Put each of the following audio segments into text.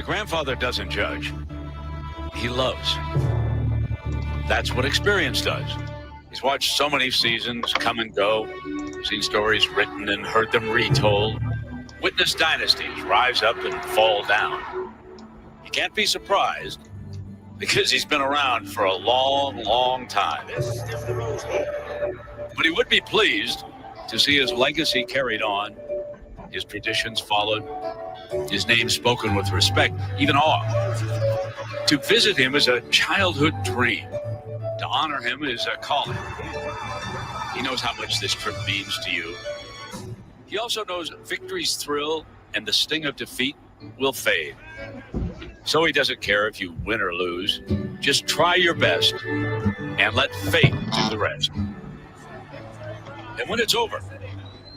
grandfather doesn't judge. He loves. That's what experience does. He's watched so many seasons come and go, seen stories written and heard them retold, witnessed dynasties rise up and fall down. He can't be surprised because he's been around for a long, long time. But he would be pleased to see his legacy carried on, his traditions followed, his name spoken with respect, even awe. To visit him is a childhood dream. To honor him is a calling. He knows how much this trip means to you. He also knows victory's thrill and the sting of defeat will fade. So he doesn't care if you win or lose. Just try your best and let fate do the rest. And when it's over,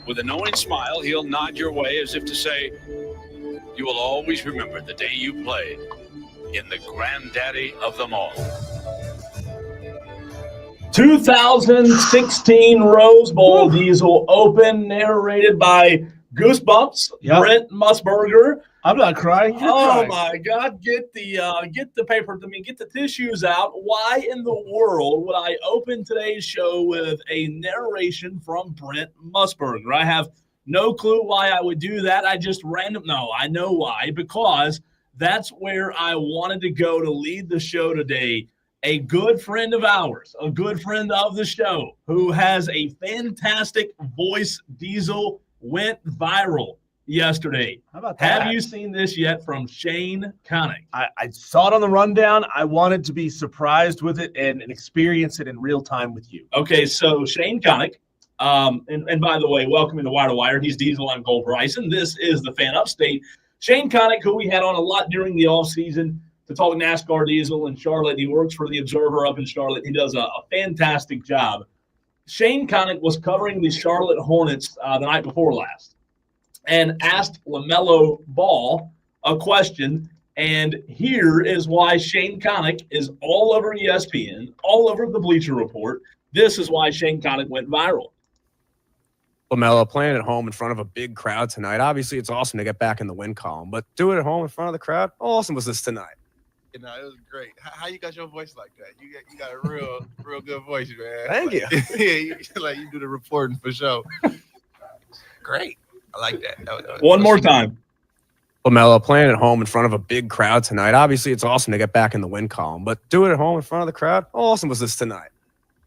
with a knowing smile, he'll nod your way as if to say, you will always remember the day you played in the granddaddy of them all. 2016 Rose Bowl Diesel Open, narrated by Goosebumps, yep. Brent Musburger. I'm not crying. You're crying. My God! Get the paper. Get the tissues out. Why in the world would I open today's show with a narration from Brent Musburger? I have no clue why I would do that. I just No, I know why. Because that's where I wanted to go to lead the show today. A good friend of ours, a good friend of the show, who has a fantastic voice, Diesel, went viral yesterday. How about that? Have you seen this yet from Shane Connick? I saw it on the rundown. I wanted to be surprised with it and experience it in real time with you. Okay, so Shane Connick, and by the way, welcome to Wire to Wire. He's Diesel, I'm Cole Bryson. This is the Fan Upstate. Shane Connick, who we had on a lot during the offseason to talk NASCAR Diesel in Charlotte. He works for the Observer up in Charlotte. He does a fantastic job. Shane Connick was covering the Charlotte Hornets the night before last and asked LaMelo Ball a question. And here is why Shane Connick is all over ESPN, all over the Bleacher Report. This is why Shane Connick went viral. LaMelo playing at home in front of a big crowd tonight. Obviously, it's awesome to get back in the win column, but do it at home in front of the crowd. How awesome was this tonight? You know, it was great. How you got your voice like that? You got a real good voice, man. Thank you. Yeah, you do the reporting for sure. Great. I like that. One more time. LaMelo playing at home in front of a big crowd tonight. Obviously, it's awesome to get back in the win column, but do it at home in front of the crowd. How awesome was this tonight?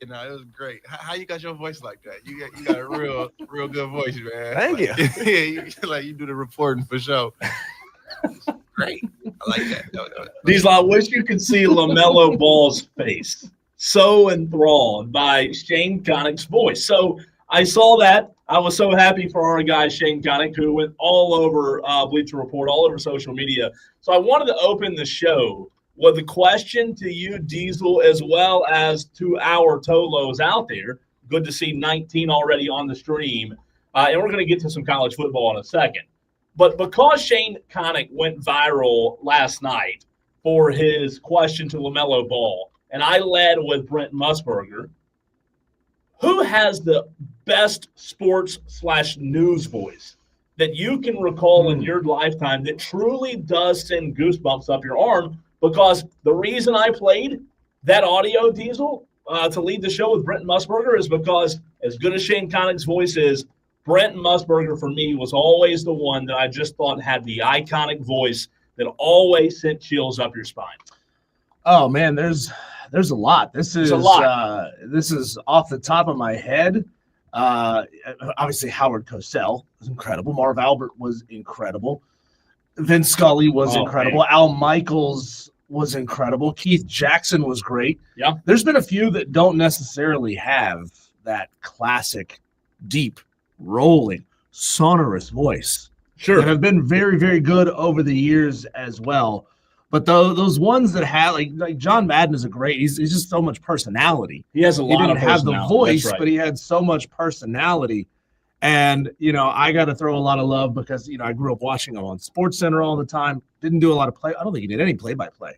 You know, it was great. How you got your voice like that? You got a real good voice, man. Thank you. Yeah, you do the reporting for sure. Great. I like that. Diesel, I wish you could see LaMelo Ball's face. So enthralled by Shane Connick's voice. So I saw that. I was so happy for our guy, Shane Connick, who went all over Bleacher Report, all over social media. So I wanted to open the show with a question to you, Diesel, as well as to our Tolos out there. Good to see 19 already on the stream. And we're going to get to some college football in a second. But because Shane Connick went viral last night for his question to LaMelo Ball, and I led with Brent Musburger, who has the best sports/news voice that you can recall in your lifetime that truly does send goosebumps up your arm? Because the reason I played that audio, Diesel, to lead the show with Brent Musburger is because as good as Shane Connick's voice is, Brent Musburger, for me, was always the one that I just thought had the iconic voice that always sent chills up your spine. Oh, man, there's a lot. This is off the top of my head. Obviously, Howard Cosell was incredible. Marv Albert was incredible. Vince Scully was incredible. Man. Al Michaels was incredible. Keith Jackson was great. Yeah. There's been a few that don't necessarily have that classic, deep, rolling, sonorous voice. Sure. That have been very, very good over the years as well. But those ones that have, like John Madden is he's just so much personality. He has a lot of personality. He didn't have the voice, right. But he had so much personality. And, I got to throw a lot of love because, I grew up watching him on SportsCenter all the time. Didn't do a lot of play. I don't think he did any play-by-play.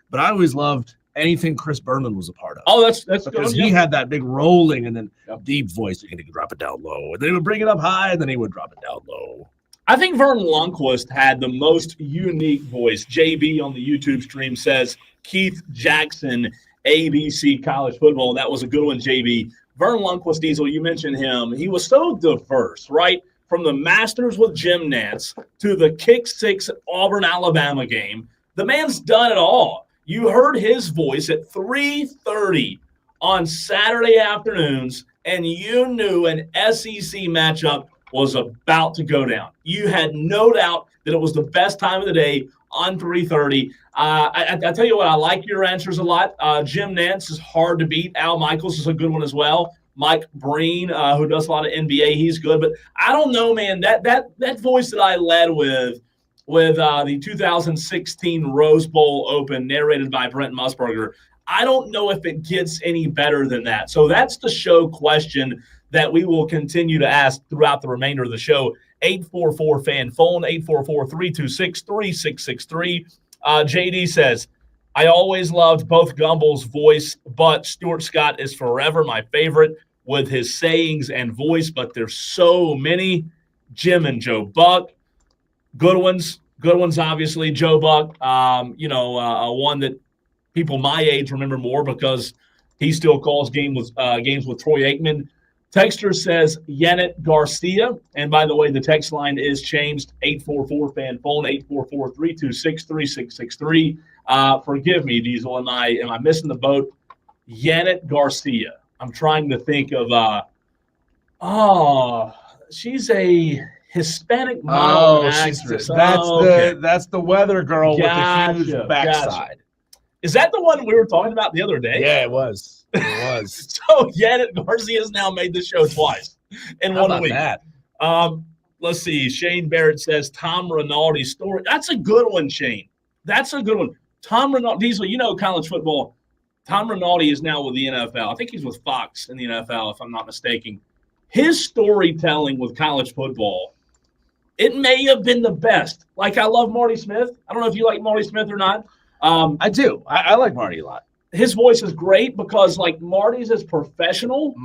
But I always loved anything Chris Berman was a part of. Oh, that's because he had that big rolling and then deep voice. He could drop it down low. And then he would bring it up high, and then he would drop it down low. I think Vern Lundquist had the most unique voice. JB on the YouTube stream says Keith Jackson, ABC College Football. That was a good one, JB. Vern Lundquist, Diesel, you mentioned him. He was so diverse, right? From the Masters with Jim Nantz to the Kick Six Auburn-Alabama game. The man's done it all. You heard his voice at 3:30 on Saturday afternoons, and you knew an SEC matchup was about to go down. You had no doubt that it was the best time of the day on 3:30. I tell you what, I like your answers a lot. Jim Nantz is hard to beat. Al Michaels is a good one as well. Mike Breen, who does a lot of NBA, he's good. But I don't know, man. That voice that I led with the 2016 Rose Bowl Open, narrated by Brent Musburger, I don't know if it gets any better than that. So that's the show question that we will continue to ask throughout the remainder of the show. 844-FAN phone, 844-326-3663. JD says, I always loved both Gumbel's voice, but Stuart Scott is forever my favorite with his sayings and voice, but there's so many. Jim and Joe Buck, good ones, obviously. Joe Buck, one that people my age remember more because he still calls games with Troy Aikman. Texter says Yannick Garcia. And by the way, the text line is changed. 844-FAN phone, 844-326-3663. Forgive me, Diesel. Am I missing the boat? Yannick Garcia. I'm trying to think of she's a Hispanic model actress. That's the weather girl with the huge backside. Gotcha. Is that the one we were talking about the other day? Yeah, it was. So Yannick Garcia's now made the show twice in 1 week. That? Let's see. Shane Barrett says Tom Rinaldi's story. That's a good one, Shane. That's a good one. Tom Rinaldi, Diesel, you know college football. Tom Rinaldi is now with the NFL. I think he's with Fox in the NFL, if I'm not mistaken. His storytelling with college football, it may have been the best. Like, I love Marty Smith. I don't know if you like Marty Smith or not. I do. I like Marty a lot. His voice is great because, like, Marty's is professional,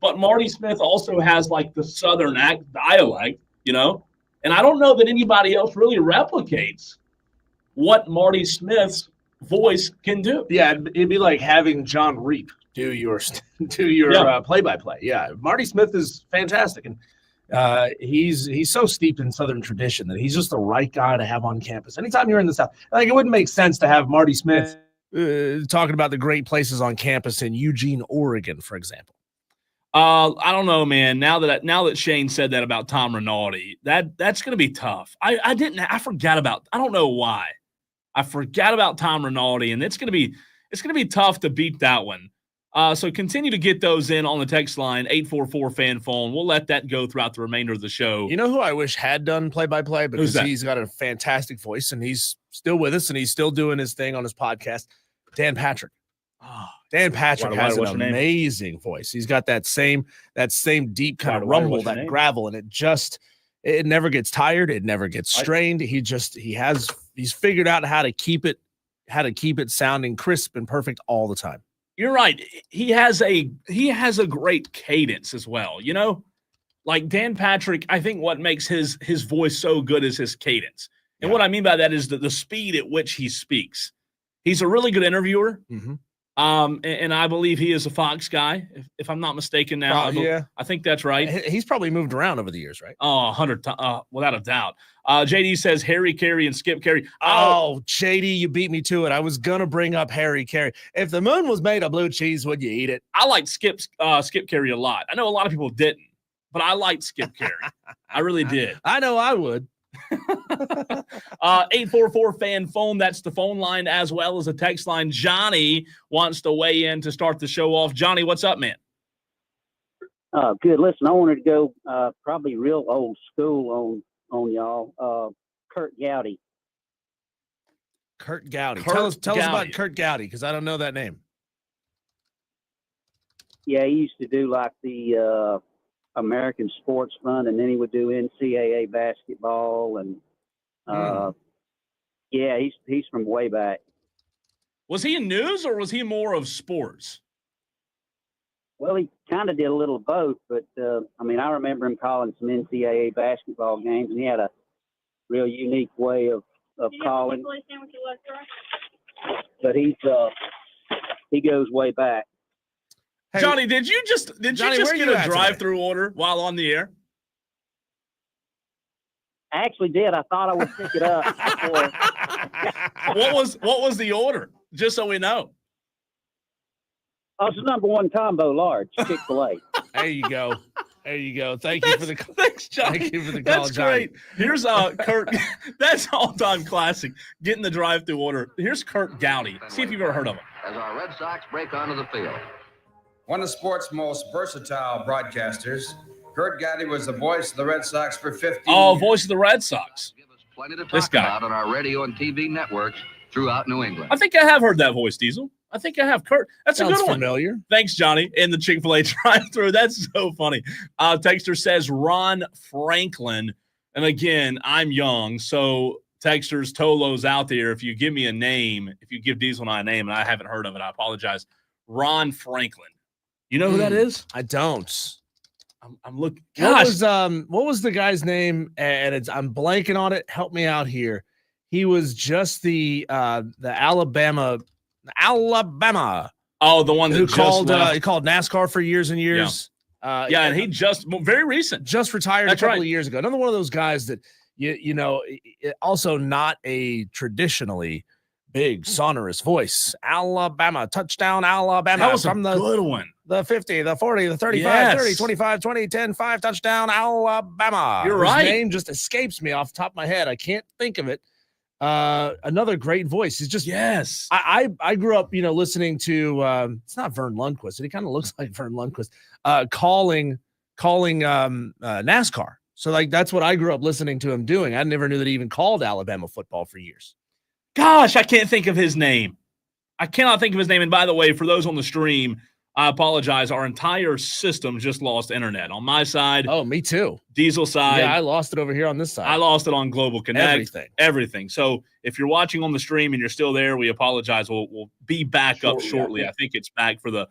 but Marty Smith also has, like, the Southern dialect, And I don't know that anybody else really replicates what Marty Smith's voice can do. Yeah, it'd be like having John Reap do your play-by-play. Yeah, Marty Smith is fantastic, and he's so steeped in Southern tradition that he's just the right guy to have on campus. Anytime you're in the South, like, it wouldn't make sense to have Marty Smith talking about the great places on campus in Eugene, Oregon, for example. I don't know, man. Now that Shane said that about Tom Rinaldi, that's going to be tough. I forgot about. I don't know why. I forgot about Tom Rinaldi, and it's going to be tough to beat that one. So continue to get those in on the text line, 844-FAN phone. We'll let that go throughout the remainder of the show. You know who I wish had done play-by-play because he's got a fantastic voice, and he's still with us, and he's still doing his thing on his podcast, Dan Patrick. Dan Patrick has an amazing voice. He's got that same deep kind of rumble, that gravel, and it never gets tired. It never gets strained. He's figured out how to keep it sounding crisp and perfect all the time. You're right. He has a great cadence as well. Like Dan Patrick, I think what makes his voice so good is his cadence. And what I mean by that is the speed at which he speaks. He's a really good interviewer. And I believe he is a Fox guy, if I'm not mistaken now. I think that's right. He's probably moved around over the years, right? Oh, 100 times, without a doubt. JD says Harry Carey and Skip Carey. Oh, JD, you beat me to it. I was going to bring up Harry Carey. If the moon was made of blue cheese, would you eat it? I liked Skip Carey a lot. I know a lot of people didn't, but I liked Skip Carey. I really did. I know I would. 844-FAN phone. That's the phone line as well as a text line. Johnny wants to weigh in to start the show off. Johnny, what's up, man? Good. Listen, I wanted to go probably real old school on y'all. Kurt Gowdy. Kurt Gowdy. Tell us about Kurt Gowdy, because I don't know that name. Yeah, he used to do like the American Sports Fund, and then he would do NCAA basketball, and yeah, he's from way back. Was he in news or was he more of sports? Well, he kind of did a little of both, but I mean, I remember him calling some NCAA basketball games, and he had a real unique way of calling. But he goes way back. Hey, Johnny, did you just get a drive-through order while on the air? I actually did. I thought I would pick it up before. What was the order? Just so we know. Oh, it's the #1 combo large, Chick-fil-A. There you go. There you go. Thank you for the thanks, Johnny. Thank you for the call, That's Johnny. great. Here's Kurt. That's all-time classic. Getting the drive-through order. Here's Kurt Gowdy. See if you've ever heard of him. As our Red Sox break onto the field. One of sports' most versatile broadcasters, Kurt Gowdy was the voice of the Red Sox for 15 years. Oh, voice of the Red Sox. Give us plenty to This talk guy. about on our radio and TV networks throughout New England. I think I have heard that voice, Diesel. I think I have. Kurt, that's Sounds a good one. familiar. Thanks, Johnny. In the Chick-fil-A drive-thru. That's so funny. Texter says Ron Franklin. And again, I'm young, so Texters, Tolo's out there. If you give me a name, if you give Diesel and I a name, and I haven't heard of it, I apologize. Ron Franklin. You know who that is? I don't. I'm looking. Gosh. What was the guy's name? And I'm blanking on it. Help me out here. He was just the Alabama. Oh, the one that who just called left. he called NASCAR for years and years. And he just very recent, just retired That's a couple right. of years ago. Another one of those guys that you know, also not a traditionally big sonorous voice. Alabama touchdown, Alabama. That was from a good one. The 50, the 40, the 35, Yes. 30, 25, 20, 10, 5 touchdown, Alabama. You're His right. name just escapes me off the top of my head. I can't think of it. Another great voice. He's just Yes. I grew up, listening to it's not Vern Lundquist, and he kind of looks like Vern Lundquist, calling NASCAR. So like that's what I grew up listening to him doing. I never knew that he even called Alabama football for years. Gosh, I can't think of his name. I cannot think of his name. And by the way, for those on the stream, I apologize. Our entire system just lost internet. On my side, Oh, me too. Diesel side, Yeah, I lost it over here on this side. I lost it on Global Connect. Everything. So if you're watching on the stream and you're still there, we apologize. We'll be back up shortly. yeah. I think it's back for the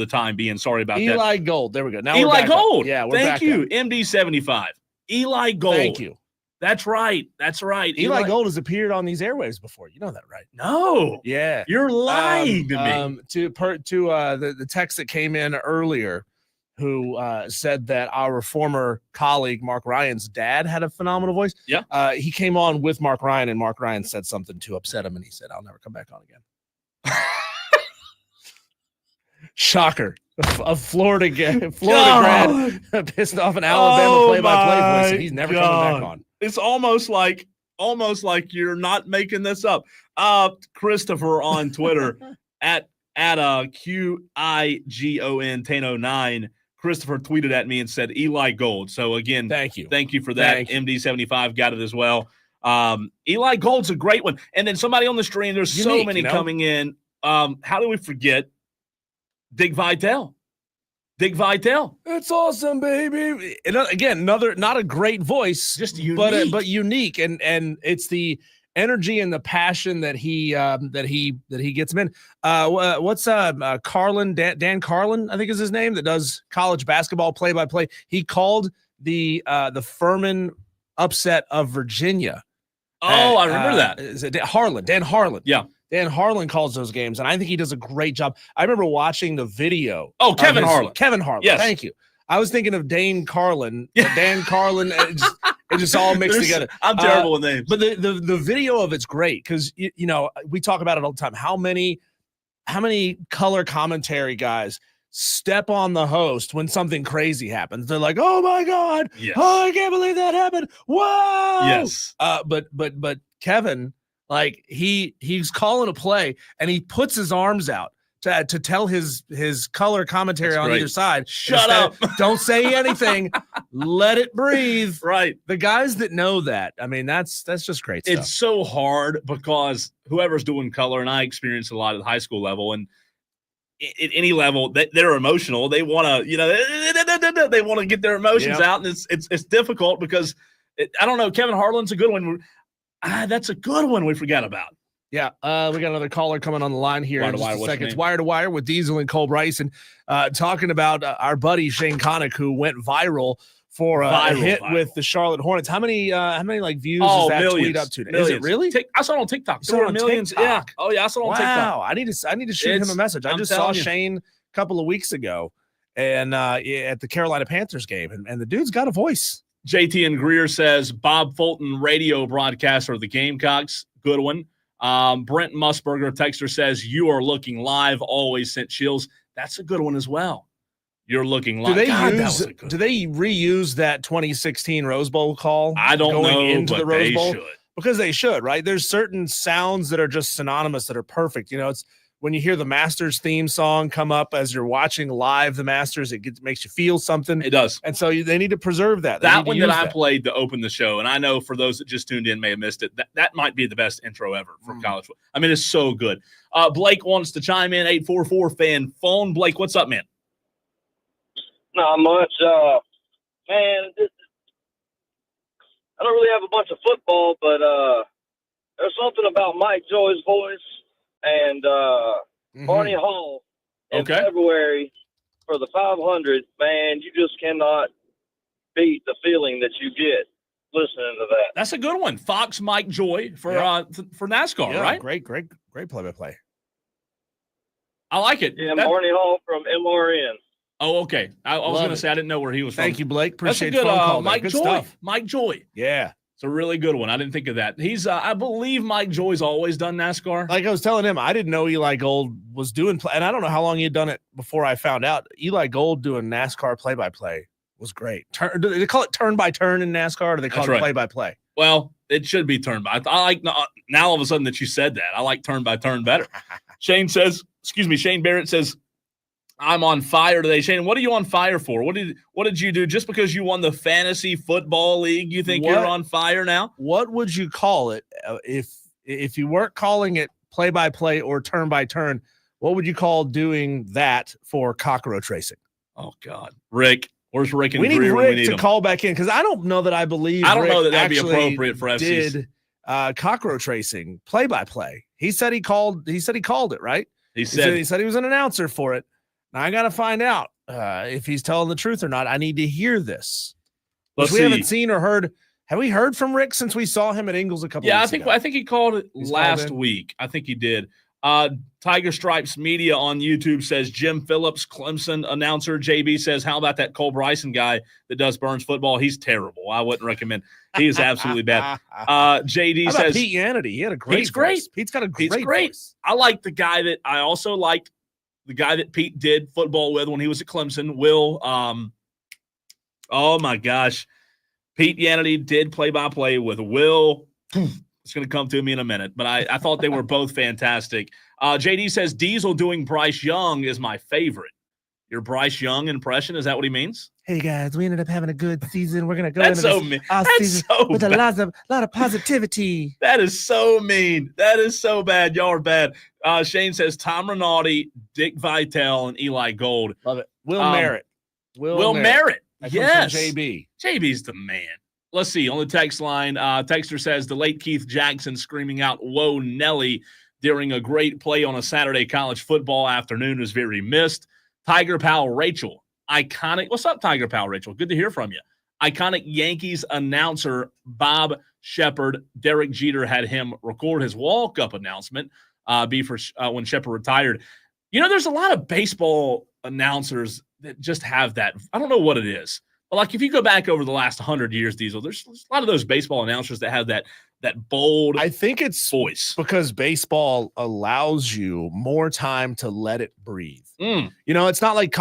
time being. Sorry about that. Eli Gold. There we go. Now we're Eli back up. Gold. Yeah, we're Thank back you. up. MD75. Eli Gold. Thank you. That's right. That's right. Eli Gold has appeared on these airwaves before. You know that, right? No. Yeah. You're lying to me. To the text that came in earlier, who said that our former colleague Mark Ryan's dad had a phenomenal voice. Yeah. He came on with Mark Ryan, and Mark Ryan said something to upset him, and he said, "I'll never come back on again." Shocker. A Florida grad pissed off an Alabama play-by-play voice, and he's never coming back on. It's almost like you're not making this up. Christopher on Twitter at QIGON 1009. Christopher tweeted at me and said Eli Gold. So again, thank you for that. Thank you. MD75 got it as well. Eli Gold's a great one. And then somebody on the stream. There's so Unique, many coming in. How do we forget Dick Vitale? It's awesome, baby. And again, not a great voice, just unique. but unique, and it's the energy and the passion that he gets him in. What's Carlin, Dan Carlin, I think is his name, that does college basketball play-by-play. He called the Furman upset of Virginia. Oh, I remember that. Is it Dan Harlan? Yeah. Dan Harlan calls those games, and I think he does a great job. I remember watching the video. Oh, Kevin Harlan. Yes. Thank you. I was thinking of Dane Carlin. Dan Carlin. It just all mixed together. I'm terrible with names. But the video of it's great because you know we talk about it all the time. How many color commentary guys step on the host when something crazy happens? They're like, "Oh my God! Yes. Oh, I can't believe that happened! Whoa!" Yes. But Kevin, like he's calling a play and he puts his arms out to tell his color commentary That's on great. either side. Shut up. Don't say anything. Let it breathe. Right. The guys that know that, I mean, that's just great stuff. It's so hard because whoever's doing color, and I experienced a lot at the high school level, and at any level, they're emotional. They want to, they want to get their emotions out, and it's difficult because I don't know. Kevin Harlan's a good one. That's a good one we forgot about. Yeah, we got another caller coming on the line here in just a second. It's Wire to Wire with Diesel and Cole Bryson, talking about our buddy Shane Connick, who went viral for a hit with the Charlotte Hornets. How many like views is that millions, tweet up to? Millions. Is it really? I saw it on TikTok. There were millions. Yeah. Oh yeah, I saw it on TikTok. Wow. I need to shoot him a message. I just saw Shane a couple of weeks ago and at the Carolina Panthers game, and the dude's got a voice. JT and Greer says Bob Fulton, radio broadcaster of the Gamecocks. Good one. Brent Musburger, texter, says you are looking live. Always sent chills. That's a good one as well. You're looking live. Do they reuse that 2016 Rose Bowl call? I don't know into but the Rose Bowl should. Because they should, right? There's certain sounds that are just synonymous that are perfect. You know, it's when you hear the Masters theme song come up as you're watching live the Masters, it makes you feel something. It does. And so they need to preserve that. That one that I played to open the show, and I know for those that just tuned in may have missed it, that might be the best intro ever for college football. I mean, it's so good. Blake wants to chime in, 844 fan phone. Blake, what's up, man? Not much. Man, I don't really have a bunch of football, but there's something about Mike Joy's voice and Barney Hall in February for the 500. Man, you just cannot beat the feeling that you get listening to that. That's a good one. Fox Mike Joy for NASCAR, right? Great play-by-play. I like it. Yeah, Barney Hall from MRN. Oh, okay. I was going to say I didn't know where he was from. Thank you, Blake. Appreciate That's a good phone call. Mike Good Joy. stuff. Mike Joy. Yeah. It's a really good one. I didn't think of that. He's, I believe Mike Joy's always done NASCAR. Like I was telling him, I didn't know Eli Gold was doing, and I don't know how long he had done it before I found out. Eli Gold doing NASCAR play-by-play was great. Do they call it turn-by-turn in NASCAR, or do they call it play-by-play? Well, it should be turn-by. I like, now all of a sudden that you said that, I like turn-by-turn better. Shane Barrett says, I'm on fire today. Shane, what are you on fire for? What did you do? Just because you won the fantasy football league, you think you're on fire now? What would you call it if you weren't calling it play-by-play or turn-by-turn? What would you call doing that for cockroach racing? Oh, God. Rick. Where's Rick and we need Greer Rick to call back in, because I don't know that I believe I don't Rick know that that'd be actually appropriate for FCC. Did cockroach racing play-by-play. He said he called it, right? He said he was an announcer for it. Now I got to find out if he's telling the truth or not. I need to hear this. We haven't seen or heard. Have we heard from Rick since we saw him at Ingles a couple weeks ago? I think he called it last week. I think he did. Tiger Stripes Media on YouTube says Jim Phillips, Clemson announcer. JB says, how about that Cole Bryson guy that does Burns football? He's terrible. I wouldn't recommend. He is absolutely bad. JD says Pete Yannity. He had a great voice. Great. Pete's got a great voice. I like the guy that I also liked. The guy that Pete did football with when he was at Clemson, Will. Oh my gosh, Pete Yannity did play-by-play with Will. It's going to come to me in a minute, but I thought they were both fantastic. JD says Diesel doing Bryce Young is my favorite. Your Bryce Young impression, is that what he means? Hey guys, we ended up having a good season. We're going to go into this season with a lot of positivity. That is so mean. That is so bad. Y'all are bad. Shane says Tom Rinaldi, Dick Vitale, and Eli Gold. Love it. Will Merritt. Will Merritt. Yes. JB. JB's the man. Let's see. On the text line, texter says the late Keith Jackson screaming out, "Whoa, Nelly," during a great play on a Saturday college football afternoon was very missed. Tiger Pal Rachel. Iconic. What's up, Tiger Pal Rachel? Good to hear from you. Iconic Yankees announcer Bob Shepard. Derek Jeter had him record his walk-up announcement when Shepard retired. You know, there's a lot of baseball announcers that just have that. I don't know what it is. But like if you go back over the last 100 years, Diesel, there's a lot of those baseball announcers that have that bold. I think it's voice because baseball allows you more time to let it breathe. You know, it's not like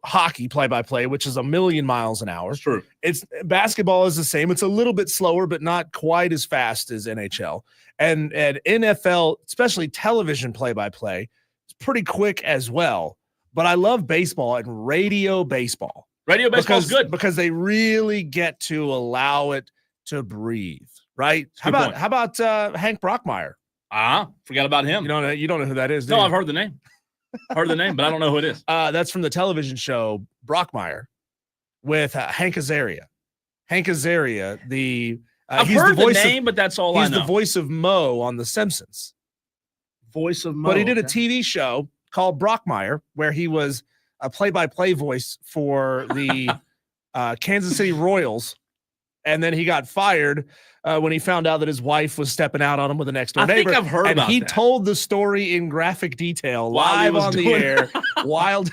hockey play-by-play, which is a million miles an hour. It's true. It's basketball is the same. It's a little bit slower, but not quite as fast as NHL. And NFL, especially television play-by-play, it's pretty quick as well. But I love baseball and radio baseball. Radio baseball is good because they really get to allow it to breathe. Right? How about Hank Brockmeyer? Forgot about him. You don't know who that is, do No, you? I've heard the name. But I don't know who it is. That's from the television show Brockmeyer with Hank Azaria. Hank Azaria, I've heard the name, but that's all I know. He's the voice of Mo on The Simpsons. Voice of Mo. But he did a TV show called Brockmire where he was a play-by-play voice for the Kansas City Royals. And then he got fired when he found out that his wife was stepping out on him with a next-door neighbor. I think I've heard about that. And he told the story in graphic detail live on the air while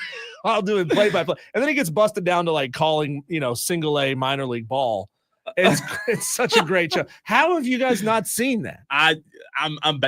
doing play-by-play. And then he gets busted down to like calling, single-A minor league ball. It's such a great show. How have you guys not seen that? I'm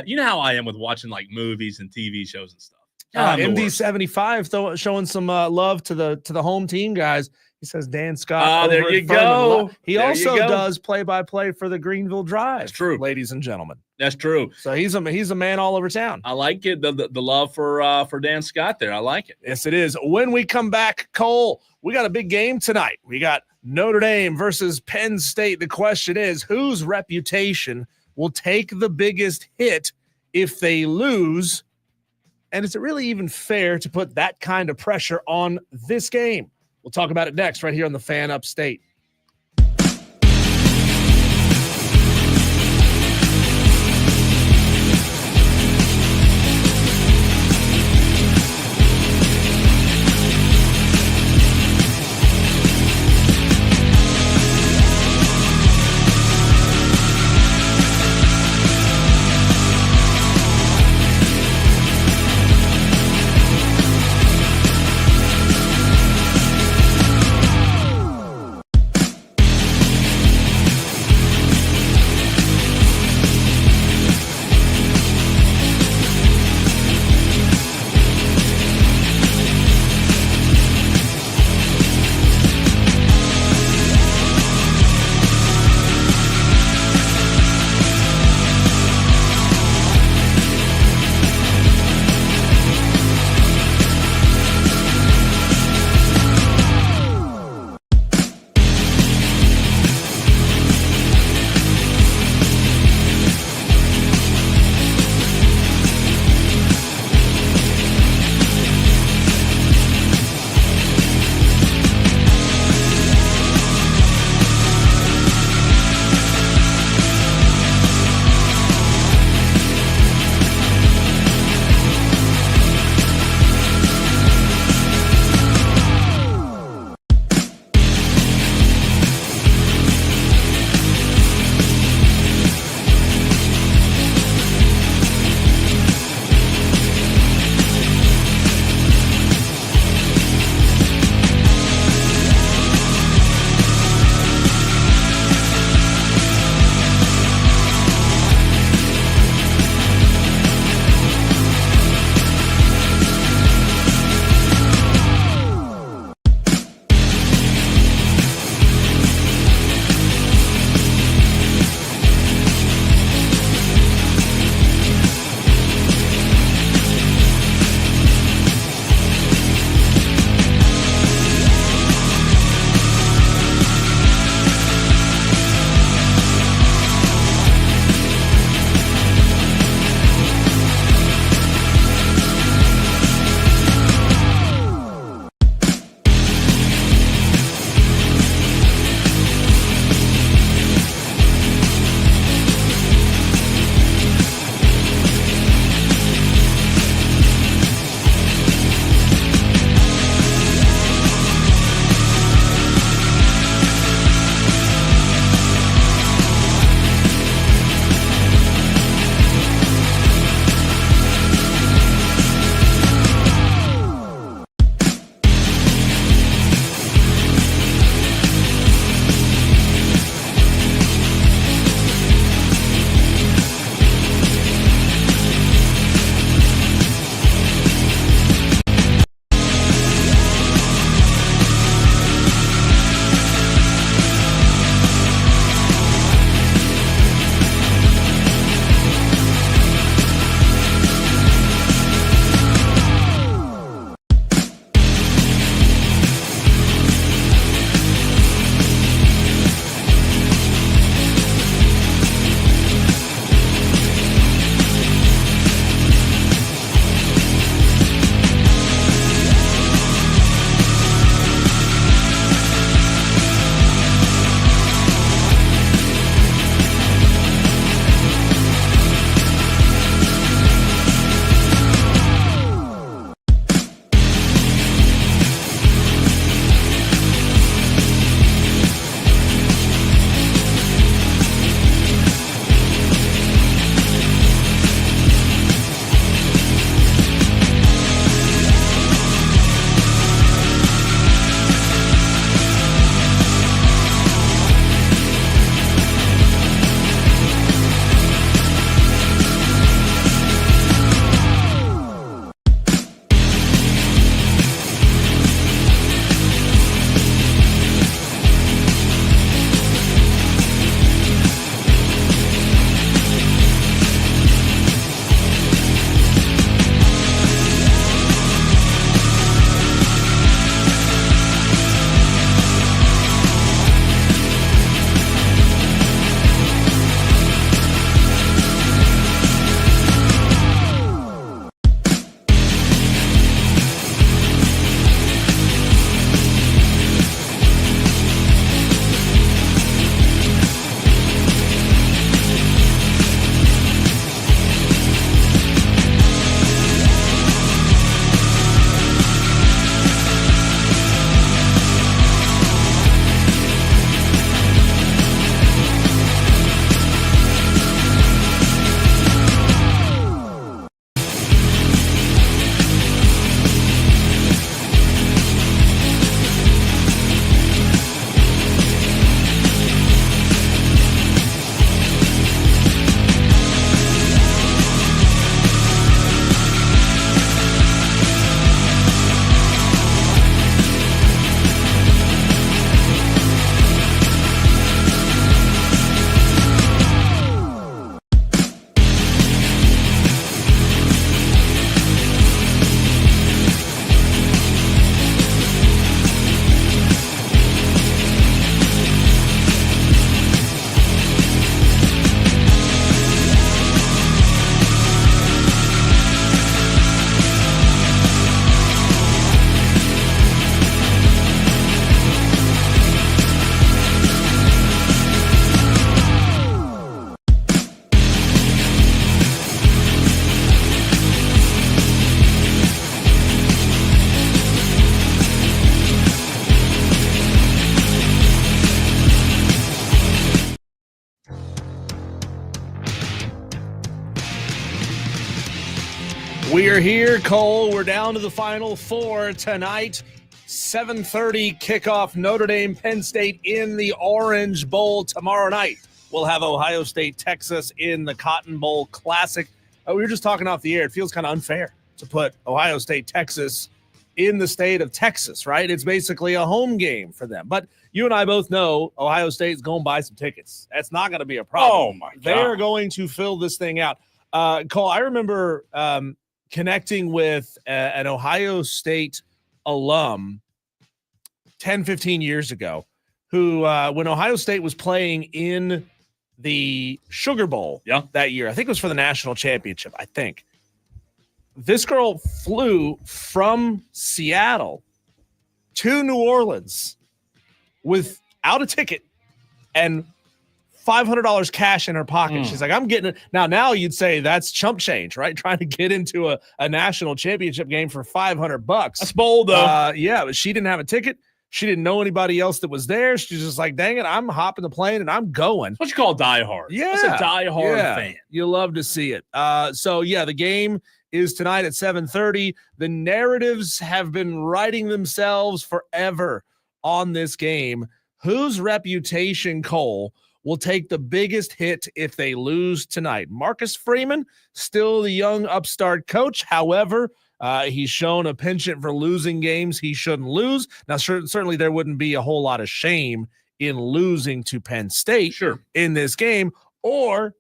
you know how I am with watching like movies and TV shows and stuff. MD75 showing some love to the home team guys. He says Dan Scott. There you go. He also does play-by-play for the Greenville Drive. That's true, ladies and gentlemen. That's true. So he's a man all over town. I like it. The love for Dan Scott there. I like it. Yes, it is. When we come back, Cole, we got a big game tonight. We got Notre Dame versus Penn State. The question is, whose reputation will take the biggest hit if they lose? And is it really even fair to put that kind of pressure on this game? We'll talk about it next right here on the Fan Upstate. We are here, Cole. We're down to the Final Four tonight. 7:30 kickoff, Notre Dame, Penn State in the Orange Bowl tomorrow night. We'll have Ohio State, Texas in the Cotton Bowl Classic. We were just talking off the air. It feels kind of unfair to put Ohio State, Texas in the state of Texas, right? It's basically a home game for them. But you and I both know Ohio State's going to buy some tickets. That's not going to be a problem. Oh, my God. They're going to fill this thing out. Cole, I remember connecting with an Ohio State alum 10, 15 years ago who, when Ohio State was playing in the Sugar Bowl that year, I think it was for the national championship, I think. This girl flew from Seattle to New Orleans without a ticket and $500 cash in her pocket. She's like, I'm getting it. Now you'd say that's chump change, right? Trying to get into a national championship game for $500. That's bold, though. Yeah, but she didn't have a ticket. She didn't know anybody else that was there. She's just like, dang it, I'm hopping the plane and I'm going. That's what you call diehard. Yeah. That's a diehard fan. You love to see it. The game is tonight at 7:30. The narratives have been writing themselves forever on this game. Whose reputation, Cole, will take the biggest hit if they lose tonight? Marcus Freeman, still the young upstart coach. However, he's shown a penchant for losing games he shouldn't lose. Now, certainly there wouldn't be a whole lot of shame in losing to Penn State in this game. Or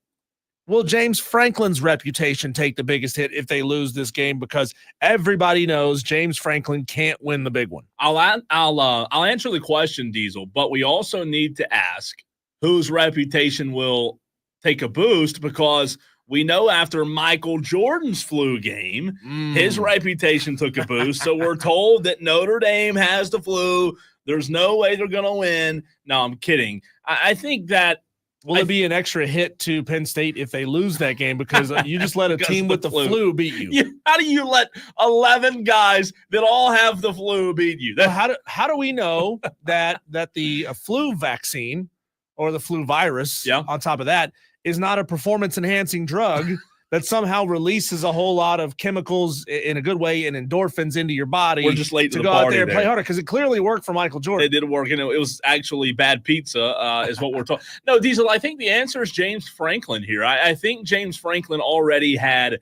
will James Franklin's reputation take the biggest hit if they lose this game? Because everybody knows James Franklin can't win the big one. I'll answer the question, Diesel, but we also need to ask whose reputation will take a boost, because we know after Michael Jordan's flu game, his reputation took a boost. So we're told that Notre Dame has the flu. There's no way they're going to win. No, I'm kidding. I think that will it be an extra hit to Penn State if they lose that game, because you just let a team with the flu beat you? How do you let 11 guys that all have the flu beat you? How do we know that the flu vaccine or the flu virus on top of that is not a performance-enhancing drug that somehow releases a whole lot of chemicals in a good way and endorphins into your body? We're just late to go the out party there and play harder, because it clearly worked for Michael Jordan. It did work, and it was actually bad pizza is what we're talking. No, Diesel, I think the answer is James Franklin here. I think James Franklin already had,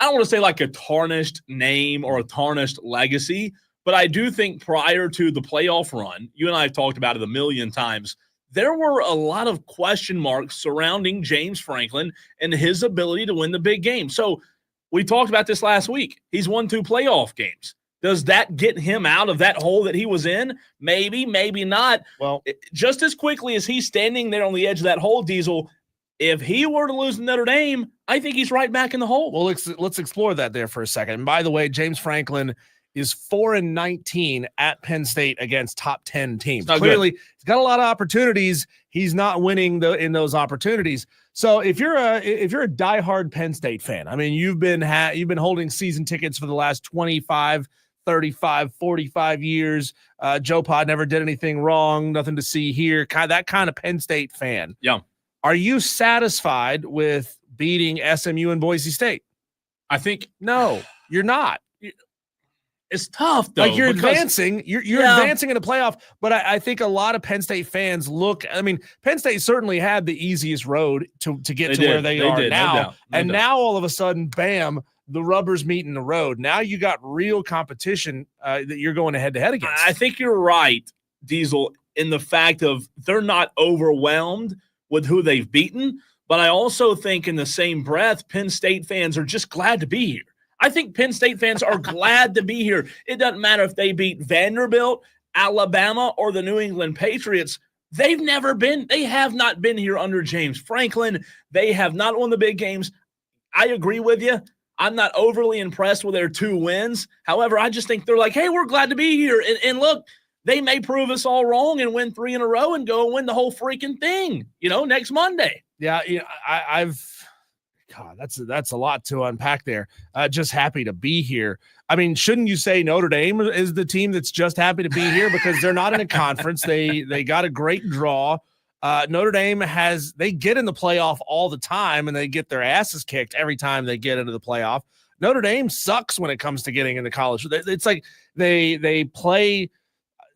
I don't want to say like a tarnished name or a tarnished legacy, but I do think prior to the playoff run, you and I have talked about it a million times, there were a lot of question marks surrounding James Franklin and his ability to win the big game. So we talked about this last week. He's won 2 playoff games. Does that get him out of that hole that he was in? Maybe, maybe not. Well, just as quickly as he's standing there on the edge of that hole, Diesel, if he were to lose to Notre Dame, I think he's right back in the hole. Well, let's explore that there for a second. And by the way, James Franklin is 4-19 at Penn State against top 10 teams. Clearly, he's got a lot of opportunities. He's not winning in those opportunities. So if you're a diehard Penn State fan, I mean, you've been holding season tickets for the last 25, 35, 45 years. Joe Pod never did anything wrong, nothing to see here. That kind of Penn State fan. Yeah. Are you satisfied with beating SMU and Boise State? I think no, you're not. It's tough, though. Like you're advancing in a playoff, but I think a lot of Penn State fans Penn State certainly had the easiest road to get where they are now. Now all of a sudden, bam, the rubber's meeting the road. Now you got real competition that you're going head-to-head against. I think you're right, Diesel, in the fact of they're not overwhelmed with who they've beaten, but I also think in the same breath, Penn State fans are just glad to be here. I think Penn State fans are glad to be here. It doesn't matter if they beat Vanderbilt, Alabama, or the New England Patriots. They have not been here under James Franklin. They have not won the big games. I agree with you. I'm not overly impressed with their 2 wins. However, I just think they're like, hey, we're glad to be here. And look, they may prove us all wrong and win 3 in a row and go and win the whole freaking thing, next Monday. Yeah, God, that's a lot to unpack there. Just happy to be here. I mean, shouldn't you say Notre Dame is the team that's just happy to be here because they're not in a conference? They got a great draw. Notre Dame they get in the playoff all the time, and they get their asses kicked every time they get into the playoff. Notre Dame sucks when it comes to getting into college. It's like they play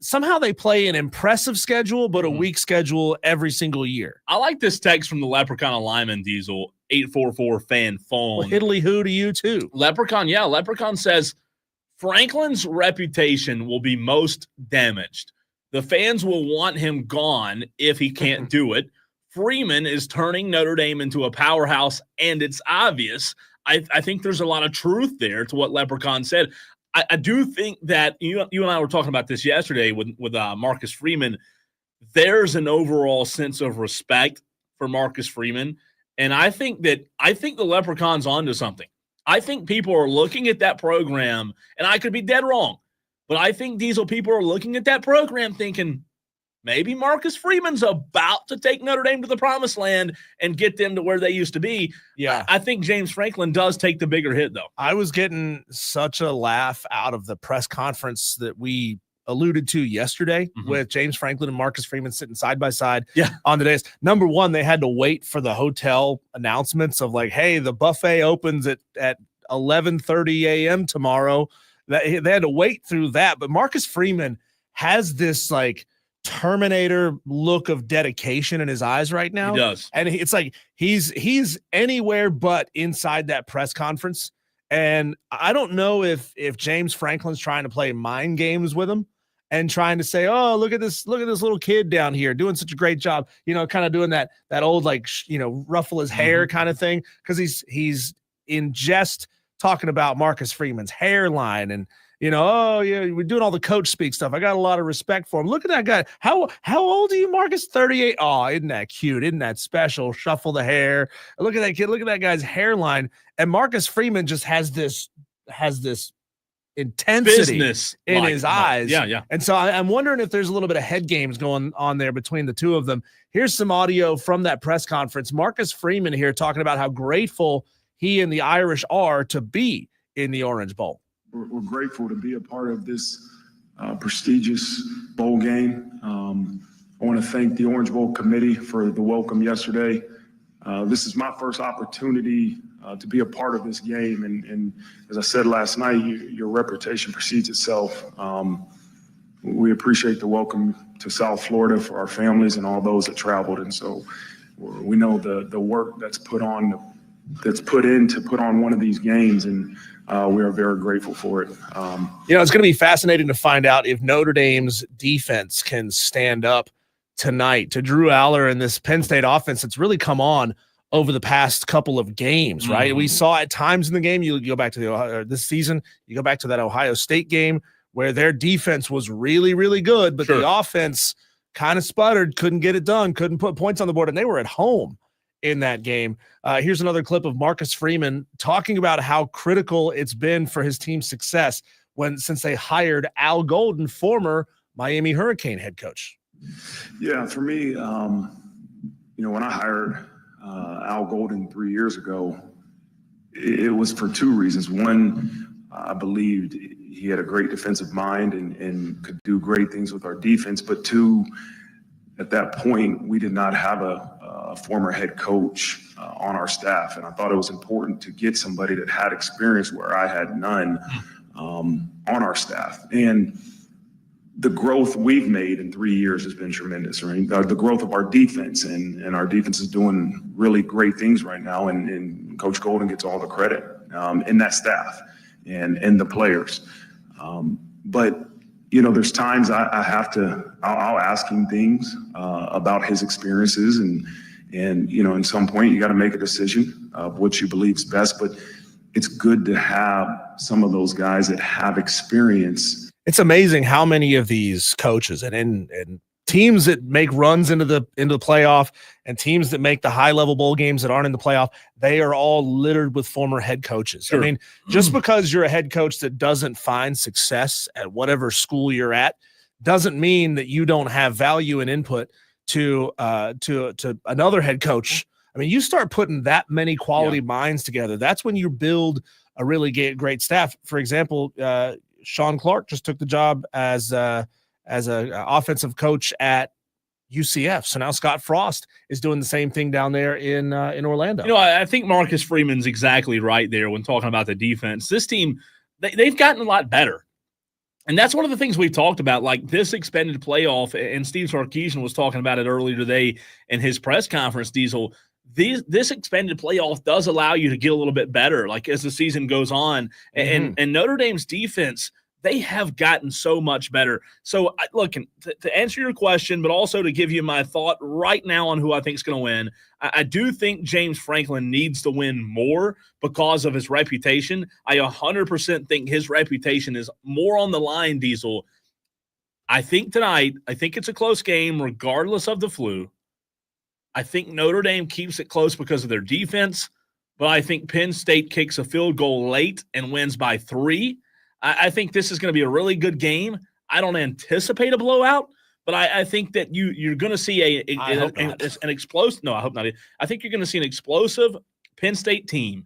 somehow they play an impressive schedule, but a weak schedule every single year. I like this text from the Leprechaun Alignment Diesel 844 fan phone. Well, hiddly who to you too. Leprechaun says Franklin's reputation will be most damaged. The fans will want him gone if he can't do it. Freeman is turning Notre Dame into a powerhouse, and it's obvious. I think there's a lot of truth there to what Leprechaun said. I do think that you and I were talking about this yesterday with Marcus Freeman. There's an overall sense of respect for Marcus Freeman, and I think the Leprechaun's onto something. I think people are looking at that program, and I could be dead wrong, but I think Diesel people are looking at that program thinking maybe Marcus Freeman's about to take Notre Dame to the promised land and get them to where they used to be. Yeah. I think James Franklin does take the bigger hit, though. I was getting such a laugh out of the press conference that we alluded to yesterday with James Franklin and Marcus Freeman sitting side by side on the days. Number one, they had to wait for the hotel announcements of like, hey, the buffet opens at 11:30 a.m. tomorrow. They had to wait through that. But Marcus Freeman has this like Terminator look of dedication in his eyes right now. He does. And it's like he's anywhere but inside that press conference. And I don't know if James Franklin's trying to play mind games with him and trying to say, oh, look at this little kid down here doing such a great job, kind of doing that old like ruffle his hair kind of thing, because he's in jest talking about Marcus Freeman's hairline and oh yeah, we're doing all the coach speak stuff. I got a lot of respect for him. Look at that guy. How old are you, Marcus? 38. Oh, isn't that cute? Isn't that special? Shuffle the hair. Look at that kid. Look at that guy's hairline. And Marcus Freeman just has this intensity in his eyes. Yeah. And so I'm wondering if there's a little bit of head games going on there between the two of them. Here's some audio from that press conference. Marcus Freeman here talking about how grateful he and the Irish are to be in the Orange Bowl. We're grateful to be a part of this prestigious bowl game. I want to thank the Orange Bowl committee for the welcome yesterday. This is my first opportunity to be a part of this game. And as I said last night, your reputation precedes itself. We appreciate the welcome to South Florida for our families and all those that traveled. And so we know the work that's put in to put on one of these games, and we are very grateful for it. It's going to be fascinating to find out if Notre Dame's defense can stand up tonight to Drew Aller and this Penn State offense that's really come on over the past couple of games, right? We saw at times in the game, you go back to this season, you go back to that Ohio State game where their defense was really, really good, but the offense kind of sputtered, couldn't get it done, couldn't put points on the board, and they were at home in that game. Here's another clip of Marcus Freeman talking about how critical it's been for his team's success since they hired Al Golden, former Miami Hurricane head coach. Yeah, for me, when I hired Al Golden 3 years ago, it was for two reasons. One, I believed he had a great defensive mind and could do great things with our defense. But two, at that point, we did not have a former head coach on our staff. And I thought it was important to get somebody that had experience where I had none on our staff. And the growth we've made in 3 years has been tremendous. Right? The growth of our defense, and our defense is doing really great things right now. And Coach Golden gets all the credit in that staff and the players. But there's times I'll ask him things about his experiences, and in some point you got to make a decision of what you believe is best. But it's good to have some of those guys that have experience. It's amazing how many of these coaches and teams that make runs into the playoff and teams that make the high level bowl games that aren't in the playoff, they are all littered with former head coaches. Sure. I mean, just because you're a head coach that doesn't find success at whatever school you're at doesn't mean that you don't have value and input to another head coach. I mean, you start putting that many quality minds together. That's when you build a really great staff. For example, Sean Clark just took the job as a offensive coach at UCF. So now Scott Frost is doing the same thing down there in Orlando. You know, I think Marcus Freeman's exactly right there when talking about the defense. This team, they've gotten a lot better. And that's one of the things we've talked about, like this expanded playoff, and Steve Sarkisian was talking about it earlier today in his press conference, Diesel. This expanded playoff does allow you to get a little bit better, like as the season goes on. And Notre Dame's defense, they have gotten so much better. So, look, to answer your question, but also to give you my thought right now on who I think is going to win, I do think James Franklin needs to win more because of his reputation. I 100% think his reputation is more on the line, Diesel. I think tonight, I think it's a close game regardless of the flu. I think Notre Dame keeps it close because of their defense, but I think Penn State kicks a field goal late and wins by 3. I think this is going to be a really good game. I don't anticipate a blowout, but I think that you're going to see an explosive. No, I hope not. I think you're going to see an explosive Penn State team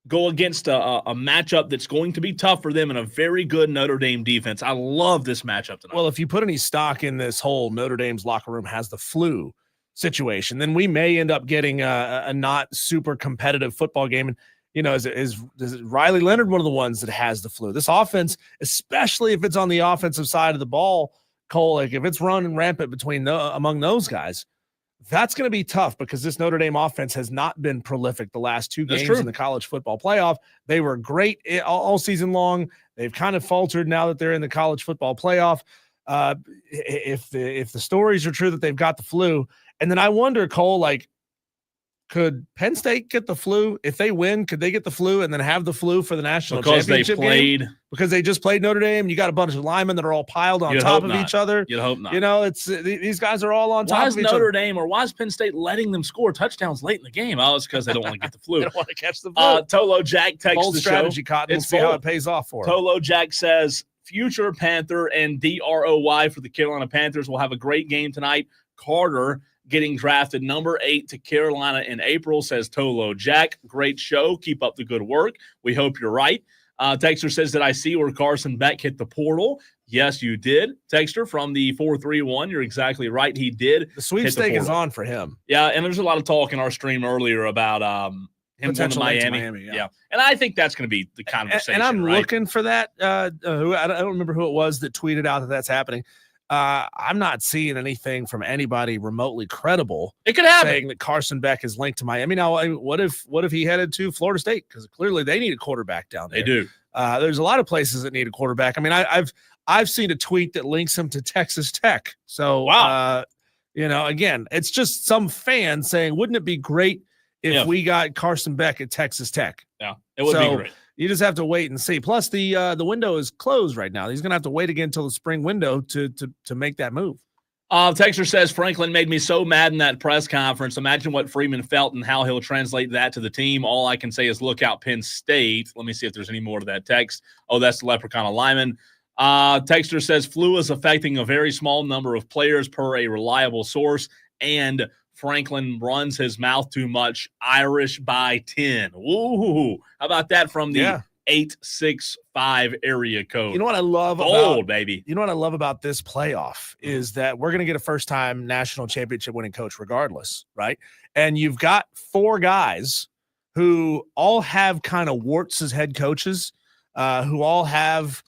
go against a matchup that's going to be tough for them and a very good Notre Dame defense. I love this matchup tonight. Well, if you put any stock in this whole Notre Dame's locker room has the flu situation, then we may end up getting a not super competitive football game. And you know, is Riley Leonard one of the ones that has the flu? This offense, especially if it's on the offensive side of the ball, Cole, like if it's running rampant among those guys, that's going to be tough because this Notre Dame offense has not been prolific the last 2 games in the college football playoff. They were great all season long. They've kind of faltered now that they're in the college football playoff. If the stories are true that they've got the flu, and then I wonder, Cole, like, could Penn State get the flu? If they win, could they get the flu and then have the flu for the national championship game? Because they just played Notre Dame. You got a bunch of linemen that are all piled on top of each other. You'd hope not. You know, it's these guys are all on top of each other. Why is Notre Dame or why is Penn State letting them score touchdowns late in the game? Oh, it's because they don't want to get the flu. They don't want to catch the flu. Tolo Jack texts bold the strategy, show. Cotton. We'll see how it pays off for him. Tolo Jack says, future Panther and DROY for the Carolina Panthers will have a great game tonight. Carter getting drafted number 8 to Carolina in April, says Tolo Jack. Great show. Keep up the good work. We hope you're right. Texter says, did I see where Carson Beck hit the portal? Yes, you did. Texter from the 431. You're exactly right. He did. The sweepstake is on for him. Yeah, and there's a lot of talk in our stream earlier about him going to Miami. Yeah. And I think that's going to be the conversation. And I'm looking for that. I don't remember who it was that tweeted out that that's happening. I'm not seeing anything from anybody remotely credible. It could happen. Saying that Carson Beck is linked to Miami. Now, what if he headed to Florida State? Because clearly they need a quarterback down there. They do. There's a lot of places that need a quarterback. I mean, I've seen a tweet that links him to Texas Tech. So, wow. Again, it's just some fan saying, wouldn't it be great if we got Carson Beck at Texas Tech? Yeah, it would be great. You just have to wait and see. Plus, the window is closed right now. He's going to have to wait again until the spring window to make that move. Texter says, Franklin made me so mad in that press conference. Imagine what Freeman felt and how he'll translate that to the team. All I can say is look out Penn State. Let me see if there's any more to that text. Oh, that's the Leprechaun Lyman. Texter says, flu is affecting a very small number of players per a reliable source, and Franklin runs his mouth too much. Irish by 10. Ooh, how about that from the 865 area code? You know what I love baby. You know what I love about this playoff is that we're going to get a first-time national championship winning coach regardless, right? And you've got 4 guys who all have kind of warts as head coaches, who all have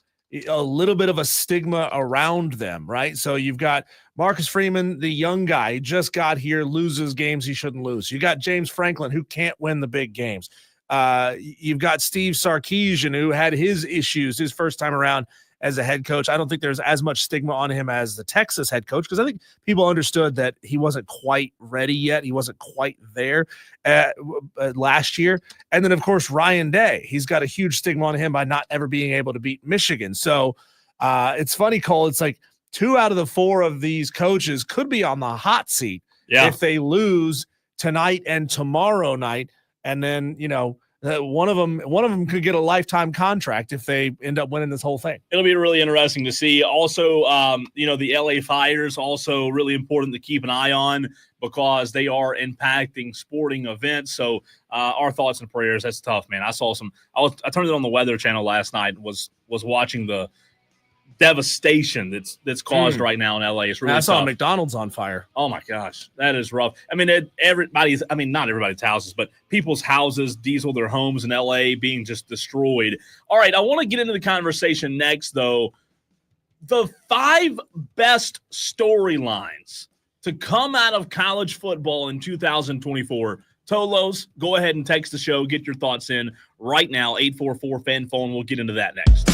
a little bit of a stigma around them, right? So you've got Marcus Freeman, the young guy, he just got here, loses games he shouldn't lose. You got James Franklin, who can't win the big games. You've got Steve Sarkisian, who had his issues his first time around as a head coach. I don't think there's as much stigma on him as the Texas head coach because I think people understood that he wasn't quite ready yet. He wasn't quite there last year. And then, of course, Ryan Day. He's got a huge stigma on him by not ever being able to beat Michigan. So it's funny, Cole. It's like 2 out of the 4 of these coaches could be on the hot seat if they lose tonight and tomorrow night. And then, one of them could get a lifetime contract if they end up winning this whole thing. It'll be really interesting to see. Also, the LA Fires also really important to keep an eye on because they are impacting sporting events. So our thoughts and prayers. That's tough, man. I saw I turned it on the Weather Channel last night. Was watching the devastation that's caused right now in LA. It's really I saw tough. McDonald's on fire. Oh my gosh, that is rough. I mean, not everybody's houses, but people's houses, diesel, their homes in LA being just destroyed. All right, I want to get into the conversation next, though. The 5 best storylines to come out of college football in 2024. Tolos, go ahead and text the show. Get your thoughts in right now. 844-FAN-PHONE. We'll get into that next.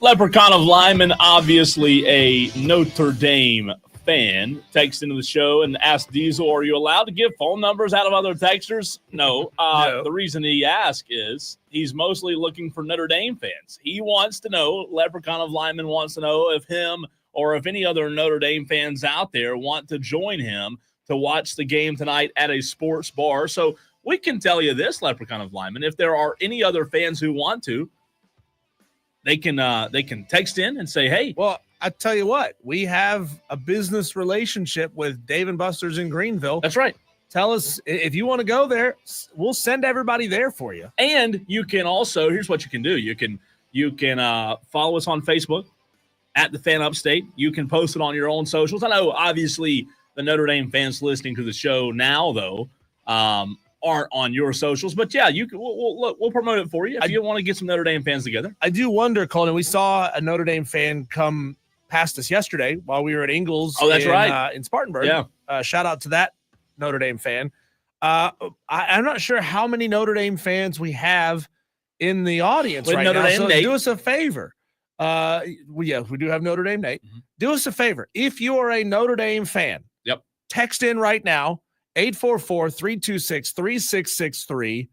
Leprechaun of Lyman, obviously a Notre Dame fan, texts into the show and asks Diesel, are you allowed to give phone numbers out of other texters? No. No. The reason he asks is he's mostly looking for Notre Dame fans. He wants to know, Leprechaun of Lyman wants to know if him or if any other Notre Dame fans out there want to join him to watch the game tonight at a sports bar. So we can tell you this, Leprechaun of Lyman, if there are any other fans who want to, they can text in and say, hey. Well, I tell you what, we have a business relationship with Dave & Buster's in Greenville. That's right. Tell us if you want to go there, we'll send everybody there for you. And you can also, here's what you can do. You can follow us on Facebook at the Fan Upstate. You can post it on your own socials. I know, obviously, the Notre Dame fans listening to the show now, though, aren't on your socials. But, yeah, you can. We'll promote it for you if you want to get some Notre Dame fans together. I do wonder, Colin, we saw a Notre Dame fan come past us yesterday while we were at Ingles. Oh, that's right. In Spartanburg. Yeah. Shout out to that Notre Dame fan. I'm not sure how many Notre Dame fans we have in the audience right Notre now. Dame So Nate. do us a favor. We do have Notre Dame Nate. Mm-hmm. Do us a favor. If you are a Notre Dame fan, Yep. text in right now, 844-326-3663.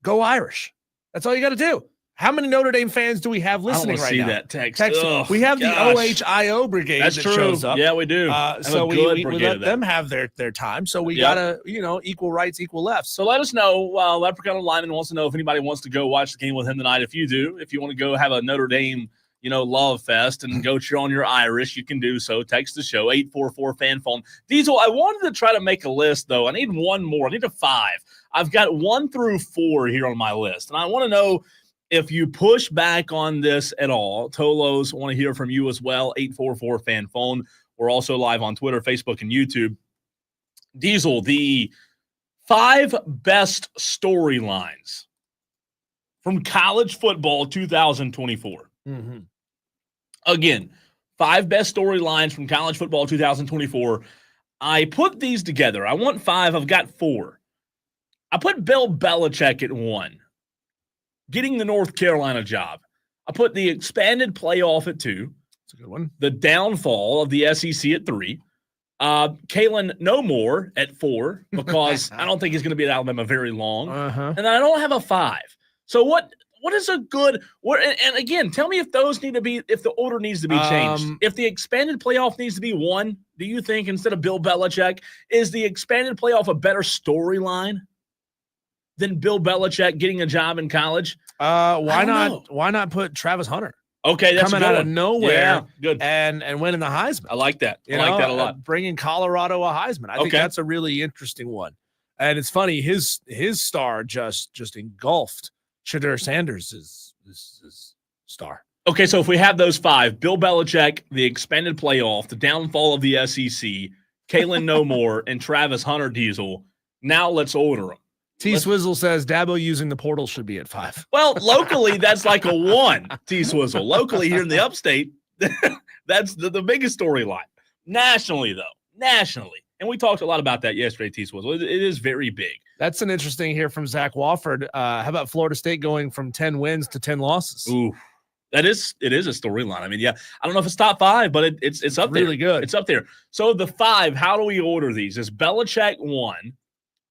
Go Irish. That's all you got to do. How many Notre Dame fans do we have listening right now? I don't want to see that text. Text. We have the OHIO brigade That's that true. shows up. Yeah, we do. So we let them have their time. So we got to, equal rights, equal lefts. So let us know. Leprechaun of Lyman wants to know if anybody wants to go watch the game with him tonight. If you do, if you want to go have a Notre Dame, love fest and go cheer on your Irish, you can do so. Text the show, 844-FAN-PHONE. Diesel, I wanted to try to make a list, though. I need one more. I need a 5. I've got 1 through 4 here on my list. And I want to know if you push back on this at all. Tolos, want to hear from you as well, 844-FAN-PHONE. We're also live on Twitter, Facebook, and YouTube. Diesel, the 5 best storylines from college football 2024. Mm-hmm. Again, 5 best storylines from college football 2024. I put these together. I want 5. I've got 4. I put Bill Belichick at 1. Getting the North Carolina job. I put the expanded playoff at 2. That's a good one. The downfall of the SEC at 3. Kalen No More at 4 because I don't think he's going to be at Alabama very long. Uh-huh. And I don't have a 5. So what is a good and again, tell me if those need to be, if the order needs to be changed. If the expanded playoff needs to be 1, do you think instead of Bill Belichick, is the expanded playoff a better storyline than Bill Belichick getting a job in college? Why not put Travis Hunter? Okay, that's coming out of nowhere, yeah, good, and winning the Heisman. I like that. I like that a lot. Bringing Colorado a Heisman. I think that's a really interesting one. And it's funny, his star just engulfed Shadur Sanders' star. Okay, so if we have those 5, Bill Belichick, the expanded playoff, the downfall of the SEC, Kalen No More, and Travis Hunter Diesel, now let's order them. T-Swizzle says Dabo using the portal should be at 5. Well, locally, that's like a 1, T-Swizzle. Locally here in the upstate, that's the biggest storyline. Nationally, though. Nationally. And we talked a lot about that yesterday, T-Swizzle. It is very big. That's an interesting here from Zach Wofford. How about Florida State going from 10 wins to 10 losses? Ooh, it is a storyline. I mean, yeah, I don't know if it's top 5, but it's up there. Really good. It's up there. So the 5, how do we order these? Is Belichick 1?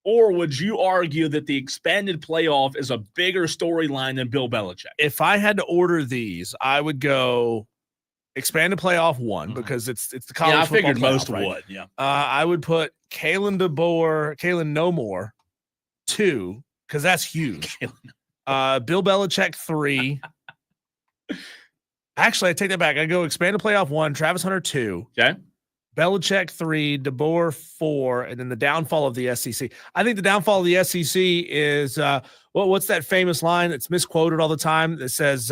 Or would you argue that the expanded playoff is a bigger storyline than Bill Belichick? If I had to order these, I would go expanded playoff 1 because it's the college I football figured playoff, most right? would. Yeah, I would put Kalen No More 2 because that's huge. Bill Belichick 3. Actually, I take that back. I go expanded playoff 1, Travis Hunter 2. Okay. Belichick 3, DeBoer 4, and then the downfall of the SEC. I think the downfall of the SEC is what's that famous line that's misquoted all the time that says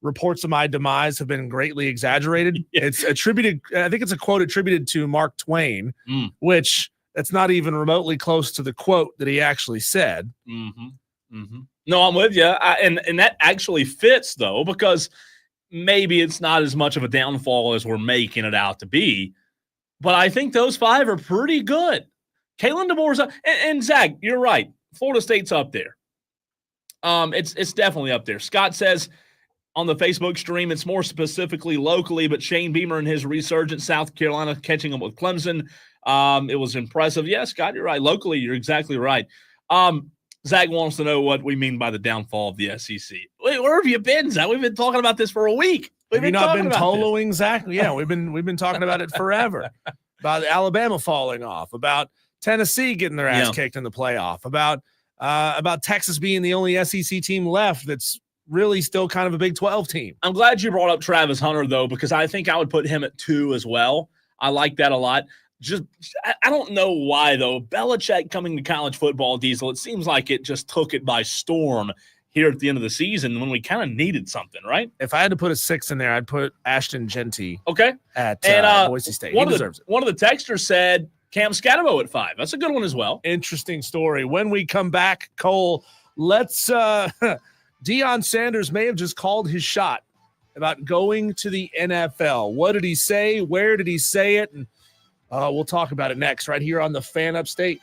reports of my demise have been greatly exaggerated. Yeah. It's attributed. I think it's a quote attributed to Mark Twain, which that's not even remotely close to the quote that he actually said. Mm-hmm. Mm-hmm. No, I'm with you, and that actually fits though, because maybe it's not as much of a downfall as we're making it out to be. But I think those 5 are pretty good. Kalen DeBoer's up, and Zach, you're right. Florida State's up there. It's definitely up there. Scott says on the Facebook stream. It's more specifically locally, but Shane Beamer and his resurgence, South Carolina, catching up with Clemson. It was impressive. Yes, Scott, you're right. Locally, you're exactly right. Zach wants to know what we mean by the downfall of the SEC. Wait, where have you been, Zach? We've been talking about this for a week. Have you not been toloing, Zach? Yeah, we've been talking about it forever. About Alabama falling off, about Tennessee getting their ass kicked in the playoff, about Texas being the only SEC team left that's really still kind of a Big 12 team. I'm glad you brought up Travis Hunter, though, because I think I would put him at 2 as well. I like that a lot. I don't know why, though. Belichick coming to college football, Diesel, it seems like it just took it by storm here at the end of the season when we kind of needed something, right? If I had to put a 6 in there, I'd put Ashton Genty at Boise State. He deserves it. One of the texters said Cam Scatterbo at 5. That's a good one as well. Interesting story. When we come back, Cole, let's Deion Sanders may have just called his shot about going to the NFL. What did he say? Where did he say it? And we'll talk about it next right here on the Fan Upstate.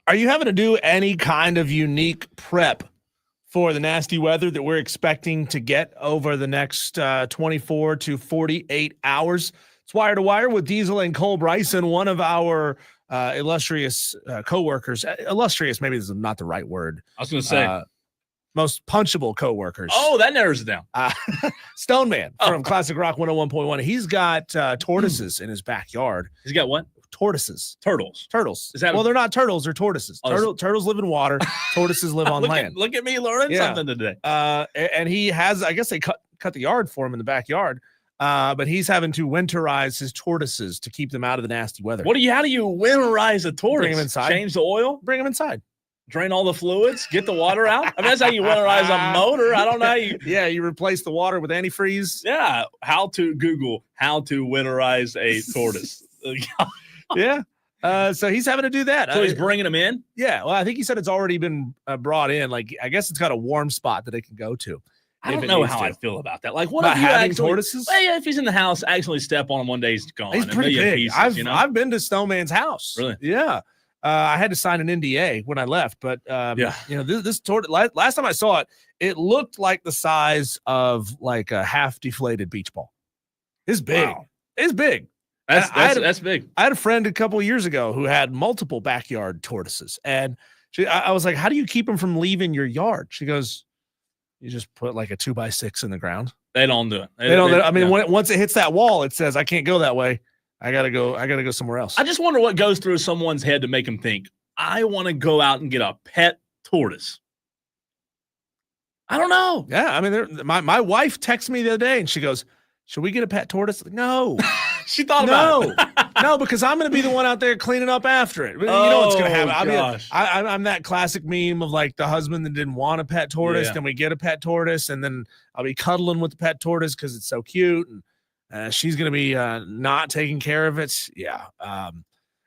Are you having to do any kind of unique prep for the nasty weather that we're expecting to get over the next 24 to 48 hours? It's Wire to Wire with Diesel and Cole Bryson, one of our illustrious coworkers. Illustrious, maybe this is not the right word. I was going to say. Most punchable coworkers. Oh, that narrows it down. Stone Man from Classic Rock 101.1. He's got tortoises in his backyard. He's got what? Tortoises. Turtles. Is that they're not turtles, they're tortoises. Turtles live in water. Tortoises live on land. Look at me learning something today. And he has, I guess they cut the yard for him in the backyard. But he's having to winterize his tortoises to keep them out of the nasty weather. How do you winterize a tortoise? Bring them inside. Change the oil? Bring them inside. Drain all the fluids, get the water out. I mean, that's how you winterize a motor. I don't know how you. Yeah, you replace the water with antifreeze. Yeah, Google how to winterize a tortoise. Yeah. So he's having to do that. So he's bringing them in? Yeah. Well, I think he said it's already been brought in. Like, I guess it's got a warm spot that it can go to. I don't know how I feel about that. Like, what about if you having tortoises? Well, yeah, if he's in the house, actually step on him one day, he's gone. He's pretty big. Pieces, I've been to Snowman's house. Really? Yeah. I had to sign an NDA when I left, but this tortoise. Last time I saw it, it looked like the size of like a half deflated beach ball. It's big. Wow. It's big. That's big. I had a friend a couple of years ago who had multiple backyard tortoises, and I was like, "How do you keep them from leaving your yard?" She goes, "You just put like a 2x6 in the ground." They don't do it. They don't. I mean, once it hits that wall, it says, "I can't go that way. I gotta go somewhere else." I just wonder what goes through someone's head to make them think, I want to go out and get a pet tortoise. I don't know. Yeah, I mean, my wife texted me the other day and she goes, "Should we get a pet tortoise?" Like, no. She thought about it. No, because I'm going to be the one out there cleaning up after it. You know what's going to happen. I'm that classic meme of like the husband that didn't want a pet tortoise, then we get a pet tortoise, and then I'll be cuddling with the pet tortoise because it's so cute, and she's going to be not taking care of it. Yeah.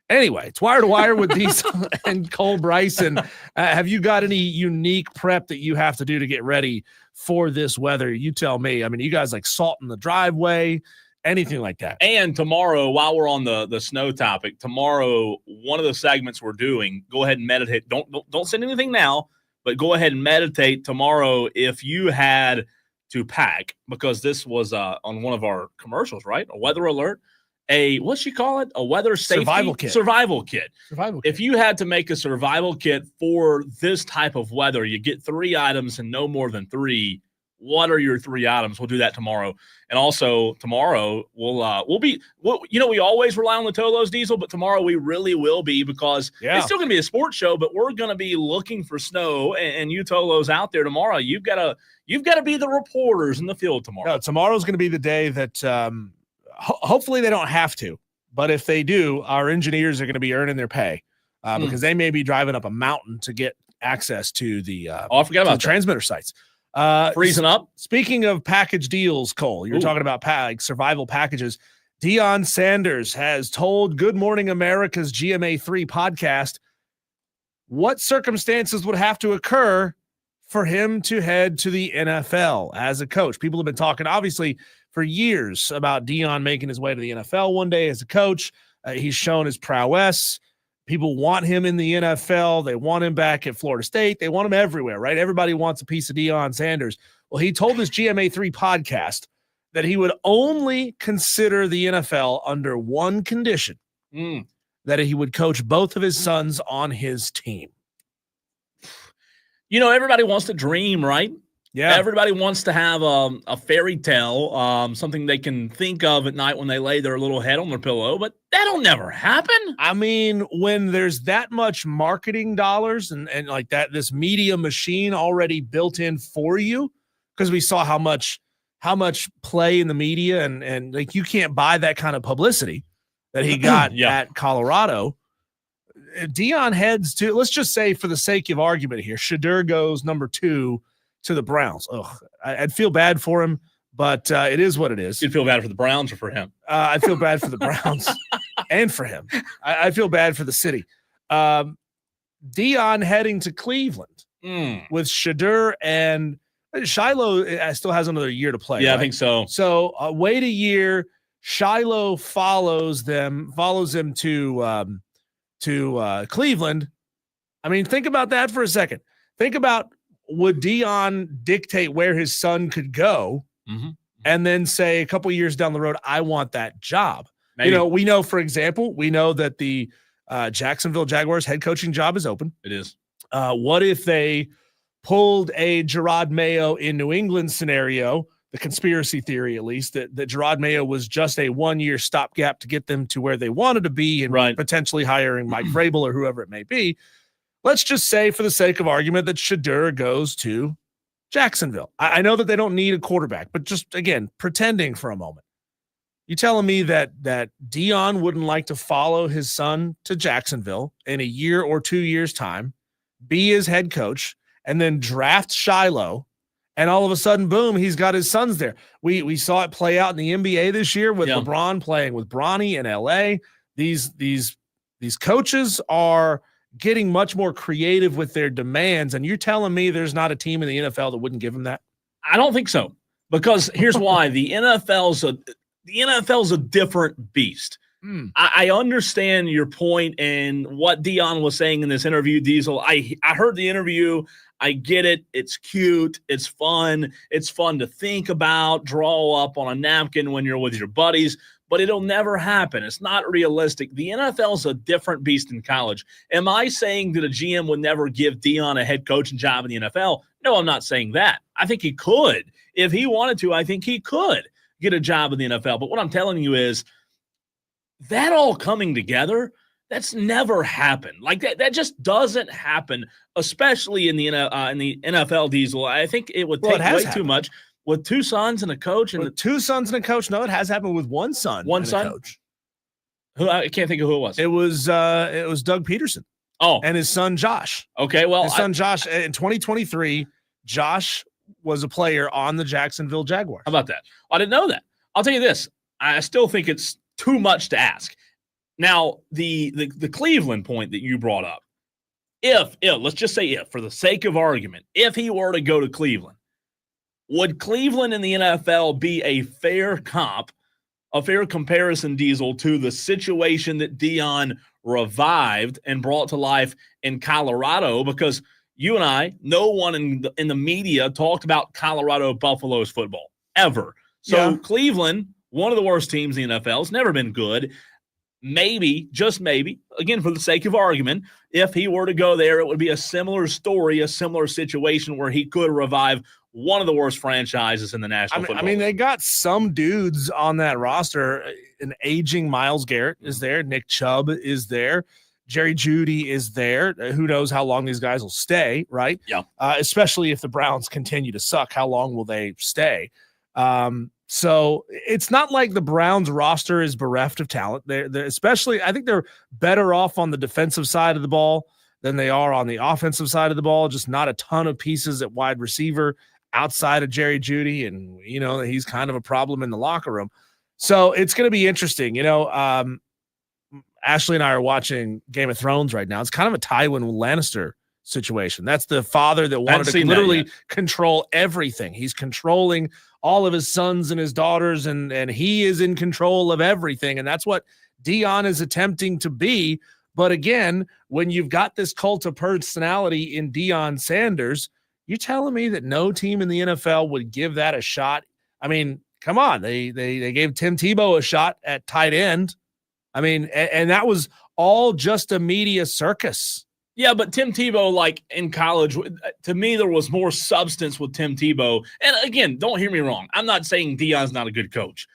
Anyway, it's Wire to Wire with Diesel and Cole Bryson. Have you got any unique prep that you have to do to get ready for this weather? You tell me. I mean, you guys like salt in the driveway, anything like that? And tomorrow, while we're on the snow topic, tomorrow, one of the segments we're doing, go ahead and meditate. Don't send anything now, but go ahead and meditate tomorrow if you had to pack, because this was on one of our commercials, right? A weather alert. What you call it? A weather safety survival kit. If you had to make a survival kit for this type of weather, you get 3 items and no more than 3. What are your 3 items? We'll do that tomorrow. And also tomorrow we always rely on the Tolos, Diesel, but tomorrow we really will be, because it's still going to be a sports show, but we're going to be looking for snow, and you Tolos out there tomorrow, you've got to be the reporters in the field tomorrow. No, tomorrow's going to be the day that hopefully they don't have to, but if they do, our engineers are going to be earning their pay because they may be driving up a mountain to get access to the I forgot about transmitter sites. Freezing up. Speaking of package deals, Cole, you're talking about survival packages. Deion Sanders has told Good Morning America's GMA3 podcast what circumstances would have to occur for him to head to the NFL as a coach. People have been talking, obviously, for years about Deion making his way to the NFL one day as a coach. He's shown his prowess. People want him in the NFL. They want him back at Florida State. They want him everywhere, right? Everybody wants a piece of Deion Sanders. Well, he told his GMA3 podcast that he would only consider the NFL under one condition, that he would coach both of his sons on his team. You know, everybody wants to dream, right? Yeah. Everybody wants to have a fairy tale, something they can think of at night when they lay their little head on their pillow, but that'll never happen. I mean, when there's that much marketing dollars and like that, this media machine already built in for you, because we saw how much play in the media and like you can't buy that kind of publicity that he got at Colorado. Deion heads to, let's just say for the sake of argument here, Shedeur goes number 2 to the Browns. I'd feel bad for him, but it is what it is. You'd feel bad for the Browns or for him? I feel bad for the Browns and for him. I feel bad for the city. Deion heading to Cleveland with Shedeur, and Shiloh still has another year to play. Yeah, right? I think so. So wait a year. Shiloh follows him to Cleveland. I mean, think about that for a second. Think about, would Deion dictate where his son could go and then say a couple years down the road, I want that job? Maybe. We know, for example, that the Jacksonville Jaguars head coaching job is open. It is. What if they pulled a Gerard Mayo in New England scenario, the conspiracy theory at least, that Gerard Mayo was just a one-year stopgap to get them to where they wanted to be and potentially hiring Mike Vrabel or whoever it may be. Let's just say, for the sake of argument, that Shedeur goes to Jacksonville. I know that they don't need a quarterback, but just, again, pretending for a moment. You telling me that Deion wouldn't like to follow his son to Jacksonville in a year or 2 years' time, be his head coach, and then draft Shiloh, and all of a sudden, boom, he's got his sons there. We saw it play out in the NBA this year with LeBron playing with Bronny in LA. These coaches are getting much more creative with their demands, and you're telling me there's not a team in the NFL that wouldn't give him that? I don't think so, because here's why. The NFL's a different beast. I understand your point and what Deion was saying in this interview, Diesel. I heard the interview. I get it. It's cute. It's fun. It's fun to think about, draw up on a napkin when you're with your buddies, but it'll never happen. It's not realistic. The NFL's a different beast in college. Am I saying that a GM would never give Deion a head coaching job in the NFL? No, I'm not saying that. I think he could. If he wanted to, I think he could get a job in the NFL. But what I'm telling you is that all coming together, that's never happened. Like that just doesn't happen, especially in the NFL, Diesel. I think it would take way too much with two sons and a coach. With two sons and a coach, no, it has happened with one son. One son, a coach. Who I can't think of who it was. It was Doug Peterson. Oh, and his son Josh. Okay, well, his son Josh in 2023. Josh was a player on the Jacksonville Jaguars. How about that? I didn't know that. I'll tell you this. I still think it's too much to ask. Now, the Cleveland point that you brought up, if let's just say if, for the sake of argument, if he were to go to Cleveland, would Cleveland in the NFL be a fair comparison, Diesel, to the situation that Deion revived and brought to life in Colorado? Because you and I, no one in the media talked about Colorado Buffaloes football ever. So Cleveland, one of the worst teams in the NFL, has never been good. Maybe, just maybe, again, for the sake of argument, if he were to go there, it would be a similar story, a similar situation where he could revive one of the worst franchises in the National Football League. I mean, they got some dudes on that roster. An aging Myles Garrett is there. Nick Chubb is there. Jerry Jeudy is there. Who knows how long these guys will stay, right? Yeah. Especially if the Browns continue to suck, how long will they stay? So it's not like the Browns roster is bereft of talent. They're especially, I think they're better off on the defensive side of the ball than they are on the offensive side of the ball. Just not a ton of pieces at wide receiver outside of Jerry Jeudy. And, he's kind of a problem in the locker room. So it's going to be interesting. Ashley and I are watching Game of Thrones right now. It's kind of a Tywin Lannister situation. That's the father that wanted to literally control everything. He's controlling all of his sons and his daughters, and he is in control of everything. And that's what Deion is attempting to be. But again, when you've got this cult of personality in Deion Sanders, you're telling me that no team in the NFL would give that a shot? I mean, come on. They gave Tim Tebow a shot at tight end. I mean, and that was all just a media circus. Yeah, but Tim Tebow, like in college, to me, there was more substance with Tim Tebow. And again, don't hear me wrong. I'm not saying Deion's not a good coach.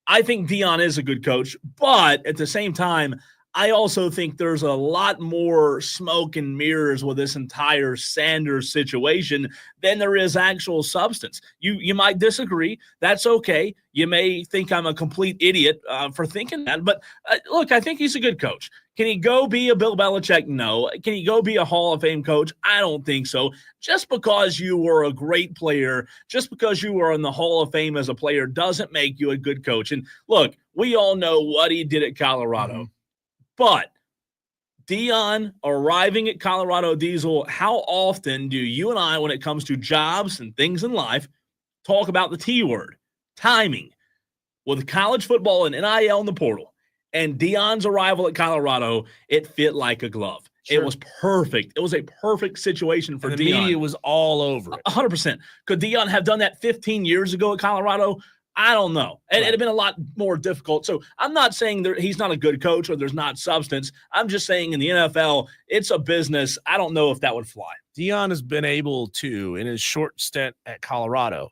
I think Deion is a good coach. But at the same time, I also think there's a lot more smoke and mirrors with this entire Sanders situation than there is actual substance. You might disagree. That's okay. You may think I'm a complete idiot for thinking that. But look, I think he's a good coach. Can he go be a Bill Belichick? No. Can he go be a Hall of Fame coach? I don't think so. Just because you were a great player, just because you were in the Hall of Fame as a player doesn't make you a good coach. And look, we all know what he did at Colorado. Mm-hmm. But Deion arriving at Colorado, Diesel, how often do you and I, when it comes to jobs and things in life, talk about the T word, timing? With college football and NIL in the portal, and Deion's arrival at Colorado, it fit like a glove. It was perfect. It was a perfect situation for and Deion. the media was all over it. 100%. Could Deion have done that 15 years ago at Colorado? I don't know. It'd have been a lot more difficult. So I'm not saying he's not a good coach or there's not substance. I'm just saying in the NFL, it's a business. I don't know if that would fly. Deion has been able to, in his short stint at Colorado,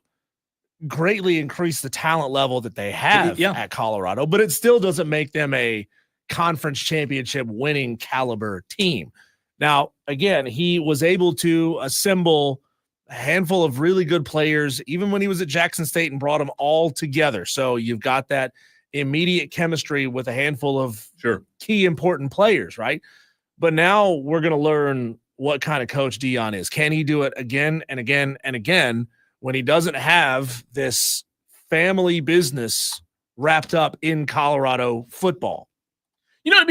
greatly increase the talent level that they have at Colorado, but it still doesn't make them a conference championship winning caliber team. Now, again, he was able to assemble a handful of really good players, even when he was at Jackson State, and brought them all together. So you've got that immediate chemistry with a handful of key important players, right? But now we're going to learn what kind of coach Deion is. Can he do it again and again and again when he doesn't have this family business wrapped up in Colorado football? You know,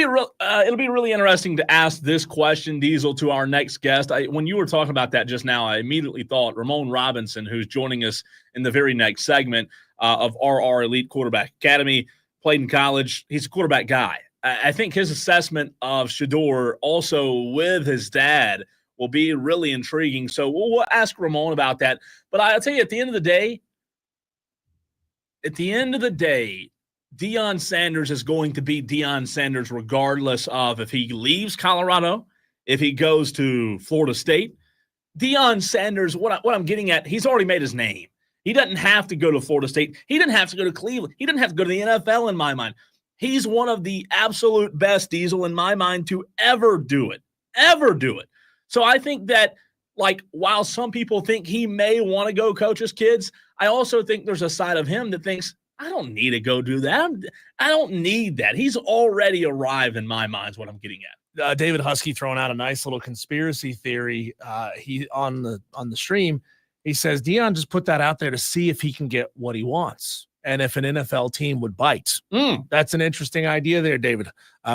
it'll be really interesting to ask this question, Diesel, to our next guest. When you were talking about that just now, I immediately thought Ramon Robinson, who's joining us in the very next segment of RR Elite Quarterback Academy, played in college. He's a quarterback guy. I think his assessment of Shedeur also with his dad will be really intriguing. So we'll ask Ramon about that. But I'll tell you, at the end of the day, Deion Sanders is going to be Deion Sanders regardless of if he leaves Colorado, if he goes to Florida State. Deion Sanders, what I'm getting at, he's already made his name. He doesn't have to go to Florida State. He didn't have to go to Cleveland. He didn't have to go to the NFL in my mind. He's one of the absolute best, Diesel, in my mind, to ever do it. So I think that, like, while some people think he may want to go coach his kids, I also think there's a side of him that thinks, I don't need to go do that. I don't need that. He's already arrived in my mind is what I'm getting at. David Husky throwing out a nice little conspiracy theory. He on the stream, he says Deion just put that out there to see if he can get what he wants and if an NFL team would bite. That's an interesting idea there, David,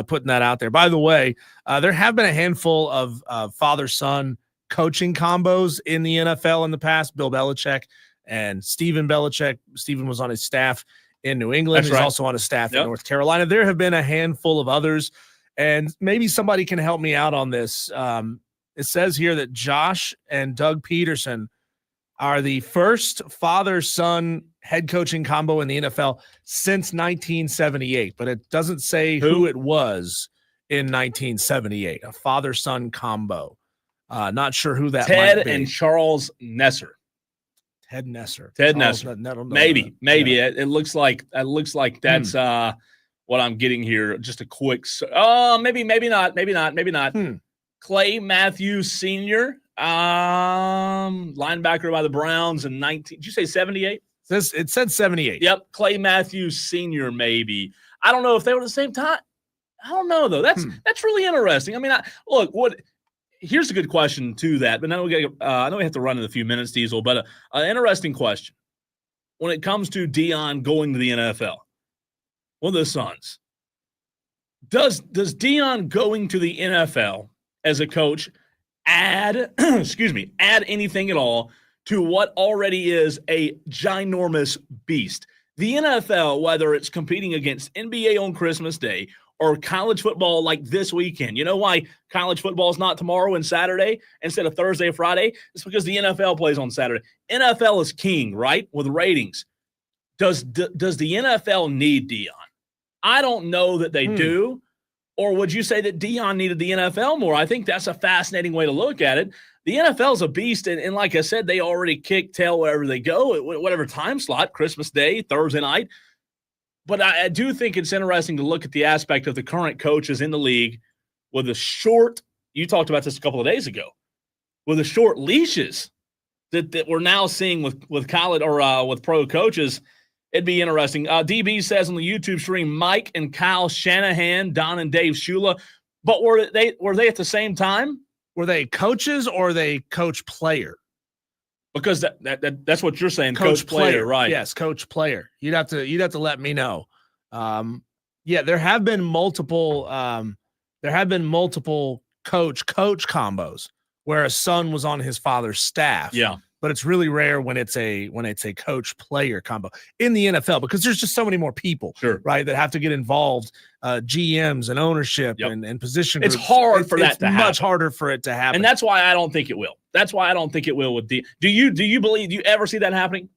putting that out there. By the way, there have been a handful of father-son coaching combos in the NFL in the past. Bill Belichick and Stephen Belichick. Stephen was on his staff in New England. He's also on his staff in North Carolina. There have been a handful of others, and maybe somebody can help me out on this. It says here that Josh and Doug Peterson are the first father-son head coaching combo in the NFL since 1978, but it doesn't say who it was in 1978, a father-son combo. Not sure who that Ted might be. and Charles Nesser. Ted Nesser. Maybe. It looks like that's what I'm getting here. Just a quick. Maybe not. Clay Matthews Sr., linebacker by the Browns in 19. Did you say 78? It said 78. Yep, Clay Matthews Sr. Maybe. I don't know if they were the same time. I don't know though. That's really interesting. I mean, here's a good question to that, but now I know we have to run in a few minutes, Diesel, but an interesting question. When it comes to Deion going to the NFL, well, the Suns, does Deion going to the NFL as a coach add anything at all to what already is a ginormous beast? The NFL, whether it's competing against NBA on Christmas Day or college football like this weekend. You know why college football is not tomorrow and Saturday instead of Thursday or Friday? It's because the NFL plays on Saturday. NFL is king, right, with ratings. Does the NFL need Deion? I don't know that they do. Or would you say that Deion needed the NFL more? I think that's a fascinating way to look at it. The NFL's a beast, and like I said, they already kick tail wherever they go, whatever time slot, Christmas Day, Thursday night. But I do think it's interesting to look at the aspect of the current coaches in the league with the short – you talked about this a couple of days ago – with the short leashes that we're now seeing with college or with pro coaches. It'd be interesting. DB says on the YouTube stream, Mike and Kyle Shanahan, Don and Dave Shula. But were they at the same time? Were they coaches or they coach player? Because that's what you're saying, coach player, right? Yes, coach player. You'd have to let me know. There have been multiple coach combos where a son was on his father's staff. Yeah. but it's really rare when it's a coach player combo in the NFL because there's just so many more people, right, that have to get involved, GMs and ownership and position groups. It's hard for that to happen. Much harder for it to happen, and that's why I don't think it will. That's why I don't think it will with D. Do you believe? Do you ever see that happening?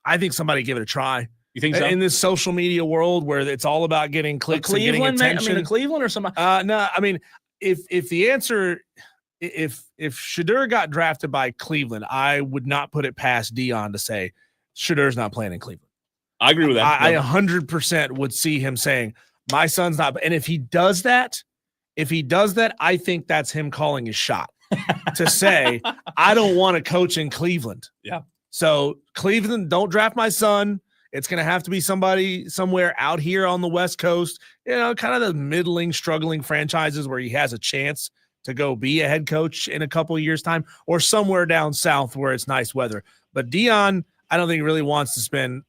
I think somebody give it a try. You think so? In this social media world where it's all about getting clicks and getting attention. The Cleveland or somebody? No, I mean, if the answer, if Shedeur got drafted by Cleveland, I would not put it past Dion to say Shedur's not playing in Cleveland. I agree with that. I 100% would see him saying my son's not. And if he does that, I think that's him calling his shot to say I don't want to coach in Cleveland. Yeah. So Cleveland, don't draft my son. It's going to have to be somebody somewhere out here on the West Coast, kind of the middling, struggling franchises where he has a chance to go be a head coach in a couple of years' time, or somewhere down south where it's nice weather. But Dion, I don't think he really wants to spend,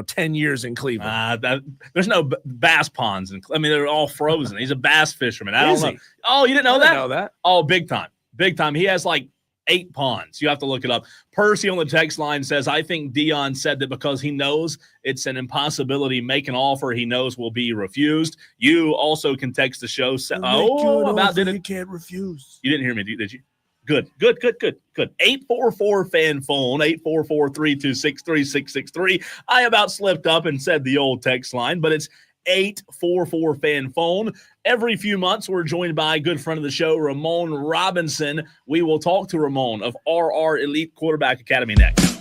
10 years in Cleveland. There's no bass ponds. They're all frozen. He's a bass fisherman. I don't know. He? Oh, you didn't know that? I didn't know that. Oh, big time. Big time. He has like 8 ponds. You have to look it up. Percy on the text line says, I think Dion said that because he knows it's an impossibility, make an offer he knows will be refused. You also can text the show. You can't refuse. You didn't hear me, did you? Good. 844-FAN phone, 844-326-3663. I about slipped up and said the old text line, but it's 844-FAN phone. Every few months, we're joined by a good friend of the show, Ramon Robinson. We will talk to Ramon of RR Elite Quarterback Academy next.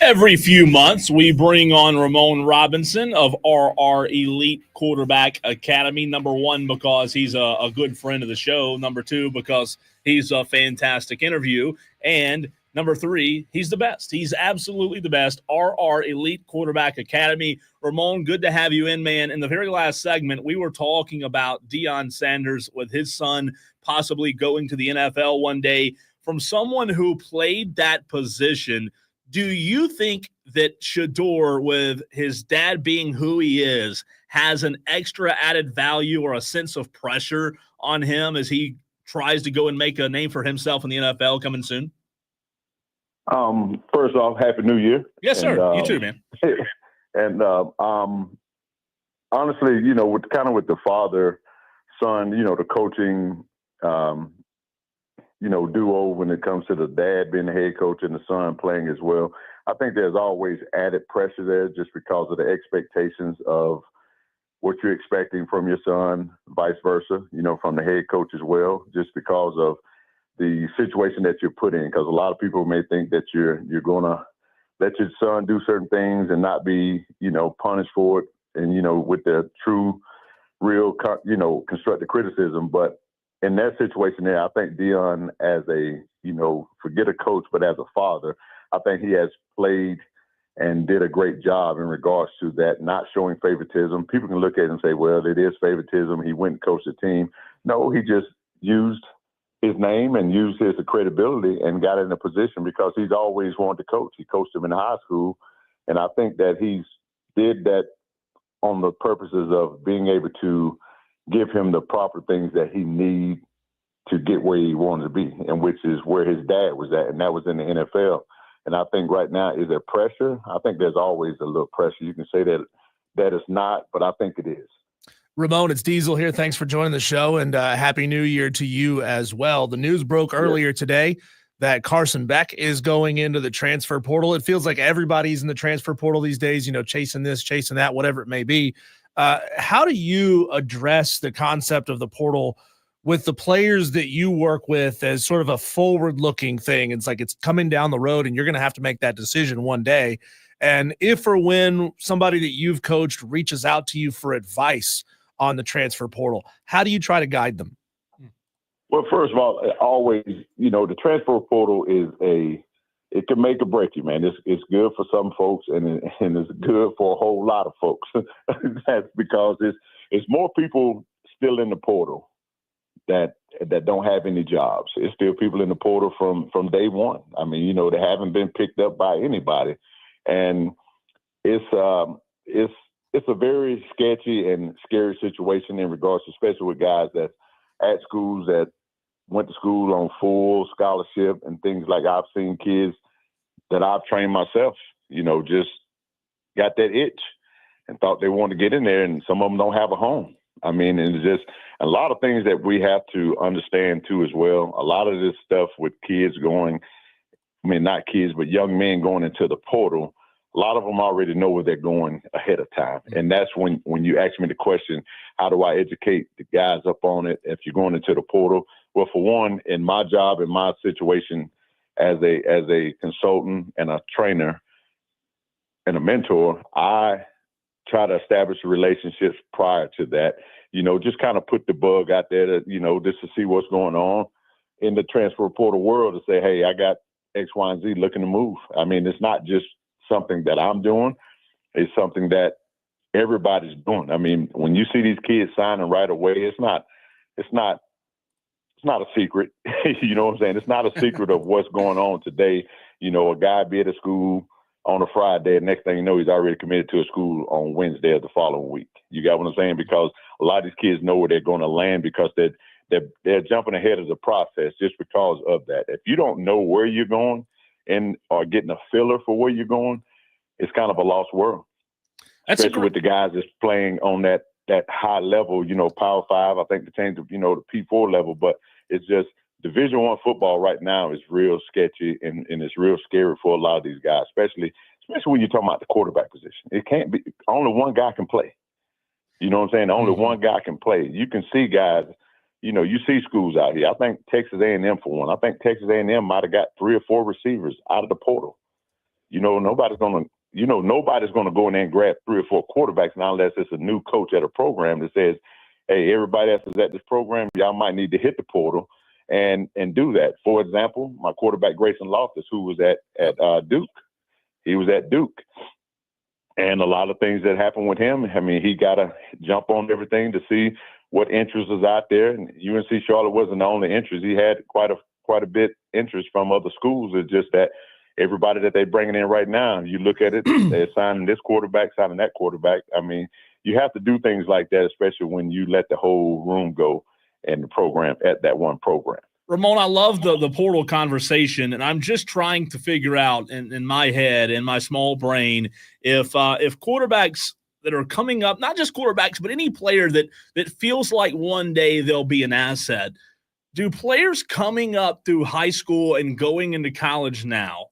Every few months, we bring on Ramon Robinson of RR Elite Quarterback Academy. Number one, because he's a good friend of the show. Number two, because he's a fantastic interview. And number three, he's the best. He's absolutely the best. RR Elite Quarterback Academy. Ramon, good to have you in, man. In the very last segment, we were talking about Deion Sanders with his son possibly going to the NFL one day. From someone who played that position, do you think that Shador, with his dad being who he is, has an extra added value or a sense of pressure on him as he tries to go and make a name for himself in the NFL coming soon? First off, Happy New Year. Yes, sir. You too, man. And honestly, with the father-son, the coaching, duo when it comes to the dad being the head coach and the son playing as well. I think there's always added pressure there just because of the expectations of what you're expecting from your son, vice versa, from the head coach as well, just because of the situation that you're put in. Because a lot of people may think that you're going to let your son do certain things and not be, punished for it. And, with the true, real, constructive criticism. But in that situation there, I think Deion, as a, forget a coach, but as a father, I think he has played and did a great job in regards to that, not showing favoritism. People can look at it and say, well, it is favoritism. He went and coached the team. No, he just used his name and used his credibility and got in a position because he's always wanted to coach. He coached him in high school. And I think that he's did that on the purposes of being able to give him the proper things that he need to get where he wanted to be, and which is where his dad was at, and that was in the NFL. And I think right now, is there pressure? I think there's always a little pressure. You can say that it's not, but I think it is. Ramon, it's Diesel here. Thanks for joining the show, and Happy New Year to you as well. The news broke earlier today that Carson Beck is going into the transfer portal. It feels like everybody's in the transfer portal these days, chasing this, chasing that, whatever it may be. How do you address the concept of the portal with the players that you work with as sort of a forward-looking thing? It's like it's coming down the road, and you're going to have to make that decision one day. And if or when somebody that you've coached reaches out to you for advice on the transfer portal, how do you try to guide them? Well, first of all, always, the transfer portal it can make or break you, man. It's good for some folks and it's good for a whole lot of folks. That's because it's more people still in the portal that don't have any jobs. It's still people in the portal from day one. I mean, they haven't been picked up by anybody. And it's a very sketchy and scary situation in regards to, especially with guys that at schools that went to school on full scholarship and things like I've seen kids that I've trained myself, just got that itch and thought they wanted to get in there, and some of them don't have a home. I mean, it's just a lot of things that we have to understand too as well. A lot of this stuff with kids going, not kids, but young men going into the portal, a lot of them already know where they're going ahead of time. And that's when you ask me the question, how do I educate the guys up on it if you're going into the portal? Well, for one, in my job, in my situation as a consultant and a trainer and a mentor, I try to establish relationships prior to that, just kind of put the bug out there to, just to see what's going on in the transfer portal world to say, hey, I got X, Y, and Z looking to move. I mean, it's not just something that I'm doing. It's something that everybody's doing. I mean, when you see these kids signing right away, it's not a secret. You know what I'm saying? It's not a secret of what's going on today. A guy be at a school on a Friday, and next thing you know, he's already committed to a school on Wednesday of the following week. You got what I'm saying? Because a lot of these kids know where they're going to land because they're jumping ahead of the process just because of that. If you don't know where you're going and are getting a filler for where you're going, it's kind of a lost world. Especially with the guys that's playing on that high level, Power 5. I think they changed to, the P4 level, but it's just Division I football right now is real sketchy and it's real scary for a lot of these guys, especially when you're talking about the quarterback position. It can't be only one guy can play. You know what I'm saying? Only one guy can play. You can see guys, you see schools out here. I think Texas A&M for one. I think Texas A&M might have got 3 or 4 receivers out of the portal. nobody's going to go in there and grab 3 or 4 quarterbacks now unless it's a new coach at a program that says, hey, everybody else is at this program, y'all might need to hit the portal and do that. For example, my quarterback, Grayson Loftus, who was at Duke. He was at Duke. And a lot of things that happened with him, I mean, he got to jump on everything to see what interest is out there. And UNC Charlotte wasn't the only interest. He had quite a bit interest from other schools. It's just that everybody that they're bringing in right now, you look at it, they're signing this quarterback, signing that quarterback. I mean, you have to do things like that, especially when you let the whole room go in the program at that one program. Ramon, I love the portal conversation, and I'm just trying to figure out in my head, in my small brain, if quarterbacks that are coming up, not just quarterbacks, but any player that feels like one day they'll be an asset, do players coming up through high school and going into college now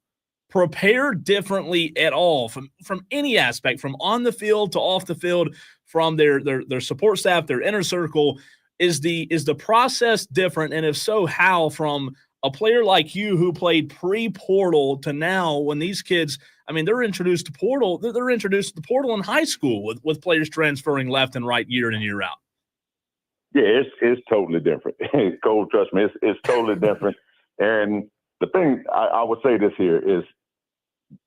prepare differently at all from any aspect, from on the field to off the field, from their support staff, their inner circle? Is the process different? And if so, how, from a player like you who played pre-portal to now, when these kids, I mean, they're introduced to portal, they're introduced to the portal in high school with players transferring left and right year in and year out. Yeah, it's totally different. Cole, trust me, it's totally different. And the thing I would say this here is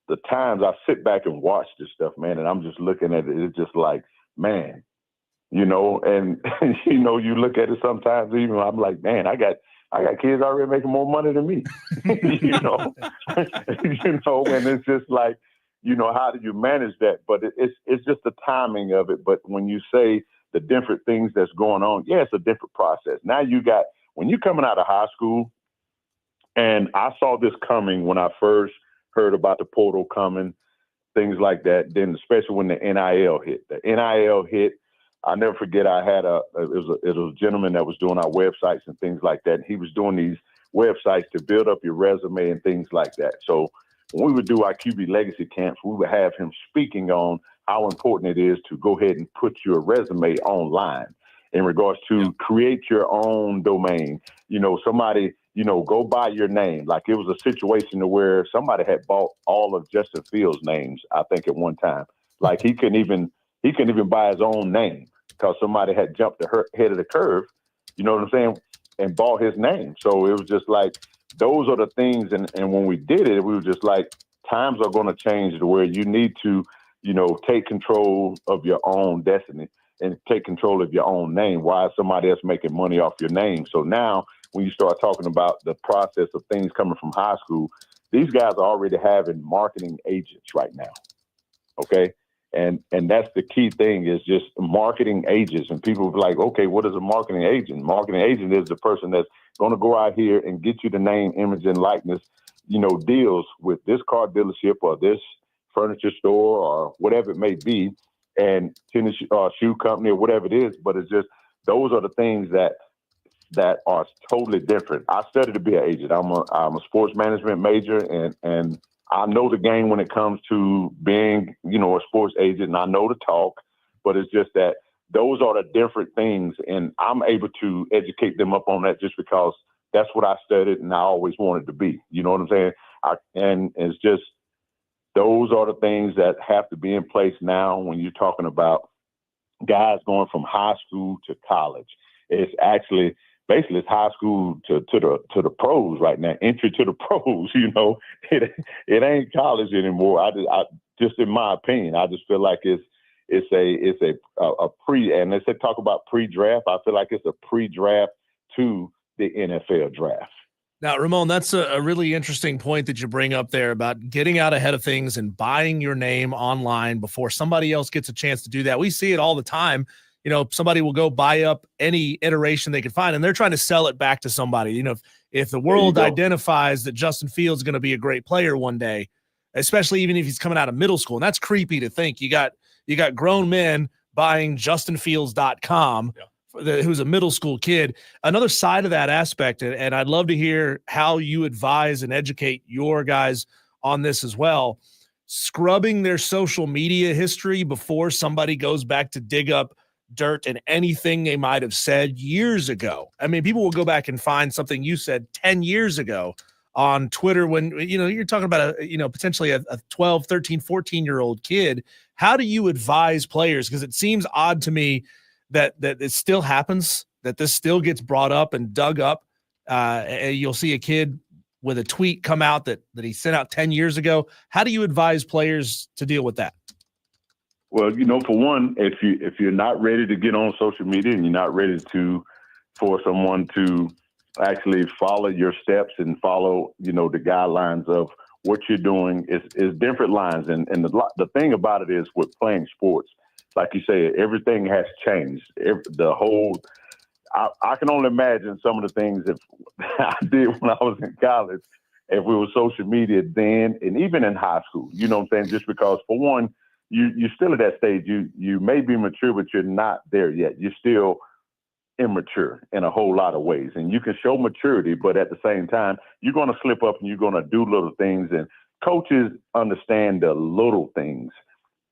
the times I sit back and watch this stuff, man, and I'm just looking at it, it's just like, man, and you look at it sometimes, even I'm like, man, I got kids already making more money than me, and it's just like, how do you manage that? But it's just the timing of it. But when you say the different things that's going on, yeah, it's a different process. Now when you're coming out of high school, and I saw this coming when I first heard about the portal coming, things like that. Then especially when the NIL hit. The NIL hit, I'll never forget, I had it was a gentleman that was doing our websites and things like that. And he was doing these websites to build up your resume and things like that. So when we would do our QB legacy camps, we would have him speaking on how important it is to go ahead and put your resume online in regards to create your own domain. Somebody, go buy your name. Like, it was a situation to where somebody had bought all of Justin Fields' names, I think, at one time. Like, he couldn't even buy his own name because somebody had jumped the head of the curve, you know what I'm saying, and bought his name. So it was just like, those are the things. And when we did it, we were just like, times are going to change to where you need to, take control of your own destiny and take control of your own name. Why is somebody else making money off your name? So now when you start talking about the process of things coming from high school, these guys are already having marketing agents right now. Okay. And that's the key thing, is just marketing agents. And people are like, okay, what is a marketing agent? Marketing agent is the person that's going to go out here and get you the name, image, and likeness, deals with this car dealership or this furniture store or whatever it may be, and tennis shoe company or whatever it is. But it's just, those are the things that are totally different. I studied to be an agent. I'm a sports management major, and I know the game when it comes to being, a sports agent, and I know the talk, but it's just that those are the different things. And I'm able to educate them up on that just because that's what I studied and I always wanted to be. You know what I'm saying? And it's just, those are the things that have to be in place now when you're talking about guys going from high school to college. It's actually, basically, it's high school to the pros right now. Entry to the pros, it ain't college anymore. I just, in my opinion, I just feel like it's a pre, and they talk about pre-draft. I feel like it's a pre-draft to the NFL draft. Now, Ramon, that's a really interesting point that you bring up there about getting out ahead of things and buying your name online before somebody else gets a chance to do that. We see it all the time. Somebody will go buy up any iteration they can find, and they're trying to sell it back to somebody. If the world identifies that Justin Fields is going to be a great player one day, especially even if he's coming out of middle school, and that's creepy to think. You got grown men buying justinfields.com, who's a middle school kid. Another side of that aspect, and I'd love to hear how you advise and educate your guys on this as well, scrubbing their social media history before somebody goes back to dig up dirt and anything they might have said years ago. I mean, people will go back and find something you said 10 years ago on Twitter when, you're talking about potentially a 12, 13, 14-year-old kid. How do you advise players? Because it seems odd to me that it still happens, that this still gets brought up and dug up. You'll see a kid with a tweet come out that he sent out 10 years ago. How do you advise players to deal with that? Well, for one, if you're not ready to get on social media and you're not ready for someone to actually follow your steps and follow, the guidelines of what you're doing is different lines. And the thing about it is with playing sports, like you say, everything has changed. I can only imagine some of the things that I did when I was in college, if we were social media then, and even in high school, you know what I'm saying? Just because, for one, you're still at that stage. You may be mature, but you're not there yet. You're still immature in a whole lot of ways. And you can show maturity, but at the same time, you're going to slip up and you're going to do little things. And coaches understand the little things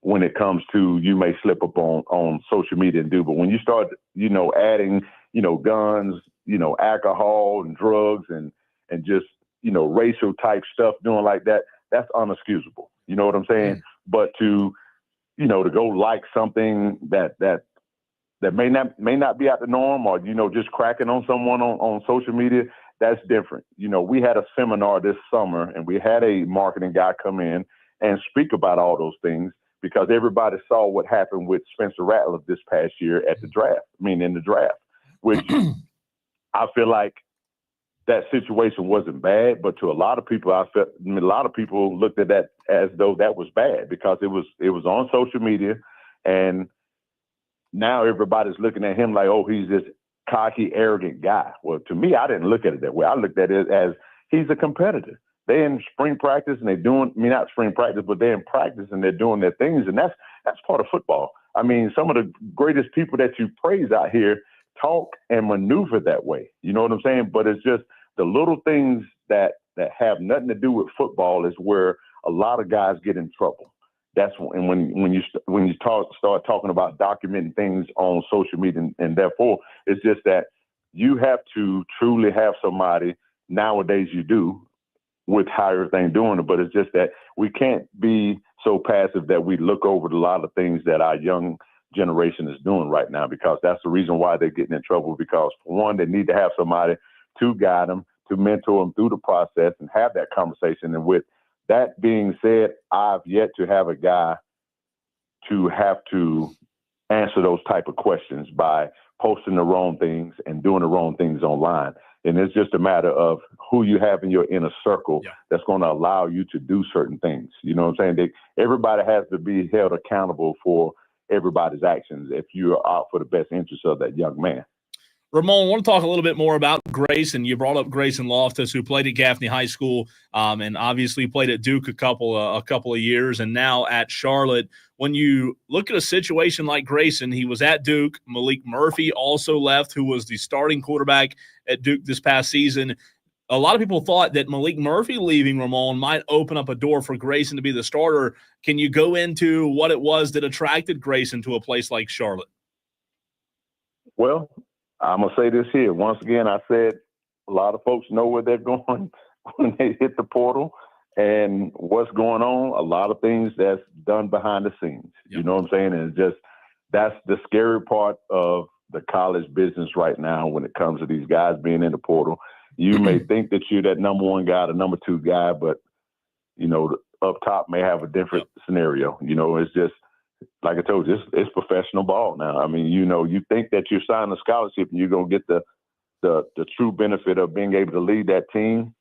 when it comes to, you may slip up on social media and do. But when you start, adding, guns, alcohol and drugs and just, racial type stuff doing like that, that's unexcusable. You know what I'm saying? Mm. But to go like something that may not be out the norm, or, just cracking on someone on social media, that's different. We had a seminar this summer and we had a marketing guy come in and speak about all those things, because everybody saw what happened with Spencer Rattler this past year in the draft, which I feel like that situation wasn't bad, but to a lot of people, a lot of people looked at that as though that was bad, because it was on social media, and now everybody's looking at him like, oh, he's this cocky, arrogant guy. Well, to me, I didn't look at it that way. I looked at it as he's a competitor. They're in spring practice and they're doing, not spring practice, but they're in practice and they're doing their things, and that's part of football. I mean, some of the greatest people that you praise out here talk and maneuver that way. You know what I'm saying? But it's just the little things that have nothing to do with football is where a lot of guys get in trouble. That's when you start talking about documenting things on social media, and therefore it's just that you have to truly have somebody, nowadays you do, with how everything doing it, but it's just that we can't be so passive that we look over a lot of things that our young generation is doing right now, because that's the reason why they're getting in trouble. Because, for one, they need to have somebody to guide them, to mentor them through the process and have that conversation. And with that being said, I've yet to have a guy to have to answer those type of questions by posting the wrong things and doing the wrong things online. And it's just a matter of who you have in your inner circle that's going to allow you to do certain things. You know what I'm saying? Everybody has to be held accountable for everybody's actions if you're out for the best interest of that young man. Ramon, I want to talk a little bit more about Grayson. You brought up Grayson Loftus, who played at Gaffney High School, and obviously played at Duke a couple of years, and now at Charlotte. When you look at a situation like Grayson, he was at Duke. Malik Murphy also left, who was the starting quarterback at Duke this past season. A lot of people thought that Malik Murphy leaving, Ramon, might open up a door for Grayson to be the starter. Can you go into what it was that attracted Grayson to a place like Charlotte? Well, I'm going to say this here. Once again, I said a lot of folks know where they're going when they hit the portal and what's going on. A lot of things that's done behind the scenes. Yep. You know what I'm saying? And it's just, that's the scary part of the college business right now when it comes to these guys being in the portal. You may think that you're that number one guy, the number two guy, but, up top may have a different scenario. It's just, like I told you, it's professional ball now. I mean, you think that you're signing a scholarship and you're going to get the true benefit of being able to lead that team,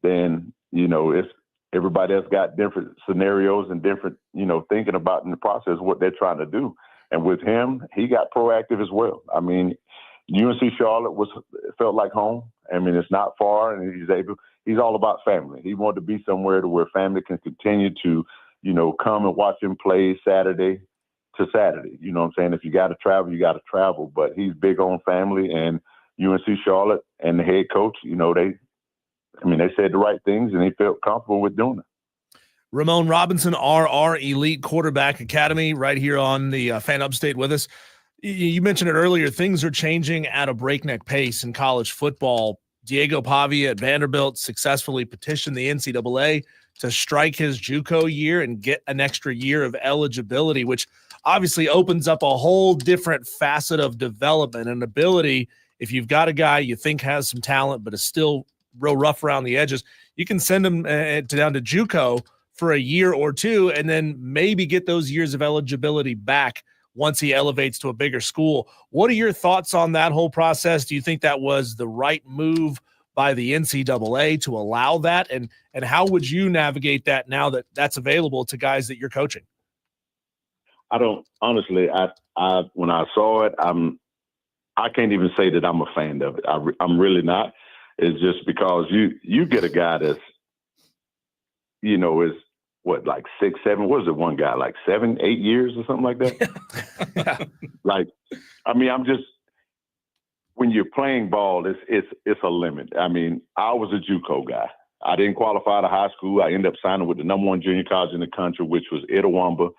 then, it's everybody else got different scenarios and different, thinking about in the process what they're trying to do. And with him, he got proactive as well. I mean, UNC Charlotte felt like home. I mean, it's not far, and he's all about family. He wanted to be somewhere to where family can continue to, come and watch him play Saturday to Saturday. You know what I'm saying? If you got to travel, you got to travel. But he's big on family, and UNC Charlotte and the head coach, they said the right things, and he felt comfortable with doing it. Ramon Robinson, RR Elite Quarterback Academy, right here on the Fan Upstate with us. You mentioned it earlier. Things are changing at a breakneck pace in college football. Diego Pavia at Vanderbilt successfully petitioned the NCAA to strike his JUCO year and get an extra year of eligibility, which obviously opens up a whole different facet of development and ability. If you've got a guy you think has some talent but is still real rough around the edges, you can send him down to JUCO for a year or two and then maybe get those years of eligibility back once he elevates to a bigger school. What are your thoughts on that whole process? Do you think that was the right move by the NCAA to allow that? And how would you navigate that now that that's available to guys that you're coaching? I don't, honestly, I when I saw it, I can't even say that I'm a fan of it. I'm really not. It's just because you get a guy that's, is what, like 6, 7, what is it, one guy, like 7, 8 years or something like that? Like, I mean, when you're playing ball, it's a limit. I mean, I was a JUCO guy. I didn't qualify to high school. I ended up signing with the #1 junior college in the country, which was Itawamba.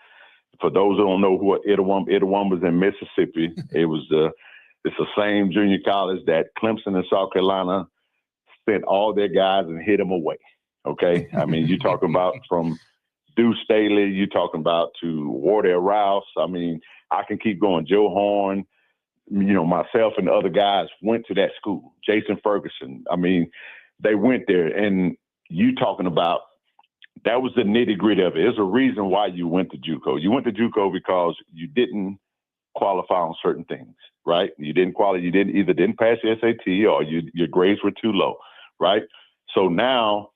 For those who don't know who Itawamba's in Mississippi. It's the same junior college that Clemson and South Carolina sent all their guys and hit them away. Okay, I mean, you're talking about from Deuce Staley, you're talking about to Wardell Rouse. I mean, I can keep going. Joe Horn, myself and the other guys went to that school. Jason Ferguson. I mean, they went there, and you talking about that was the nitty gritty of it. There's a reason why you went to JUCO. You went to JUCO because you didn't qualify on certain things, right? You didn't qualify. You didn't pass the SAT, or your grades were too low, right? So now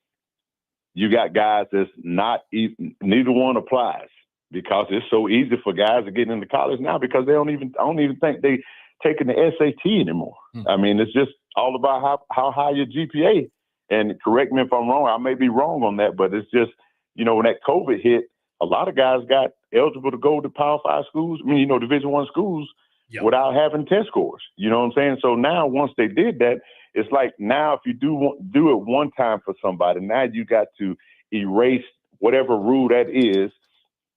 you got guys that's not even, neither one applies because it's so easy for guys to get into college now because I don't even think they taking the SAT anymore. I mean, it's just all about how high your GPA. And correct me if I'm wrong, I may be wrong on that, but it's just, when that COVID hit, a lot of guys got eligible to go to Power 5 schools, Division I schools without having test scores. You know what I'm saying? So now once they did that, it's like now if you do it one time for somebody, now you got to erase whatever rule that is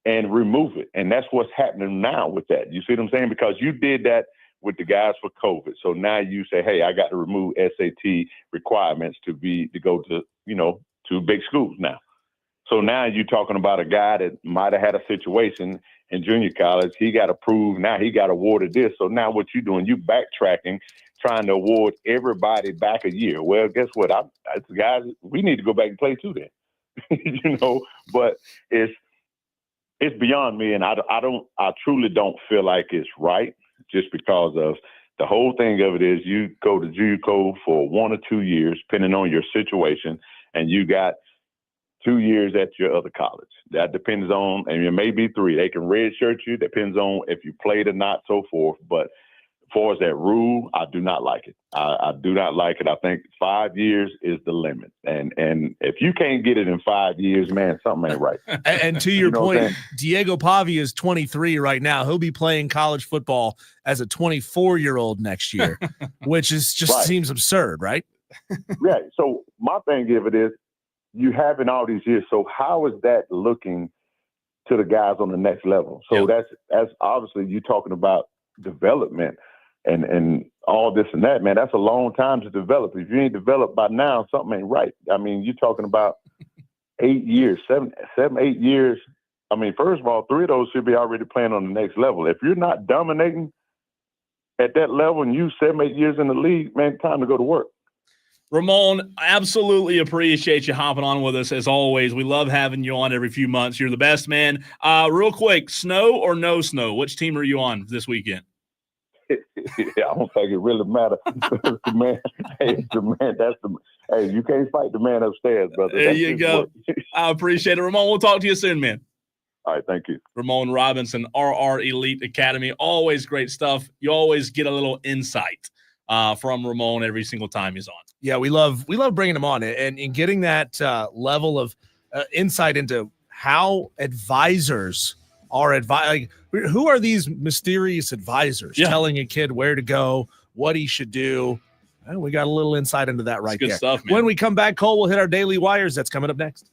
and remove it. And that's what's happening now with that. You see what I'm saying? Because you did that with the guys for COVID. So now you say, hey, I got to remove SAT requirements to go to, to big schools now. So now you're talking about a guy that might have had a situation in junior college. He got approved. Now he got awarded this. So now what you doing? You backtracking, trying to award everybody back a year. Well, guess what? Guys, we need to go back and play too then. But it's beyond me. And I truly don't feel like it's right just because of the whole thing of it is you go to JUCO for 1 or 2 years, depending on your situation, and you got 2 years at your other college. That depends on, and it may be 3. They can redshirt you. Depends on if you played or not, so forth. But as far as that rule, I do not like it. I do not like it. I think 5 years is the limit. And if you can't get it in 5 years, man, something ain't right. And to your point, Diego Pavia is 23 right now. He'll be playing college football as a 24-year-old next year, which is just seems absurd, right? Yeah. So my thing of it is, you having all these years. So how is that looking to the guys on the next level? So that's obviously you talking about development and all this and that, man. That's a long time to develop. If you ain't developed by now, something ain't right. I mean, you're talking about 8 years, 7, 8 years. I mean, first of all, 3 of those should be already playing on the next level. If you're not dominating at that level and you 7, 8 years in the league, man, time to go to work. Ramon, absolutely appreciate you hopping on with us as always. We love having you on every few months. You're the best, man. Real quick, snow or no snow? Which team are you on this weekend? I don't think it really matters. Hey, you can't fight the man upstairs, brother. There you go. I appreciate it. Ramon, we'll talk to you soon, man. All right, thank you. Ramon Robinson, RR Elite Academy. Always great stuff. You always get a little insight from Ramon every single time he's on. Yeah, we love bringing him on and getting that level of insight into how advisors are who are these mysterious advisors telling a kid where to go, what he should do. And we got a little insight into that right there. Good stuff, man. When we come back, Cole, we'll hit our daily wires. That's coming up next.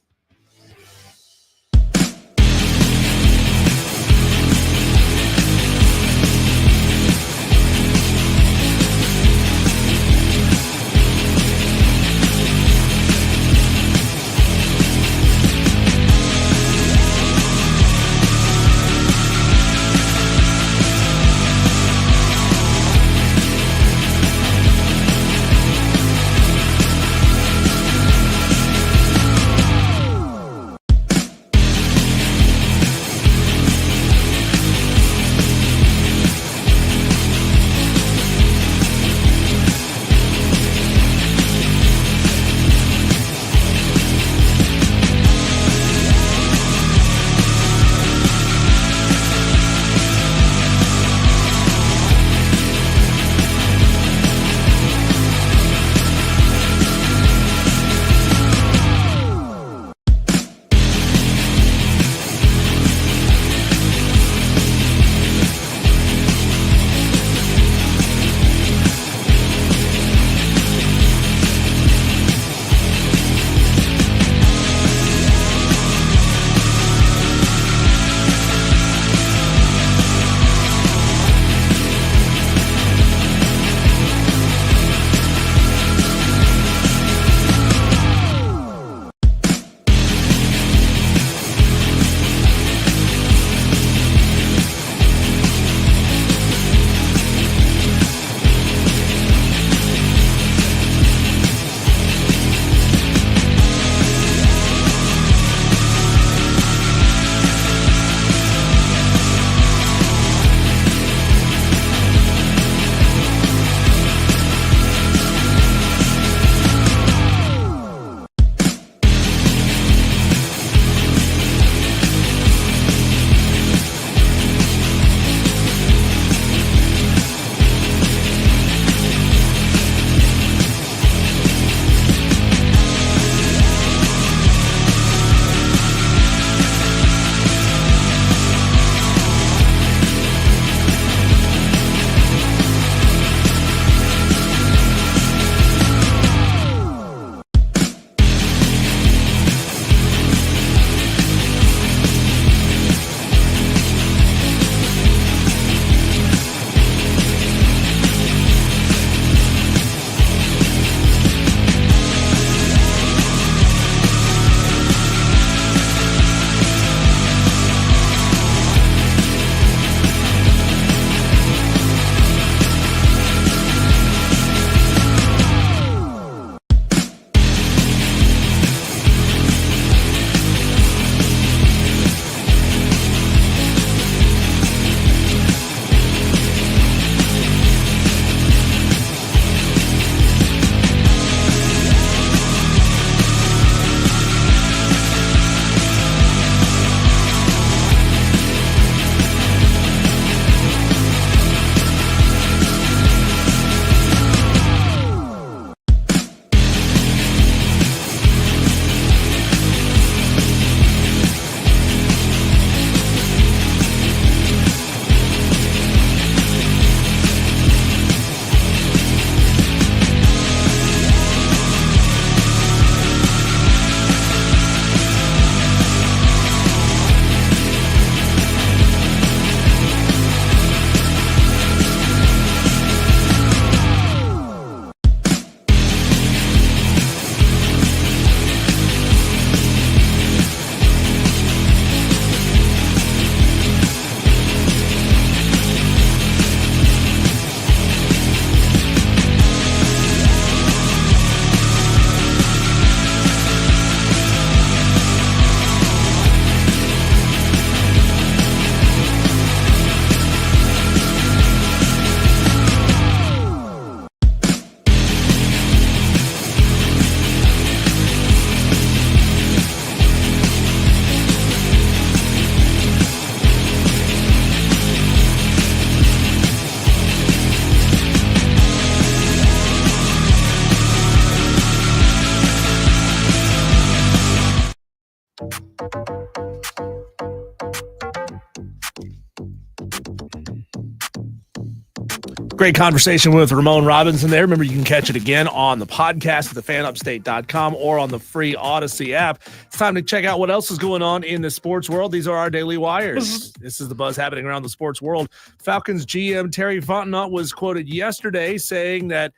Great conversation with Ramon Robinson there. Remember, you can catch it again on the podcast at thefanupstate.com or on the free Odyssey app. It's time to check out what else is going on in the sports world. These are our daily wires. This is the buzz happening around the sports world. Falcons GM Terry Fontenot was quoted yesterday saying that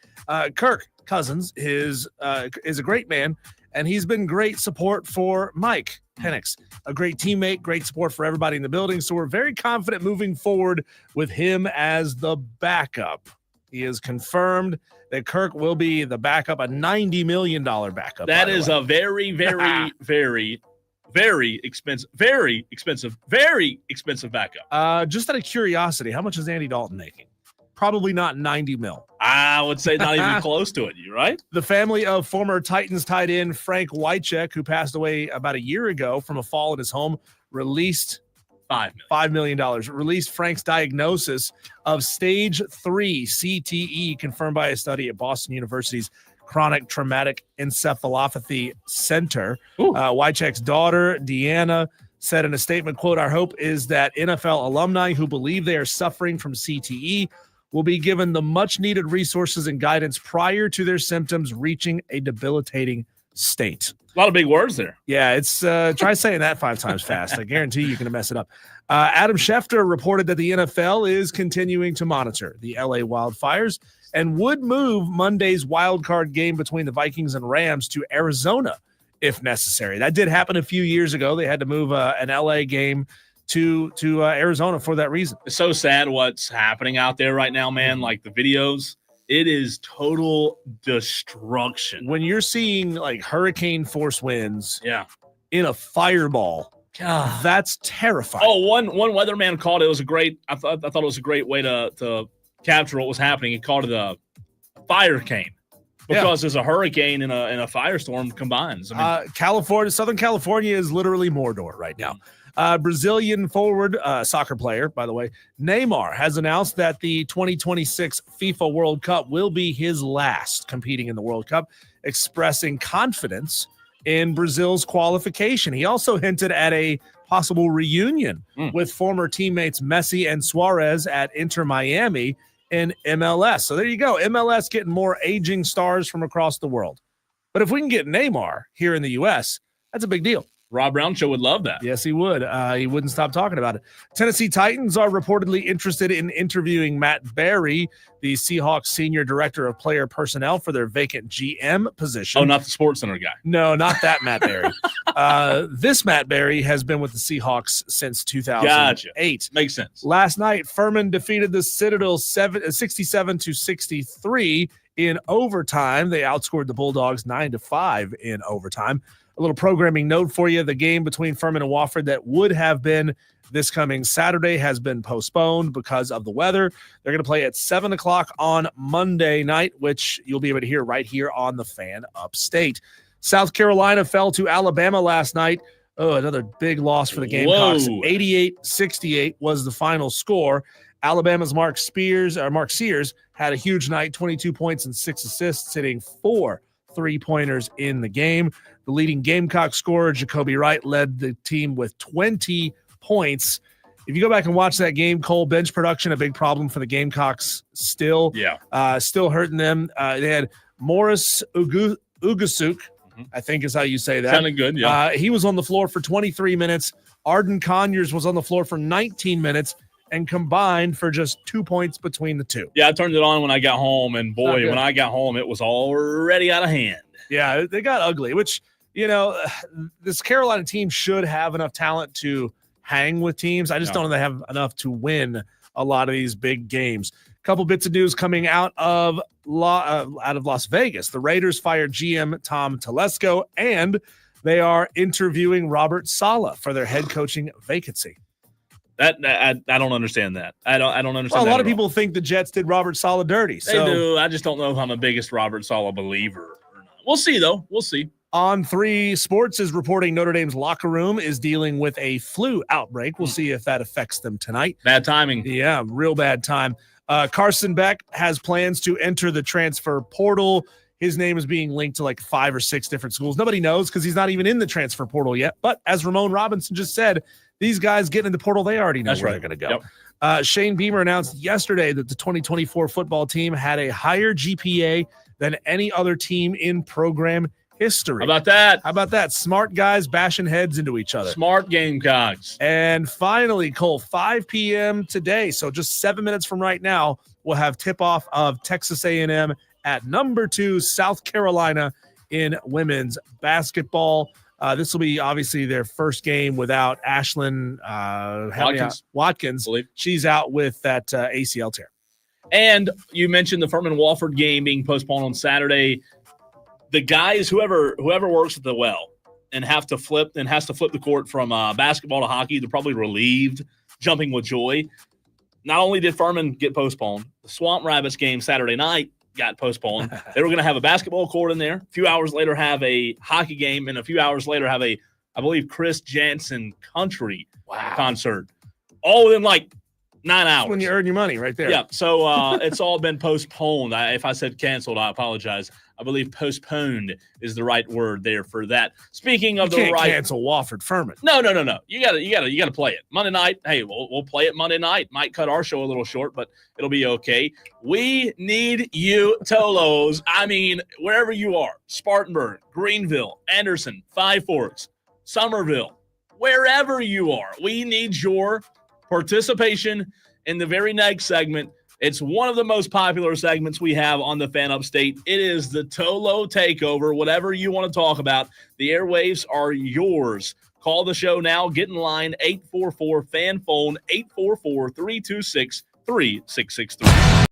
Kirk Cousins is a great man, and he's been great support for Mike Penix, a great teammate, great support for everybody in the building. So we're very confident moving forward with him as the backup. He has confirmed that Kirk will be the backup, a $90 million backup. That is a very, very, very expensive backup. Just out of curiosity, how much is Andy Dalton making? Probably not 90 mil. I would say not even close to it. You right? The family of former Titans tight end Frank Wycheck, who passed away about a year ago from a fall in his home, released $5 million. Released Frank's diagnosis of stage 3 CTE, confirmed by a study at Boston University's Chronic Traumatic Encephalopathy Center. Wycheck's daughter, Deanna, said in a statement, quote, "Our hope is that NFL alumni who believe they are suffering from CTE will be given the much-needed resources and guidance prior to their symptoms reaching a debilitating state." A lot of big words there. Yeah, it's try saying that 5 times fast. I guarantee you're going to mess it up. Adam Schefter reported that the NFL is continuing to monitor the LA wildfires and would move Monday's wild card game between the Vikings and Rams to Arizona if necessary. That did happen a few years ago. They had to move an LA game to Arizona for that reason. It's so sad what's happening out there right now, man. Like the videos, it is total destruction. When you're seeing like hurricane force winds in a fireball, God, that's terrifying. Oh, one weatherman called it was a great, I thought it was a great way to capture what was happening. He called it a fire cane. Because there's a hurricane and a firestorm combines. Southern California is literally Mordor right now. Brazilian forward, soccer player, by the way, Neymar has announced that the 2026 FIFA World Cup will be his last competing in the World Cup, expressing confidence in Brazil's qualification. He also hinted at a possible reunion with former teammates Messi and Suarez at Inter Miami in MLS. So there you go. MLS getting more aging stars from across the world. But if we can get Neymar here in the U.S., that's a big deal. Rob Brown Show would love that. Yes, he would. He wouldn't stop talking about it. Tennessee Titans are reportedly interested in interviewing Matt Berry, the Seahawks senior director of player personnel, for their vacant GM position. Oh, not the Sports Center guy. No, not that Matt Berry. This Matt Berry has been with the Seahawks since 2008. Gotcha. Makes sense. Last night, Furman defeated the Citadel 67-63 in overtime. They outscored the Bulldogs 9-5 in overtime. A little programming note for you. The game between Furman and Wofford that would have been this coming Saturday has been postponed because of the weather. They're going to play at 7 o'clock on Monday night, which you'll be able to hear right here on the Fan Upstate. South Carolina fell to Alabama last night. Oh, another big loss for the Gamecocks. 88-68 was the final score. Alabama's Mark Sears had a huge night, 22 points and 6 assists, hitting 4 3-pointers in the game. The leading Gamecock scorer, Jacoby Wright, led the team with 20 points. If you go back and watch that game, Cole, bench production, a big problem for the Gamecocks still. Still hurting them. They had Morris Ugasuk, I think is how you say that. Sounded good, yeah. He was on the floor for 23 minutes. Arden Conyers was on the floor for 19 minutes and combined for just 2 points between the two. Yeah, I turned it on when I got home, and boy, when I got home, it was already out of hand. Yeah, they got ugly, which, you know, this Carolina team should have enough talent to hang with teams. I just don't know they have enough to win a lot of these big games. A couple bits of news coming out of Las Vegas. The Raiders fired GM Tom Telesco, and they are interviewing Robert Saleh for their head coaching vacancy. I don't understand that. I don't understand. Well, a lot of people think the Jets did Robert Saleh dirty. They do. I just don't know if I'm the biggest Robert Saleh believer or not. We'll see, though. We'll see. On3 Sports is reporting Notre Dame's locker room is dealing with a flu outbreak. We'll see if that affects them tonight. Bad timing. Yeah, real bad time. Carson Beck has plans to enter the transfer portal. His name is being linked to like 5 or 6 different schools. Nobody knows because he's not even in the transfer portal yet. But as Ramon Robinson just said, these guys getting in the portal, they already know That's where right. they're going to go. Yep. Shane Beamer announced yesterday that the 2024 football team had a higher GPA than any other team in program history. How about that? How about that? Smart guys bashing heads into each other. Smart Gamecocks. And finally, Cole, 5 p.m. today, so just 7 minutes from right now, we'll have tip-off of Texas A&M at number 2, South Carolina in women's basketball. This will be obviously their first game without Ashlyn Watkins. She's out with that ACL tear. And you mentioned the Furman-Wofford game being postponed on Saturday. The guys, whoever works at the well and has to flip the court from basketball to hockey, they're probably relieved, jumping with joy. Not only did Furman get postponed, the Swamp Rabbits game Saturday night got postponed. They were going to have a basketball court in there. A few hours later, have a hockey game, and a few hours later, have I believe, Chris Jansen country concert. All within like 9 hours. That's when you earn your money right there. Yeah, so it's all been postponed. If I said canceled, I apologize. I believe postponed is the right word there for that. Speaking of you can't right, cancel Wofford Furman. No. You gotta play it Monday night. Hey, we'll play it Monday night. Might cut our show a little short, but it'll be okay. We need you, Tolos. I mean, wherever you are, Spartanburg, Greenville, Anderson, Five Forks, Somerville, wherever you are, we need your participation in the very next segment. It's one of the most popular segments we have on the Fan Upstate. It is the TOLO Takeover. Whatever you want to talk about, the airwaves are yours. Call the show now. Get in line, 844-FAN-PHONE, 844-326-3663.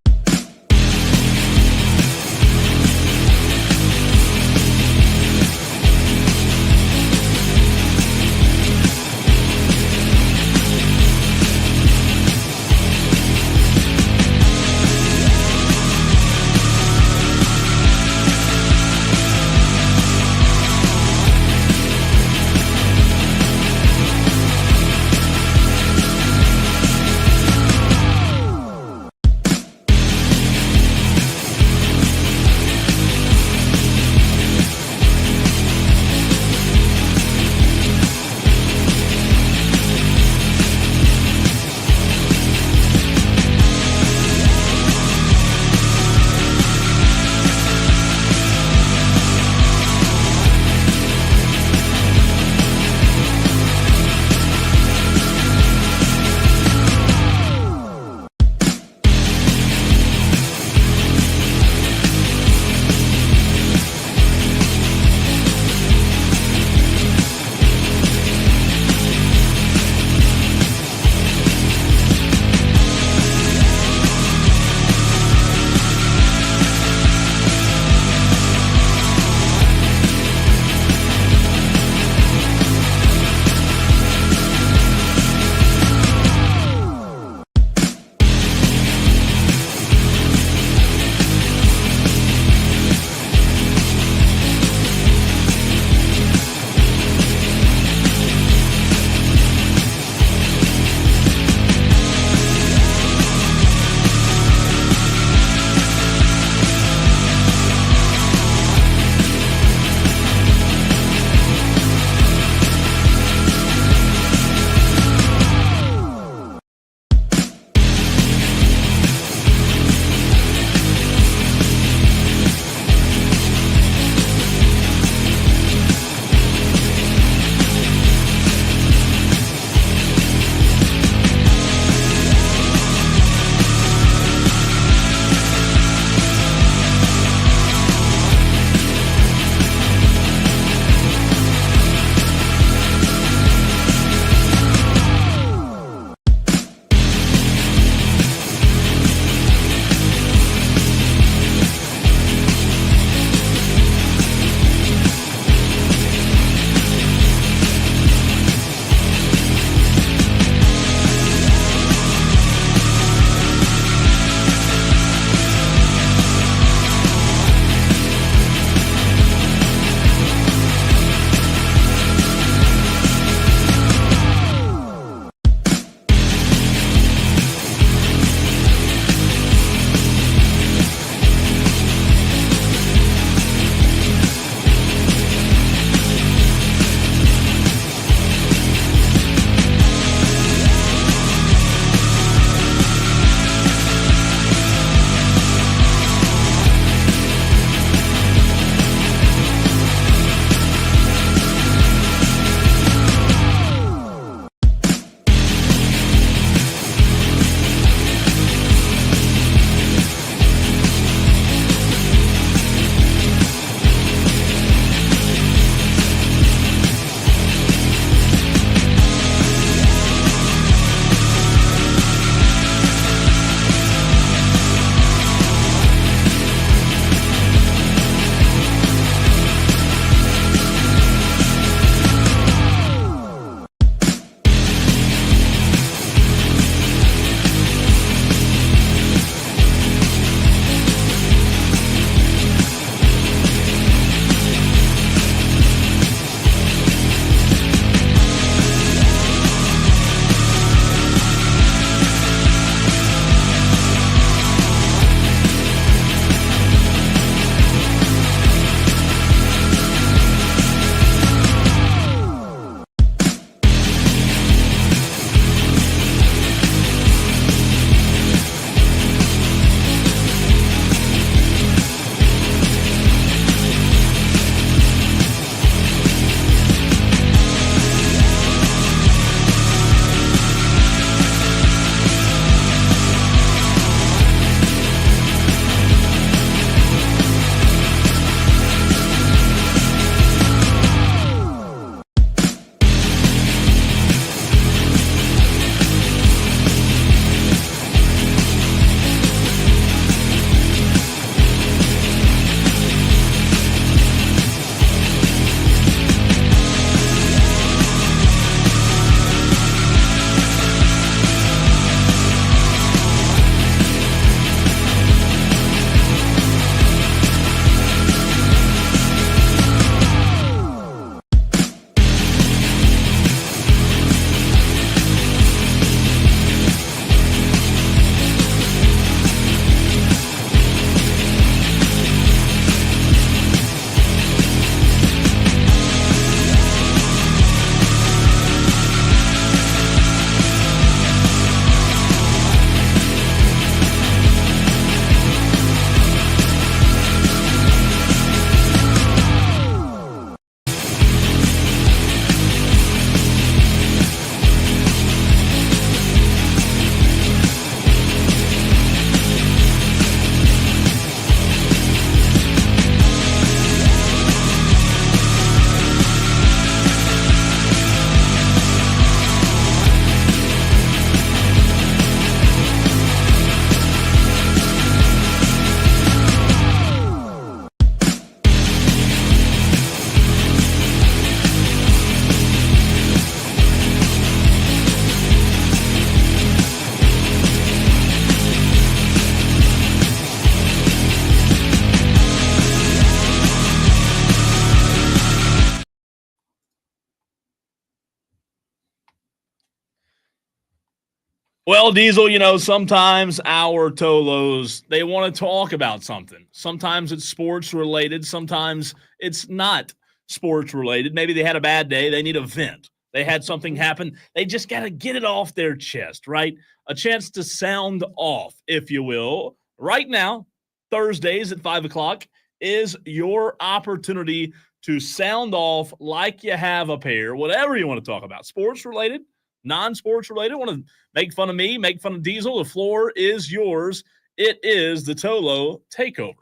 Well, Diesel, sometimes our Tolos, they want to talk about something. Sometimes it's sports related. Sometimes it's not sports related. Maybe they had a bad day. They need a vent. They had something happen. They just got to get it off their chest, right? A chance to sound off, if you will. Right now, Thursdays at 5 o'clock is your opportunity to sound off like you have a pair, whatever you want to talk about. Sports related, non-sports related. Want to make fun of me, make fun of Diesel. The floor is yours. It is the TOLO Takeover.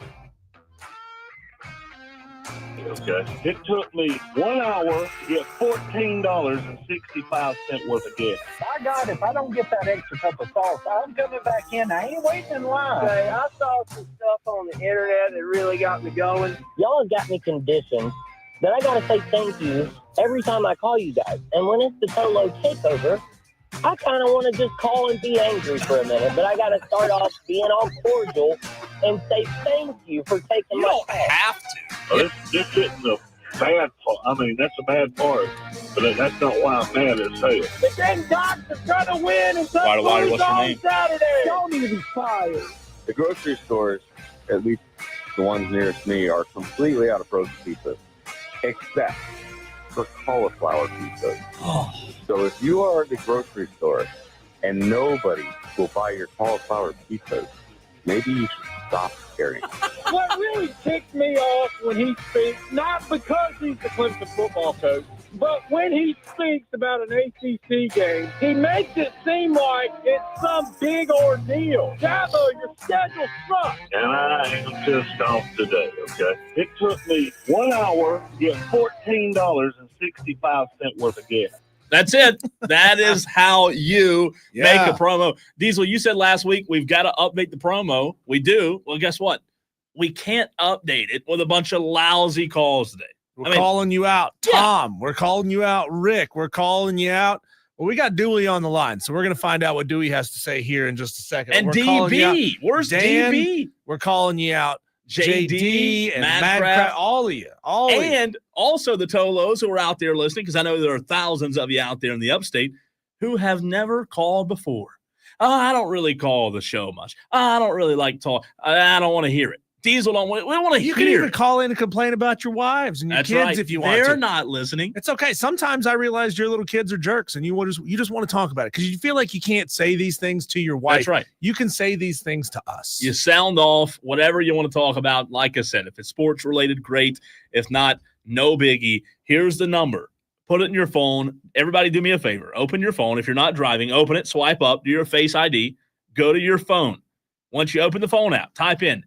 Okay. It took me 1 hour to get $14.65 worth of gas. My God, if I don't get that extra cup of sauce, I'm coming back in. I ain't waiting in line. Okay, I saw some stuff on the internet that really got me going. Y'all have got me conditioned that I got to say thank you every time I call you guys. And when it's the TOLO Takeover, I kind of want to just call and be angry for a minute, but I got to start off being all cordial and say thank you for taking my call. You don't have to. This isn't a bad part. I mean, that's a bad part, but that's not why I'm mad as hell. The Gamecocks are trying to win and What's your on name? Saturday. Y'all need to be fired. The grocery stores, at least the ones nearest me, are completely out of frozen pizza, except for cauliflower pizza. Oh. So if you are at the grocery store and nobody will buy your cauliflower pizzas, maybe you should stop carrying. What really ticked me off when he speaks, not because he's the Clemson football coach, but when he speaks about an ACC game, he makes it seem like it's some big ordeal. Dabo, your schedule sucks. And I am pissed off today, okay? It took me 1 hour to get $14.65 worth of gas. That's it. That is how you make a promo. Diesel, you said last week we've got to update the promo. We do. Well, guess what? We can't update it with a bunch of lousy calls today. We're calling you out, Tom. Yeah. We're calling you out, Rick. We're calling you out. Well, we got Dewey on the line, so we're going to find out what Dewey has to say here in just a second. And DB. Where's Dan, DB? We're calling you out. JD and Matt Craft, all of you. And also the Tolos who are out there listening, because I know there are thousands of you out there in the upstate who have never called before. Oh, I don't really call the show much. I don't really like talk. I don't want to hear it. Diesel don't want. We don't want to hear. You can even call in and complain about your wives and your kids if you want to. They're not listening. It's okay. Sometimes I realize your little kids are jerks, and you just want to talk about it because you feel like you can't say these things to your wife. That's right. You can say these things to us. You sound off whatever you want to talk about. Like I said, if it's sports related, great. If not, no biggie. Here's the number. Put it in your phone. Everybody, do me a favor. Open your phone. If you're not driving, open it. Swipe up. Do your Face ID. Go to your phone. Once you open the phone app, type in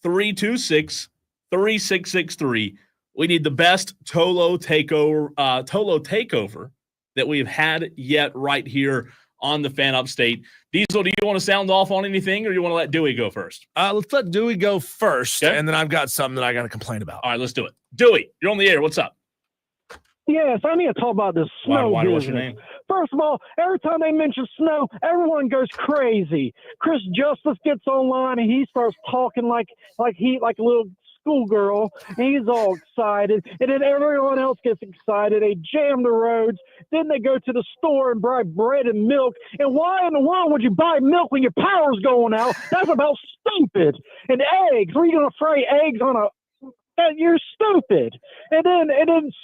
844-326-3663. We need the best TOLO takeover that we've had yet right here on the Fan Upstate. Diesel, do you want to sound off on anything, or do you want to let Dewey go first? Let's let Dewey go first, okay. And then I've got something that I got to complain about. All right, let's do it. Dewey, you're on the air. What's up? Yes, I need to talk about this snow business. What's your name? First of all, every time they mention snow, everyone goes crazy. Chris Justice gets online and he starts talking like a little schoolgirl, and he's all excited. And then everyone else gets excited. They jam the roads. Then they go to the store and buy bread and milk. And why in the world would you buy milk when your power's going out? That's about stupid. And eggs. Are you going to fry eggs on a... You're stupid. And then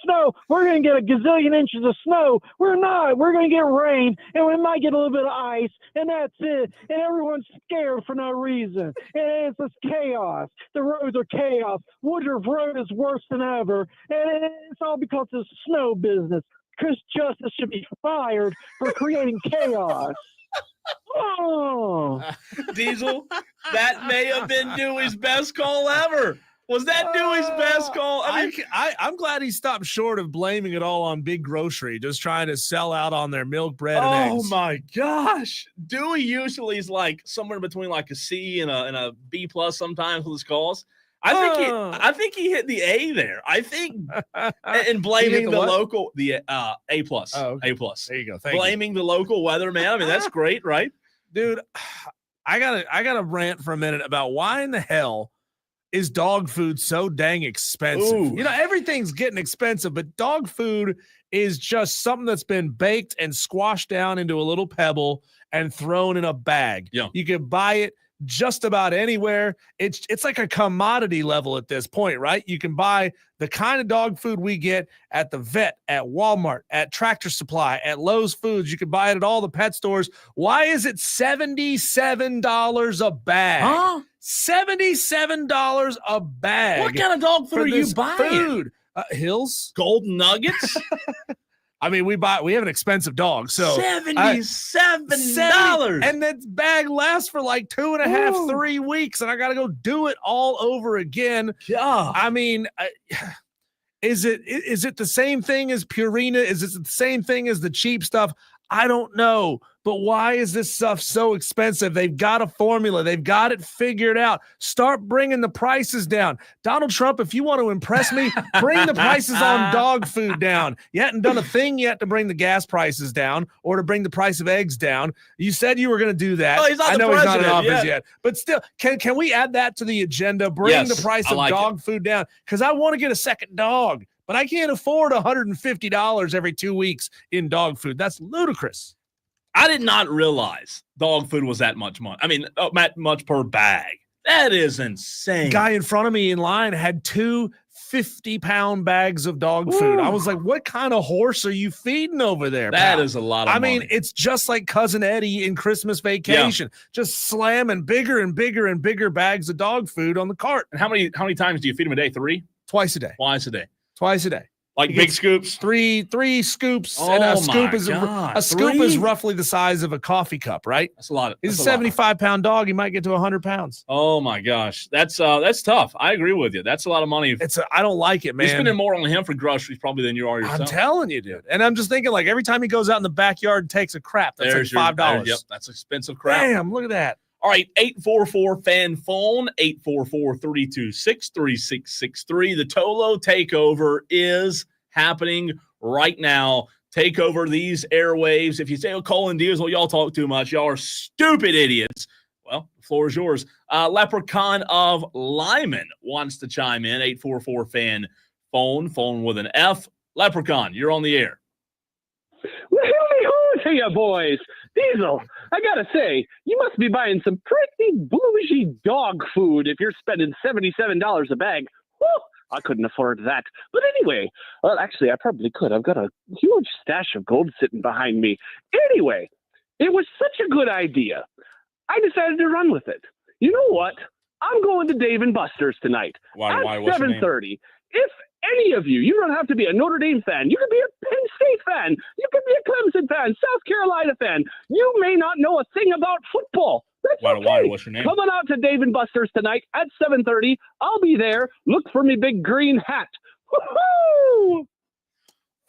snow. We're going to get a gazillion inches of snow. We're not. We're going to get rain, and we might get a little bit of ice, and that's it. And everyone's scared for no reason. And it's just chaos. The roads are chaos. Woodruff Road is worse than ever. And it's all because of the snow business. Chris Justice should be fired for creating chaos. Oh. Diesel, that may have been Dewey's best call ever. Was that Dewey's best call? I'm glad he stopped short of blaming it all on Big Grocery, just trying to sell out on their milk, bread, and eggs. Oh my gosh. Dewey usually is like somewhere between like a C and a B plus sometimes with his calls. I think he hit the A there. I think and blaming the local A plus. Oh, okay. A plus. There you go. Blaming the local weatherman. I mean, that's great, right? Dude, I gotta rant for a minute about why in the hell is dog food so dang expensive? Ooh. You know, everything's getting expensive, but dog food is just something that's been baked and squashed down into a little pebble and thrown in a bag. Yeah. You can buy it just about anywhere. It's like a commodity level at this point, right? You can buy the kind of dog food we get at the vet, at Walmart, at Tractor Supply, at Lowe's Foods. You can buy it at all the pet stores. Why is it $77 a bag? Huh? $77 a bag. What kind of dog food for are you this buying? Food. Hills. Golden Nuggets? I mean, we have an expensive dog, so $77. and that bag lasts for like 2.5, 3 weeks, and I got to go do it all over again. God. I mean, is it the same thing as Purina? Is it the same thing as the cheap stuff? I don't know. But why is this stuff so expensive? They've got a formula. They've got it figured out. Start bringing the prices down. Donald Trump, if you want to impress me, bring the prices on dog food down. You hadn't done a thing yet to bring the gas prices down or to bring the price of eggs down. You said you were going to do that. Oh, he's not I know he's not in office yet. yet. But still, can we add that to the agenda? Bring the price of dog food down, because I want to get a second dog, but I can't afford $150 every 2 weeks in dog food. That's ludicrous. I did not realize dog food was that much money. I mean, that much per bag. That is insane. Guy in front of me in line had 2 50-pound bags of dog food. I was like, what kind of horse are you feeding over there? That pal? is a lot of money. I mean, it's just like Cousin Eddie in Christmas Vacation, just slamming bigger and bigger and bigger bags of dog food on the cart. And how many times do you feed them a day? 3? Twice a day. Twice a day. Twice a day. Like big scoops? Three scoops. Oh, and a scoop my is God. a scoop is 3? roughly the size of a coffee cup, right? That's a lot. He's a 75-pound dog. He might get to 100 pounds. Oh my gosh, that's tough. I agree with you. That's a lot of money. I don't like it, man. You're spending more on him for groceries probably than you are yourself. I'm telling you, dude. And I'm just thinking, like, every time he goes out in the backyard and takes a crap, that's like $5. Yep, that's expensive crap. Damn, look at that. All right, 844-FAN phone, 844-326-3663. The TOLO Takeover is happening right now. Take over these airwaves. If you say, Cole Diesel, y'all talk too much. Y'all are stupid idiots. Well, the floor is yours. Leprechaun of Lyman wants to chime in. 844-FAN phone with an F. Leprechaun, you're on the air. Well, howdy-ho to you, boys. Diesel, I gotta say, you must be buying some pretty bougie dog food if you're spending $77 a bag. Whew, I couldn't afford that. But anyway, well, actually, I probably could. I've got a huge stash of gold sitting behind me. Anyway, it was such a good idea. I decided to run with it. You know what? I'm going to Dave & Buster's tonight at 7:30. If any of you, you don't have to be a Notre Dame fan. You could be a Penn State fan. You could be a Clemson fan, South Carolina fan. You may not know a thing about football. That's okay. What's your name? Coming out to Dave & Buster's tonight at 7:30. I'll be there. Look for me big green hat. Woo-hoo!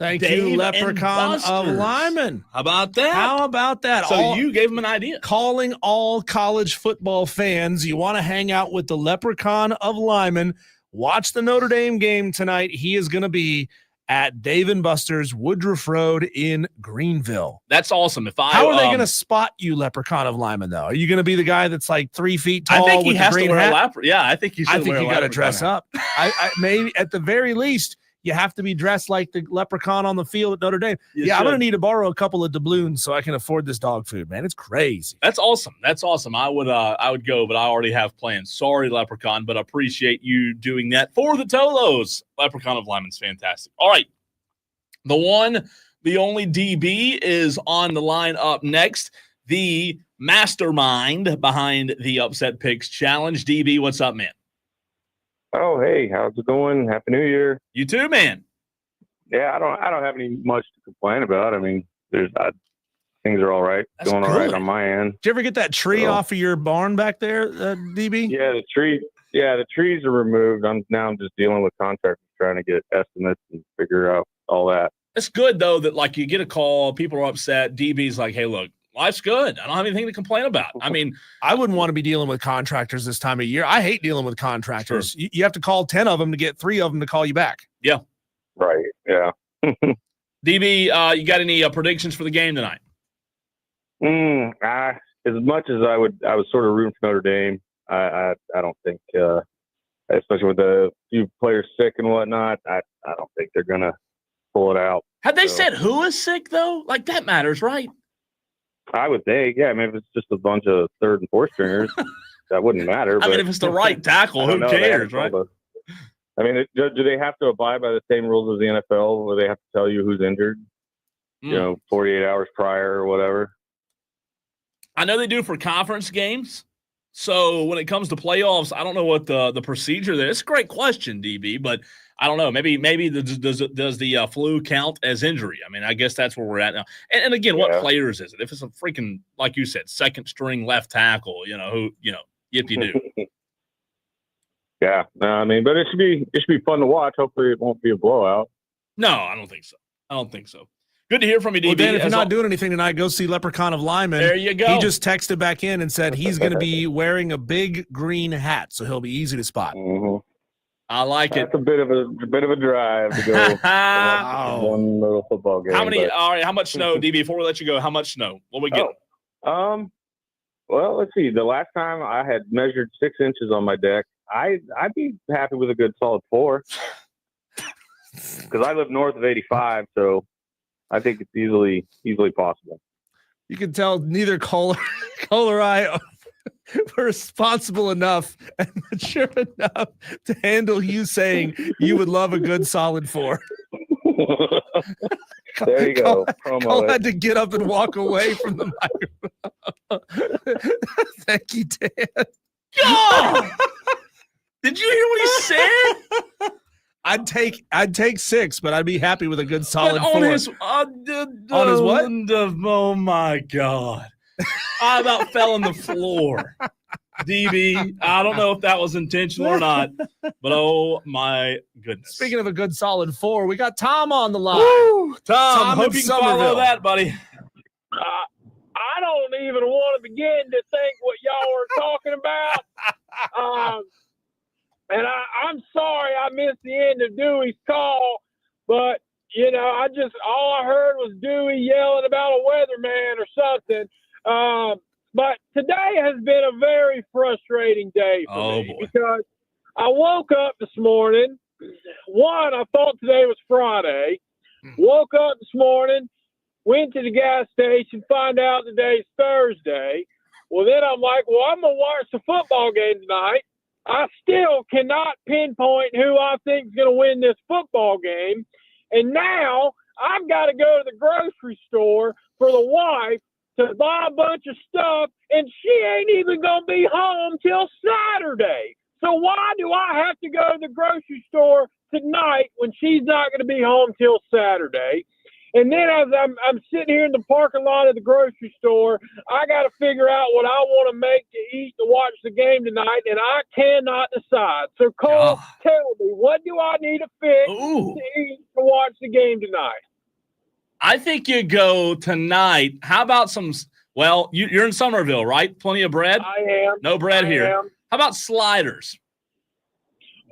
Thank Dave you, Leprechaun of Lyman. How about that? How about that? So you gave him an idea. Calling all college football fans. You want to hang out with the Leprechaun of Lyman. Watch the Notre Dame game tonight. He is going to be at Dave & Buster's, Woodruff Road in Greenville. That's awesome. How are they going to spot you, Leprechaun of Lyman, though? Are you going to be the guy that's like 3 feet tall? I think he with has the green to wear hat? a leprechaun. Yeah, I think he should. I think you got to dress up. I maybe at the very least, you have to be dressed like the leprechaun on the field at Notre Dame. You I'm going to should. need to borrow a couple of doubloons so I can afford this dog food, man. It's crazy. That's awesome. That's awesome. I would go, but I already have plans. Sorry, Leprechaun, but I appreciate you doing that for the Tolos. Leprechaun of Lyman's fantastic. All right. The one, the only DB is on the line up next. The mastermind behind the Upset Picks Challenge. DB, what's up, man? Oh, hey, how's it going? Happy New Year. You too, man. Yeah, I don't have any much to complain about. I mean, things are all right. That's Going all good. right on my end. Did you ever get that tree off of your barn back there, DB? Yeah, the trees are removed. I'm just dealing with contractors trying to get estimates and figure out all that. It's good, though, that like you get a call, people are upset. DB's like, hey, look, life's good. I don't have anything to complain about. I mean, I wouldn't want to be dealing with contractors this time of year. I hate dealing with contractors. You have to call 10 of them to get 3 of them to call you back. Yeah. Right. Yeah. DB, you got any predictions for the game tonight? As much as I was sort of rooting for Notre Dame. I don't think, especially with the few players sick and whatnot, I don't think they're gonna pull it out. Had they said who is sick, though? Like, that matters, right? I would think, yeah, maybe it's just a bunch of third and fourth stringers. That wouldn't matter. I mean, but if it's the right tackle, who cares, right? I mean, do they have to abide by the same rules as the NFL where they have to tell you who's injured, 48 hours prior or whatever? I know they do for conference games. So when it comes to playoffs, I don't know what the procedure there is. It's a great question, DB, but I don't know. Maybe does the flu count as injury? I mean, I guess that's where we're at now. And again, what players is it? If it's a freaking, like you said, second string left tackle, yippee-doo. Yeah, no, I mean, but it should be fun to watch. Hopefully, it won't be a blowout. No, I don't think so. Good to hear from you, DB. Well, Dan, if you're not doing anything tonight, go see Leprechaun of Lyman. There you go. He just texted back in and said he's going to be wearing a big green hat, so he'll be easy to spot. Mm-hmm. I like it. That's a bit of a drive to go one little football game. All right, how much snow, DB? Before we let you go, how much snow? What we get? Well, let's see. The last time I had measured 6 inches on my deck, I'd be happy with a good solid 4. Because I live north of 85, so I think it's easily possible. You can tell neither Cole or I were responsible enough and mature enough to handle you saying you would love a good solid 4. There you go. Cole had to get up and walk away from the microphone. Thank you, Dan. God! Did you hear what he said? I'd take 6, but I'd be happy with a good solid 4. On his what? Oh my God! I about fell on the floor. DB, I don't know if that was intentional or not, but oh my goodness! Speaking of a good solid 4, we got Tom on the line. Woo! Tom, hope in you can follow that, buddy. I don't even want to begin to think what y'all are talking about. And I'm sorry I missed the end of Dewey's call, but, all I heard was Dewey yelling about a weatherman or something. But today has been a very frustrating day for me because I woke up this morning. One, I thought today was Friday. Woke up this morning, went to the gas station, find out today's Thursday. Well, then I'm like, I'm going to watch the football game tonight. I still cannot pinpoint who I think is going to win this football game. And now I've got to go to the grocery store for the wife to buy a bunch of stuff, and she ain't even going to be home till Saturday. So why do I have to go to the grocery store tonight when she's not going to be home till Saturday? And then as I'm sitting here in the parking lot of the grocery store, I got to figure out what I want to make to eat to watch the game tonight, and I cannot decide. So, Cole, tell me, what do I need to fix to eat to watch the game tonight? I think you go tonight. How about you're in Somerville, right? Plenty of bread? I am. No bread here. Am. How about sliders?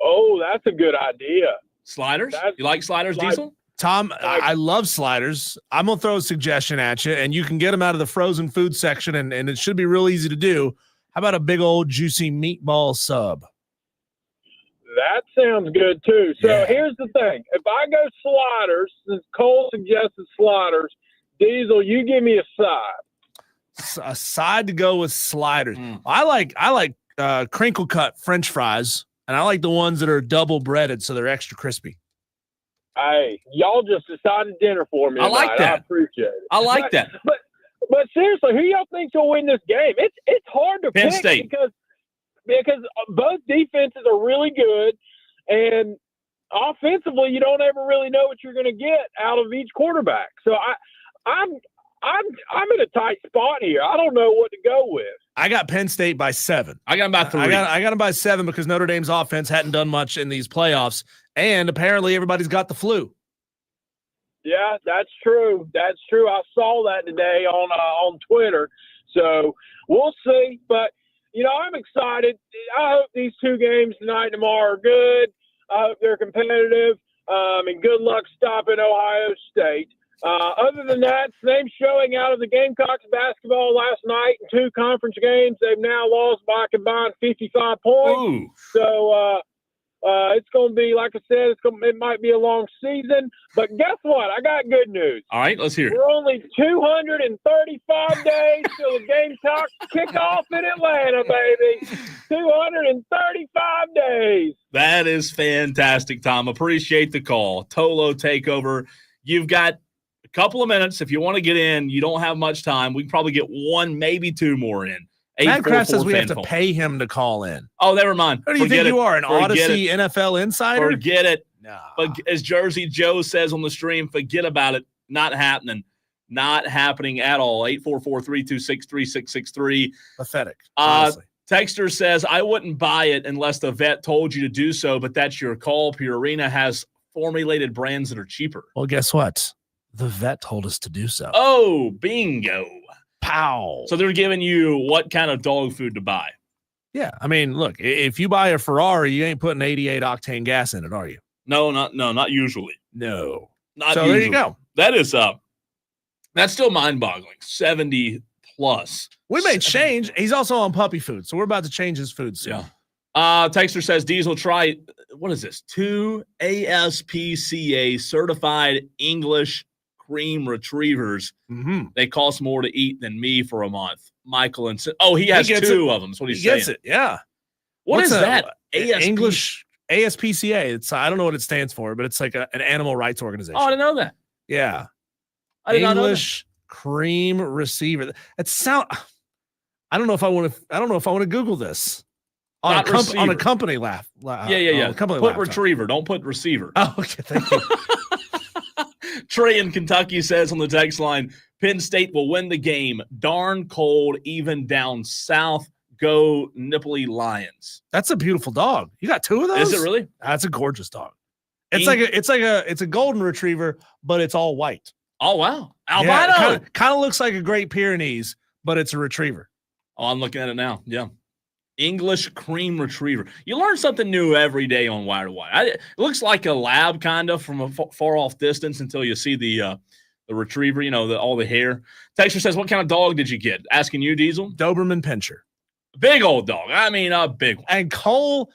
Oh, that's a good idea. Sliders? You like sliders, Diesel? Tom, I love sliders. I'm going to throw a suggestion at you, and you can get them out of the frozen food section, and it should be real easy to do. How about a big old juicy meatball sub? That sounds good, too. So here's the thing. If I go sliders, since Cole suggested sliders, Diesel, you give me a side. A side to go with sliders. I like crinkle cut French fries, and I like the ones that are double breaded so they're extra crispy. Hey, y'all just decided dinner for me. I like that. I appreciate it. I like that. But seriously, who y'all think's gonna win this game? It's hard to Penn pick State. because both defenses are really good, and offensively, you don't ever really know what you're gonna get out of each quarterback. So I'm in a tight spot here. I don't know what to go with. I got Penn State by 7. I got them by 3. I got them by 7 because Notre Dame's offense hadn't done much in these playoffs, and apparently everybody's got the flu. Yeah, that's true. That's true. I saw that today on Twitter. So we'll see. But, I'm excited. I hope these 2 games tonight and tomorrow are good. I hope they're competitive. And good luck stopping Ohio State. Other than that, same showing out of the Gamecocks basketball last night in 2 conference games. They've now lost by a combined 55 points. Ooh. So It's going to be, like I said, it might be a long season. But guess what? I got good news. All right, let's hear it. We're only 235 days till the Gamecocks kick off in Atlanta, baby. 235 days. That is fantastic, Tom. Appreciate the call. TOLO Takeover. You've got a couple of minutes. If you want to get in, you don't have much time. We can probably get one, maybe two more in. Madcraft says we have to pay him to call in. Oh, never mind. Who do you think you are, an Odyssey NFL insider? Forget it. No. But as Jersey Joe says on the stream, forget about it. Not happening. Not happening at all. 844-326-3663. Pathetic. Honestly. Texter says, I wouldn't buy it unless the vet told you to do so, but that's your call. Purina has formulated brands that are cheaper. Well, guess what? The vet told us to do so. Oh, bingo. Pow. So they're giving you what kind of dog food to buy? Yeah. I mean, look, if you buy a Ferrari, you ain't putting 88 octane gas in it, are you? No, not usually. No. Not so usually. there you go. That is that's still mind-boggling. 70 plus. We made change. He's also on puppy food, so we're about to change his food soon. Yeah. Texter says, Diesel, try, what is this? 2 ASPCA certified English cream retrievers. Mm-hmm. They cost more to eat than me for a month. Michael and he has two of them. That's what he's saying. Gets it, yeah. What's that? English ASPCA. I don't know what it stands for, but it's like an animal rights organization. Oh, I didn't know that. Yeah. I did not know that. English cream receiver. I don't know if I want to Google this on a company Yeah. Company put laptop. retriever. Don't put receiver. Oh, okay. Thank you. Trey in Kentucky says on the text line, Penn State will win the game. Darn cold, even down south. Go Nipply Lions. That's a beautiful dog. You got two of those? Is it really? That's a gorgeous dog. It's a golden retriever, but it's all white. Oh wow. Albino. Kind of looks like a Great Pyrenees, but it's a retriever. Oh, I'm looking at it now. Yeah. English cream retriever. You learn something new every day on Wire to Wire. It looks like a lab kind of from a far off distance until you see the retriever, all the hair. Texter says, what kind of dog did you get? Asking you, Diesel? Doberman Pinscher. Big old dog. I mean, a big one. And Cole,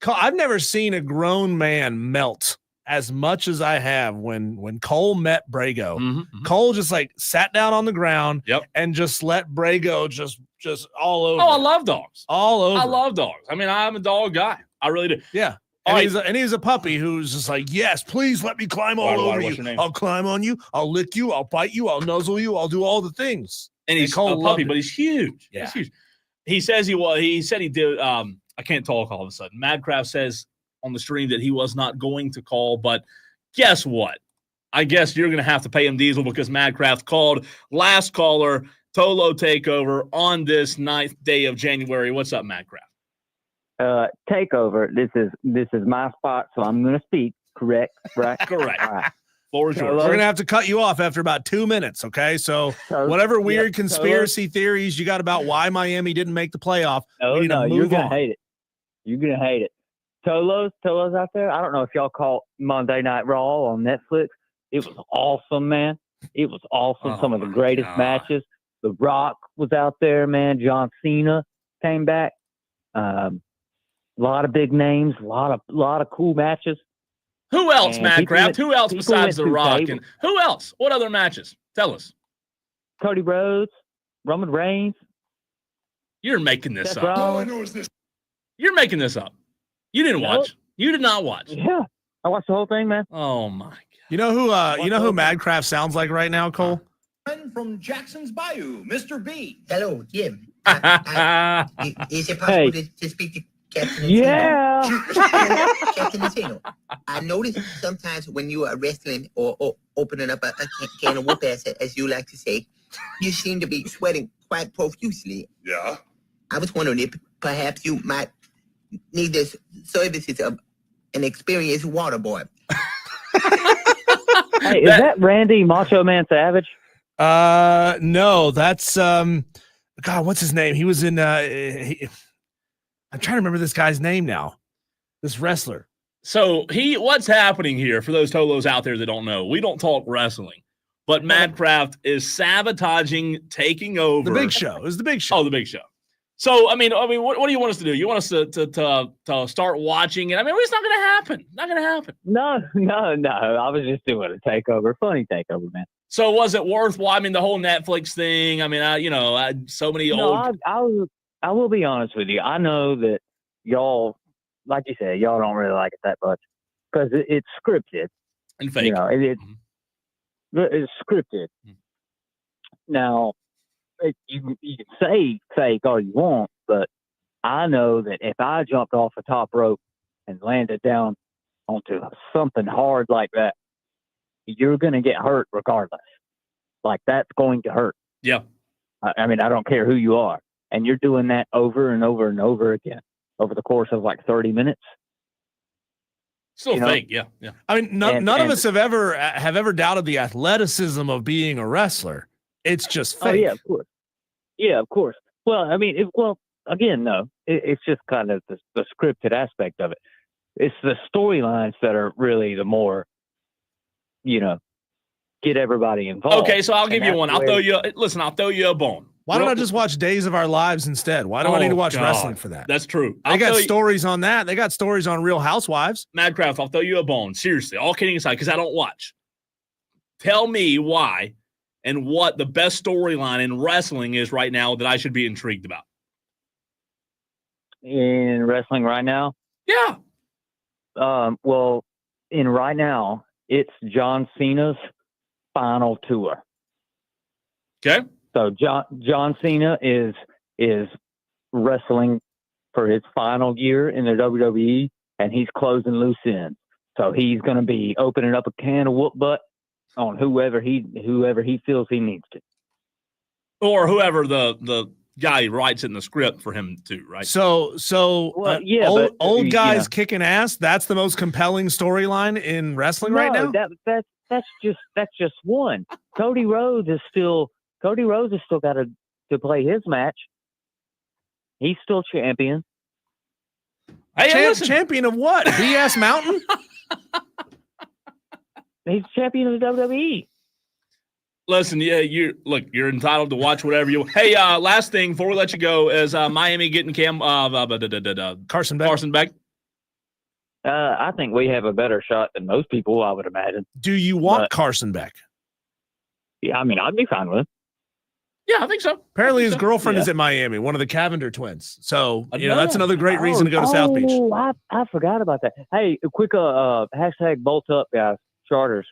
I've never seen a grown man melt as much as I have when Cole met Brago. Mm-hmm. Cole just like sat down on the ground and just let Brago just all over. Oh, I love dogs. All over. I love dogs. I mean, I'm a dog guy. I really do. Yeah. And he's a puppy who's just like, yes, please let me climb all over you. I'll climb on you. I'll lick you. I'll bite you. I'll nuzzle you. I'll do all the things. And he's a puppy, but he's huge. Yeah. He's huge. He says he said he did. I can't talk all of a sudden. Madcraft says on the stream that he was not going to call, but guess what? I guess you're going to have to pay him, Diesel, because Madcraft called. Last caller, TOLO Takeover on this 9th day of January. What's up, Madcraft? Takeover. This is my spot, so I'm going to speak. Correct, right? Correct. All right. Floor is yours. We're gonna have to cut you off after about 2 minutes, okay? So whatever weird conspiracy theories you got about why Miami didn't make the playoff, we need to move you're gonna on. hate it. You're gonna hate it. Tolo's out there. I don't know if y'all caught Monday Night Raw on Netflix. It was awesome, man. It was awesome. Some of the greatest matches. The Rock was out there, man. John Cena came back. A lot of big names. A lot of cool matches. Who else, Madcraft? Who else besides The Rock? Tables. And who else? What other matches? Tell us. Cody Rhodes, Roman Reigns. You're making this Seth up. Rollins. You're making this up. You didn't watch. You did not watch. Yeah, I watched the whole thing, man. Oh my God. You know who Madcraft sounds like right now, Cole? From Jackson's Bayou, Mr. B. Hello, Jim. Is it possible Hey. to speak to Captain Yeah. Captain Encino? I noticed sometimes when you are wrestling or opening up a can of whoop ass, as you like to say, you seem to be sweating quite profusely. Yeah. I was wondering if perhaps you might need the services of an experienced water boy. Hey, is that Randy Macho Man Savage? No, that's God, what's his name? He was in I'm trying to remember this guy's name now. This wrestler. So what's happening here for those Tolos out there that don't know? We don't talk wrestling, but Madcraft is sabotaging, taking over The Big Show. It was the Big Show. Oh, the Big Show. So, I mean, what do you want us to do? You want us to start watching it? I mean, it's not going to happen. Not going to happen. No. I was just doing a takeover, funny takeover, man. So, was it worthwhile? I mean, the whole Netflix thing. I mean, I so many old. I will be honest with you. I know that y'all, like you said, y'all don't really like it that much because it's scripted and fake. You know, it's scripted. Mm-hmm. Now, you can say fake all you want, but I know that if I jumped off a top rope and landed down onto something hard like that, you're going to get hurt regardless. Like, that's going to hurt. Yeah. I mean, I don't care who you are. And you're doing that over and over and over again over the course of like 30 minutes. Still fake, yeah. I mean, none of us have ever doubted the athleticism of being a wrestler. It's just fake. Oh, yeah, of course. Yeah, of course. Well, I mean, again, no. It's just kind of the scripted aspect of it. It's the storylines that are really the more, get everybody involved. Okay, so I'll give you one. I'll throw you a bone. Why don't I just watch Days of Our Lives instead? Why do I need to watch wrestling for that? That's true. They got stories on that. They got stories on Real Housewives. Madcraft, I'll throw you a bone. Seriously, all kidding aside, because I don't watch. Tell me why and what the best storyline in wrestling is right now that I should be intrigued about. In wrestling right now? Yeah. Well, in right now, it's John Cena's final tour. Okay. So John Cena is wrestling for his final year in the WWE, and he's closing loose ends. So he's going to be opening up a can of whoop butt on whoever he feels he needs to, or whoever the guy writes in the script for him to, right? So old guys kicking ass. That's the most compelling storyline in wrestling right now. That's just one. Cody Rhodes has still got to play his match. He's still champion. Hey, champion of what? BS Mountain? He's champion of the WWE. Listen, yeah, you're entitled to watch whatever you. Hey, last thing before we let you go is Miami getting Carson Beck. Carson Beck. I think we have a better shot than most people, I would imagine. Do you want Carson Beck? Yeah, I mean, I'd be fine with it. Yeah, I think so. Apparently his girlfriend is at Miami, one of the Cavender twins. So, that's another great reason to go to South Beach. I forgot about that. Hey, a quick hashtag bolt up, guys. Charters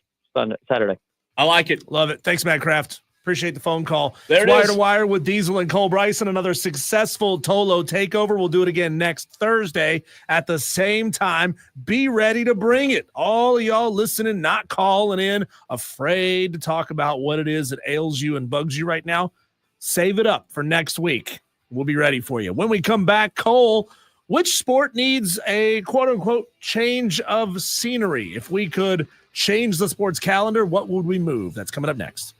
Saturday. I like it. Love it. Thanks, Matt Kraft. Appreciate the phone call. There it Wire is. to Wire with Diesel and Cole Bryson. Another successful TOLO takeover. We'll do it again next Thursday at the same time. Be ready to bring it. All of y'all listening, not calling in, afraid to talk about what it is that ails you and bugs you right now. Save it up for next week. We'll be ready for you. When we come back, Cole, which sport needs a quote-unquote change of scenery? If we could change the sports calendar, what would we move? That's coming up next.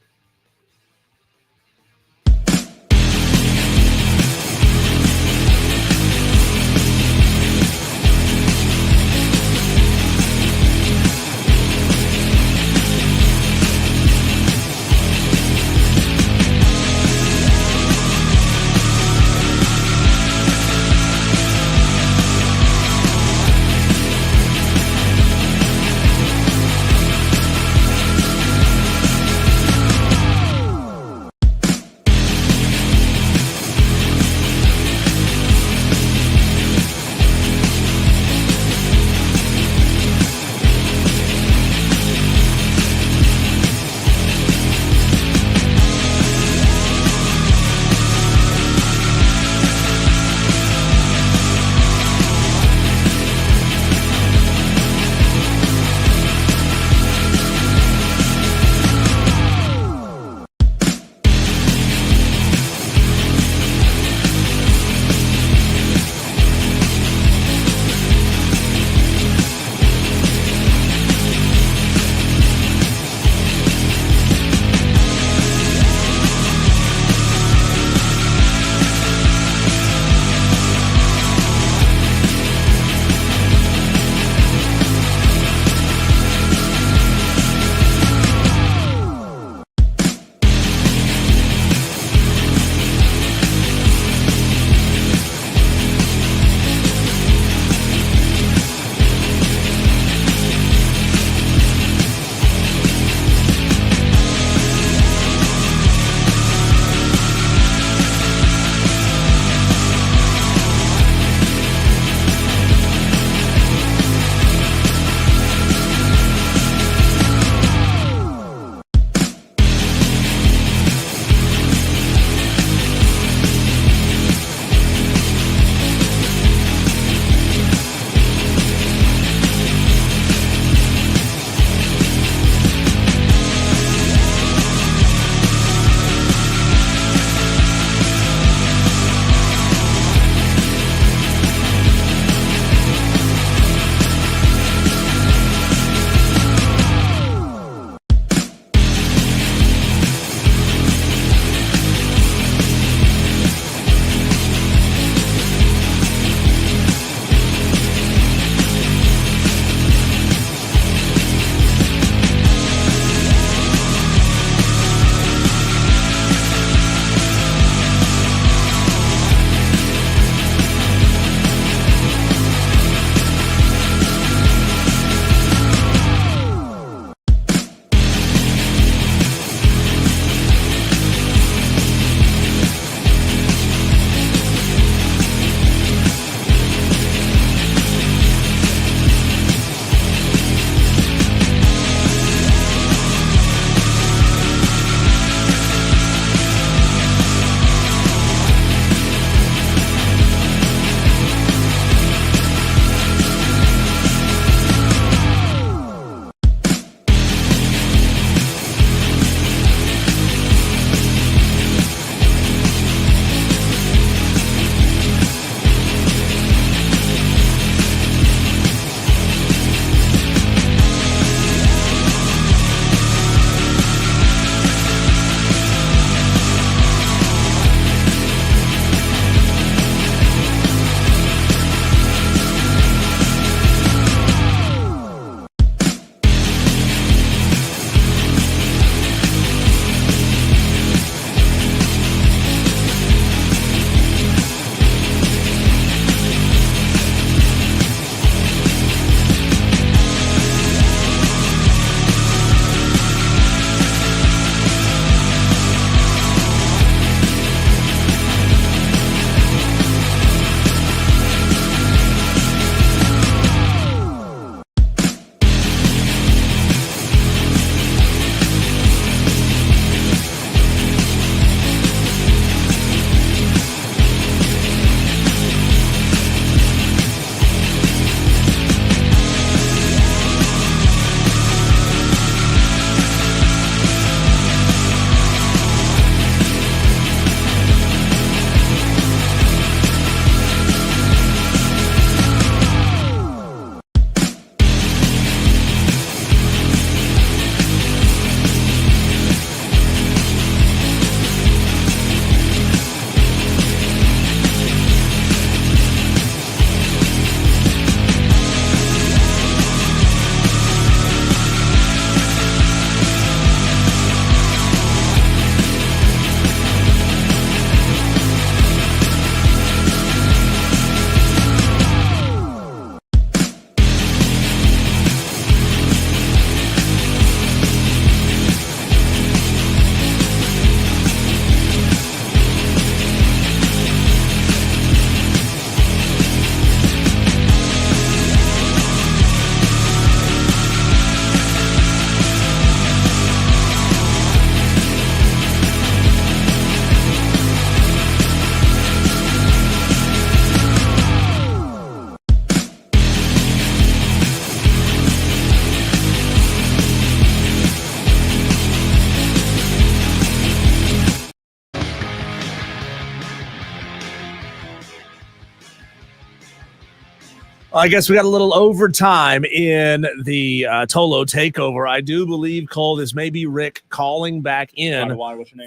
I guess we got a little overtime in the TOLO Takeover. I do believe, Cole, this may be Rick calling back in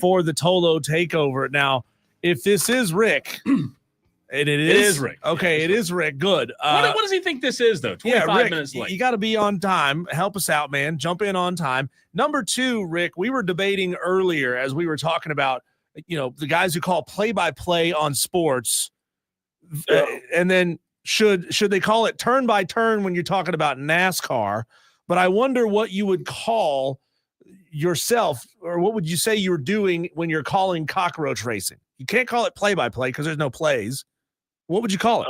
for the TOLO Takeover. Now, if this is Rick, and it is Rick. Okay, it is Rick. Good. What does he think this is, though? 25 Rick, minutes late. You got to be on time. Help us out, man. Jump in on time. Number 2, Rick, we were debating earlier as we were talking about, the guys who call play-by-play on sports. And then should they call it turn by turn when you're talking about NASCAR? But I wonder what you would call yourself, or what would you say you're doing when you're calling cockroach racing? You can't call it play by play because there's no plays. What would you call it?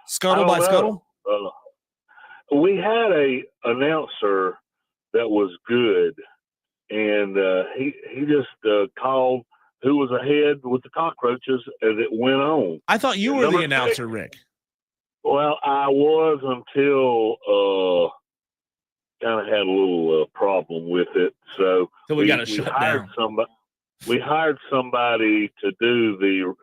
Scuttle by scuttle? We had a announcer that was good, and he just called who was ahead with the cockroaches as it went on. I thought you were the announcer, Rick. Well, I was until kind of had a little problem with it. So we got to shut down. We hired somebody to do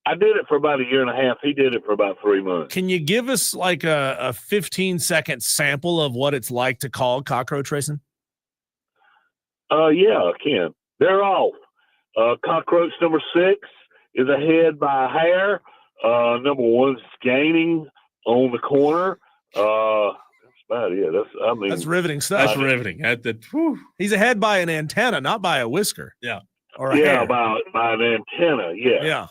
I did it for about a year and a half. He did it for about 3 months. Can you give us like a 15-second sample of what it's like to call cockroach racing? Yeah, I can. They're off. Cockroach number 6 is ahead by a hair. Number 1's gaining on the corner. That's about it. That's riveting stuff. That's riveting. He's ahead by an antenna, not by a whisker. Yeah. Or a hair. by an antenna. Yeah. Yeah.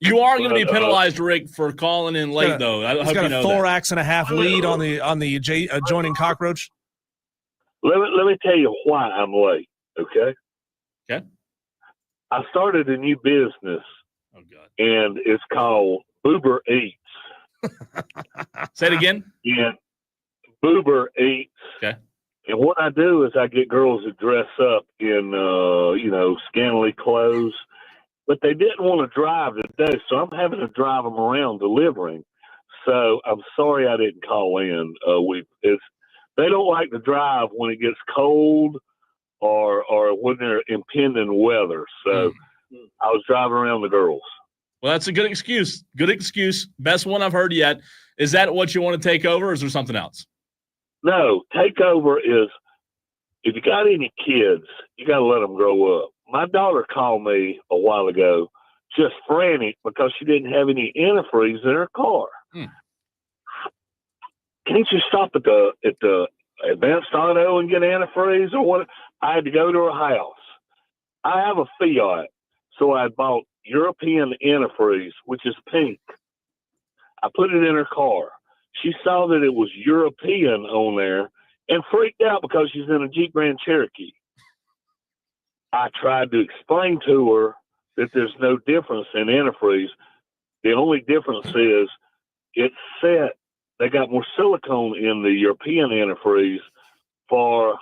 You are going to be penalized, Rick, for calling in late, though. I He's hope got you know a thorax and a half lead on the adjoining cockroach. Let me tell you why I'm late. Okay. Okay. I started a new business. Oh God. And it's called Boober Eats. Say it again. Yeah. Boober Eats. Okay. And what I do is I get girls to dress up in scantily clothes, but they didn't want to drive today, so I'm having to drive them around delivering. So I'm sorry I didn't call in. They don't like to drive when it gets cold or when they're impending weather. So I was driving around the girls. Well, that's a good excuse. Good excuse. Best one I've heard yet. Is that what you want to take over, or is there something else? No, takeover is if you got any kids, you got to let them grow up. My daughter called me a while ago just frantic because she didn't have any antifreeze in her car. Can't you stop at the Advanced Auto and get antifreeze or what? I had to go to her house. I have a Fiat, so I bought European antifreeze, which is pink. I put it in her car. She saw that it was European on there and freaked out because she's in a Jeep Grand Cherokee. I tried to explain to her that there's no difference in antifreeze. The only difference is it's set. They got more silicone in the European antifreeze for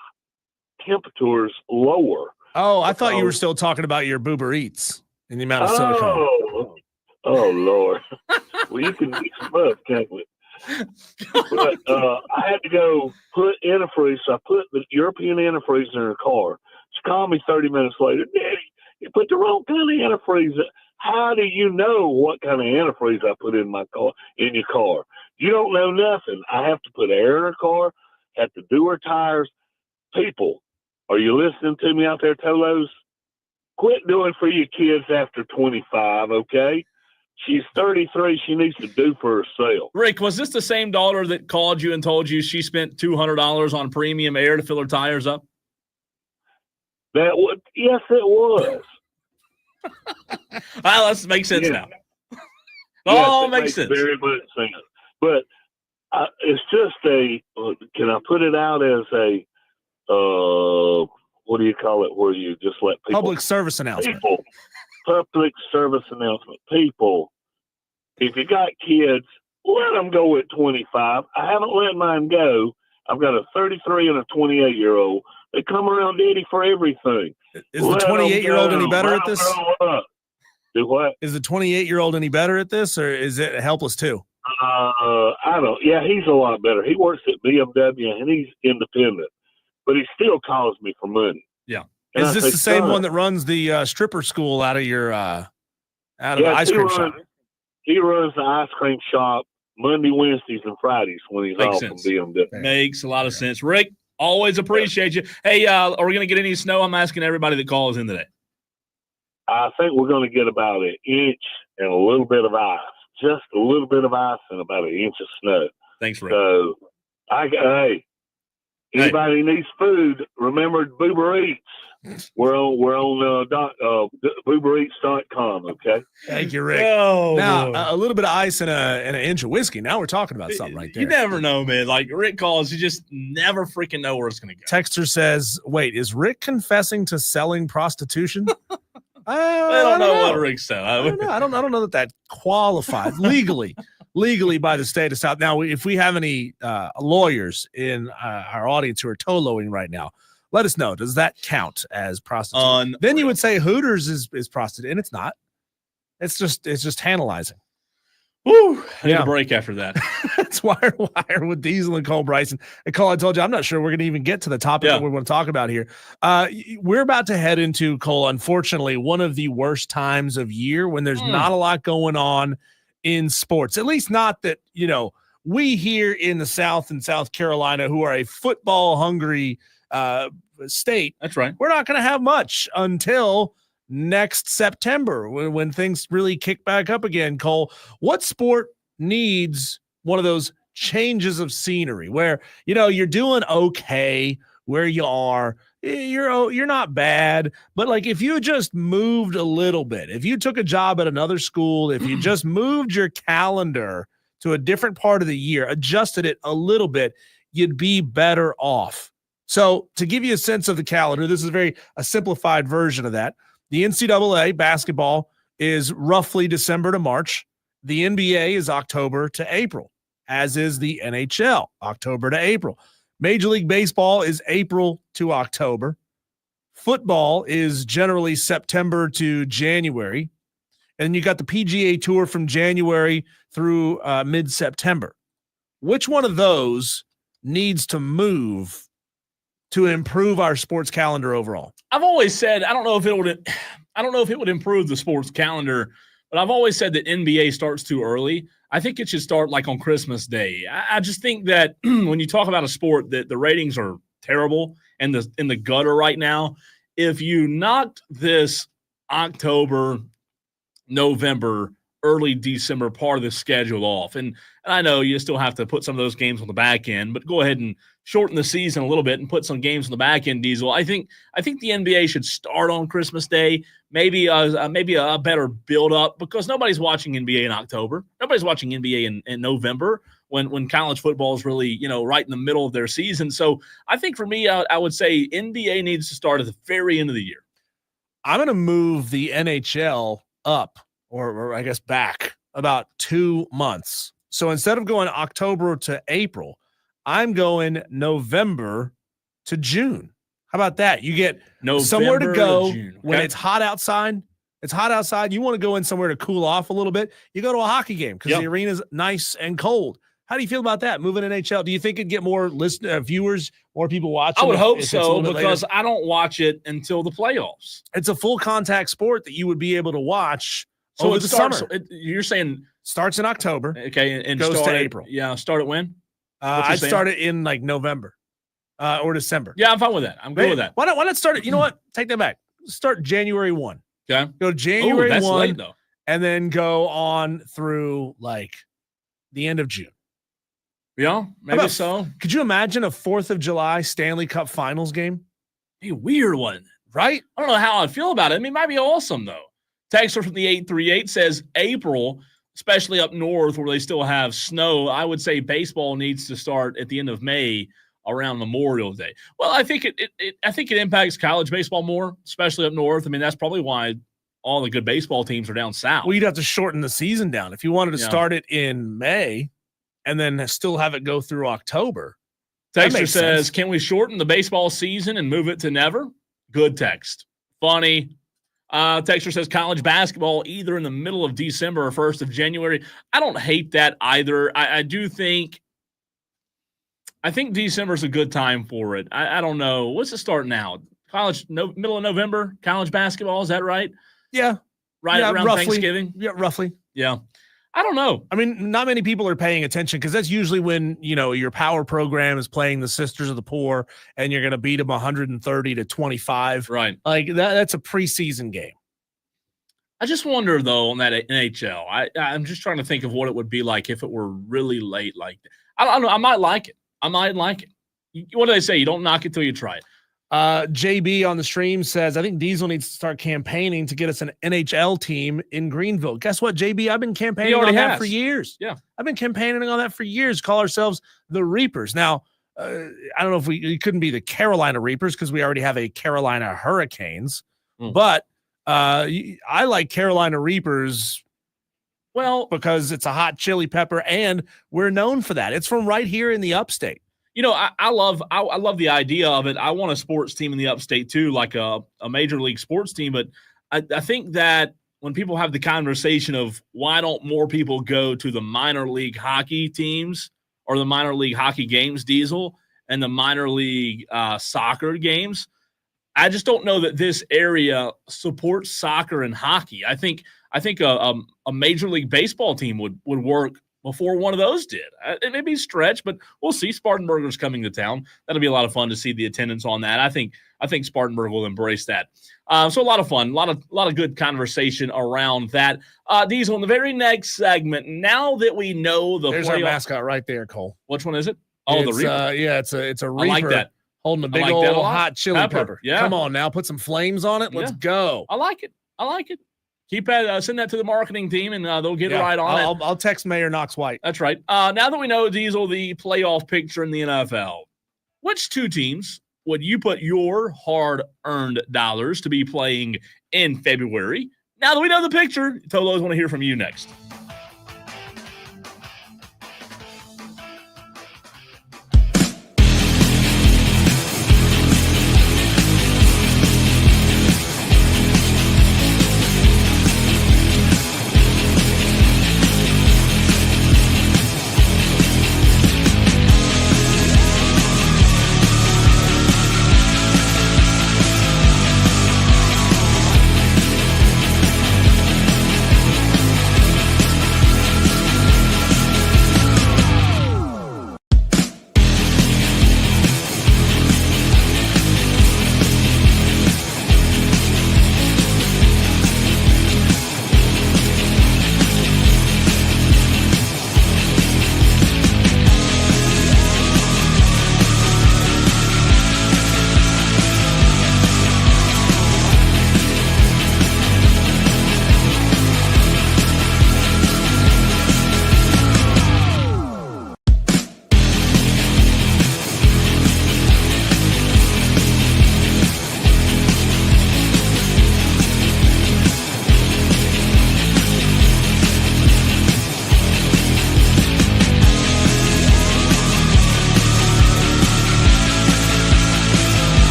temperatures lower. Oh, I thought you were still talking about your Boober Eats and the amount of silicone. Oh, Lord. Well, you can mix them up, can't we? But I had to go put antifreeze. So I put the European antifreeze in her car. She called me 30 minutes later. Daddy, you put the wrong kind of antifreeze. How do you know what kind of antifreeze I put in my car, in your car? You don't know nothing. I have to put air in her car, have to do her tires. People, are you listening to me out there, Tolos? Quit doing for your kids after 25, okay? She's 33. She needs to do for herself. Rick, was this the same daughter that called you and told you she spent $200 on premium air to fill her tires up? Yes, it was. Well, that makes sense now. Yes, it makes sense. Very much sense. But it's just can I put it out as a, what do you call it, where you just let people. Public service announcement. Public service announcement. People, if you got kids, let them go at 25. I haven't let mine go. I've got a 33 and a 28-year-old. They come around Daddy for everything. Is the 28-year-old any better at this? Do what? Is the 28-year-old any better at this, or is it helpless too? I don't. Yeah, he's a lot better. He works at BMW and he's independent, but he still calls me for money. Yeah. And is this the same one that runs the stripper school out of your the ice cream shop? He runs the ice cream shop Monday, Wednesdays, and Fridays when he's Makes off sense. from BMW. Makes a lot of sense. Rick, always appreciate you. Hey, are we going to get any snow? I'm asking everybody that calls in today. I think we're going to get about an inch and a little bit of ice. Just a little bit of ice and about an inch of snow. Thanks, Rick. So, anybody needs food, remember Boober Eats. We're on BooberEats.com, okay? Thank you, Rick. Oh, now, a little bit of ice and an inch of whiskey. Now we're talking about something right there. You never know, man. Like Rick calls, you just never freaking know where it's going to go. Texter says, wait, is Rick confessing to selling prostitution? I don't know what Rick said. I don't know that qualifies legally by the state of South. Now, if we have any lawyers in our audience who are toloing right now, let us know. Does that count as prostitution? Then you would say Hooters is prostitute, and it's not. It's just tantalizing. Woo! I need a break after that. It's Wire with Diesel and Cole Bryson. And Cole, I told you, I'm not sure we're going to even get to the topic that we want to talk about here. We're about to head into, Cole, unfortunately, one of the worst times of year when there's not a lot going on in sports. At least not that, we here in the South and South Carolina, who are a football-hungry state. That's right. We're not going to have much until next September when things really kick back up again. Cole, what sport needs one of those changes of scenery where, you're doing okay where you are, you're not bad, but like if you just moved a little bit, if you took a job at another school, if you just moved your calendar to a different part of the year, adjusted it a little bit, you'd be better off. So to give you a sense of the calendar, this is a simplified version of that. The NCAA basketball is roughly December to March. The NBA is October to April, as is the NHL, October to April. Major League Baseball is April to October. Football is generally September to January. And you got the PGA Tour from January through mid-September. Which one of those needs to move to improve our sports calendar overall? I've always said I don't know if it would improve the sports calendar, but I've always said that NBA starts too early. I think it should start like on Christmas Day. I just think that when you talk about a sport that the ratings are terrible and in the gutter right now, if you knocked this October, November, early December part of the schedule off, and I know you still have to put some of those games on the back end, but go ahead and shorten the season a little bit and put some games on the back end, Diesel. I think the NBA should start on Christmas Day, maybe a better build up, because nobody's watching NBA in October. Nobody's watching NBA in November when college football is really, right in the middle of their season. So I think for me, I would say NBA needs to start at the very end of the year. I'm going to move the NHL up, or I guess back about 2 months. So instead of going October to April, I'm going November to June. How about that? You get somewhere to go when it's hot outside. It's hot outside. You want to go in somewhere to cool off a little bit. You go to a hockey game because the arena's nice and cold. How do you feel about that? Moving NHL. Do you think it'd get more viewers, more people watching? I would hope so, because I don't watch it until the playoffs. It's a full contact sport that you would be able to watch so over the summer. You're saying starts in October. Okay, and goes to April. Yeah, start at when? I'd start it in like November or December. Yeah, I'm fine with that. I'm good with that. Why not start it? You know what? Take that back. Start January 1. Okay. Go January 1. That's late, though. And then go on through like the end of June. Yeah, maybe so. Could you imagine a 4th of July Stanley Cup Finals game? Be a weird one, right? I don't know how I'd feel about it. I mean, it might be awesome, though. Texter from the 838 says April, especially up north where they still have snow. I would say baseball needs to start at the end of May around Memorial Day. Well, I think it impacts college baseball more, especially up north. I mean, that's probably why all the good baseball teams are down south. Well, you'd have to shorten the season down. If you wanted to start it in May and then still have it go through October. Texter says, can we shorten the baseball season and move it to never? Good text. Funny. Texter says college basketball either in the middle of December or 1st of January. I don't hate that either. I think December is a good time for it. I don't know. What's it start now? Middle of November, college basketball. Is that right? Yeah. Right around roughly. Thanksgiving? Yeah, roughly. Yeah. I don't know. I mean, not many people are paying attention because that's usually when, your power program is playing the Sisters of the Poor and you're going to beat them 130-25. Right. Like that's a preseason game. I just wonder, though, on that NHL. I'm just trying to think of what it would be like if it were really late like that. I don't know. I might like it. What do they say? You don't knock it till you try it. JB on the stream says, I think Diesel needs to start campaigning to get us an NHL team in Greenville. Guess what, JB? I've been campaigning on that for years. Yeah. I've been campaigning on that for years. Call ourselves the Reapers. Now, I don't know if we couldn't be the Carolina Reapers because we already have a Carolina Hurricanes, but I like Carolina Reapers. Well, because it's a hot chili pepper and we're known for that. It's from right here in the upstate. I love the idea of it. I want a sports team in the upstate too, like a major league sports team. But I think that when people have the conversation of why don't more people go to the minor league hockey teams or the minor league hockey games, Diesel, and the minor league soccer games, I just don't know that this area supports soccer and hockey. I think a major league baseball team would work before one of those did. It may be a stretch, but we'll see. Spartanburger's coming to town. That'll be a lot of fun to see the attendance on that. I think Spartanburg will embrace that. So a lot of fun, a lot of good conversation around that. Diesel, in the very next segment, now that we know there's our mascot right there, Cole. Which one is it? Oh, the Reaper. It's a Reaper. I like that. Holding a big old hot chili pepper. Yeah. Come on now, put some flames on it. Let's go. I like it. Keep that. Send that to the marketing team, and they'll get right on it. I'll text Mayor Knox White. That's right. Now that we know, Diesel, the playoff picture in the NFL, which two teams would you put your hard-earned dollars to be playing in February? Now that we know the picture, Tolos want to hear from you next.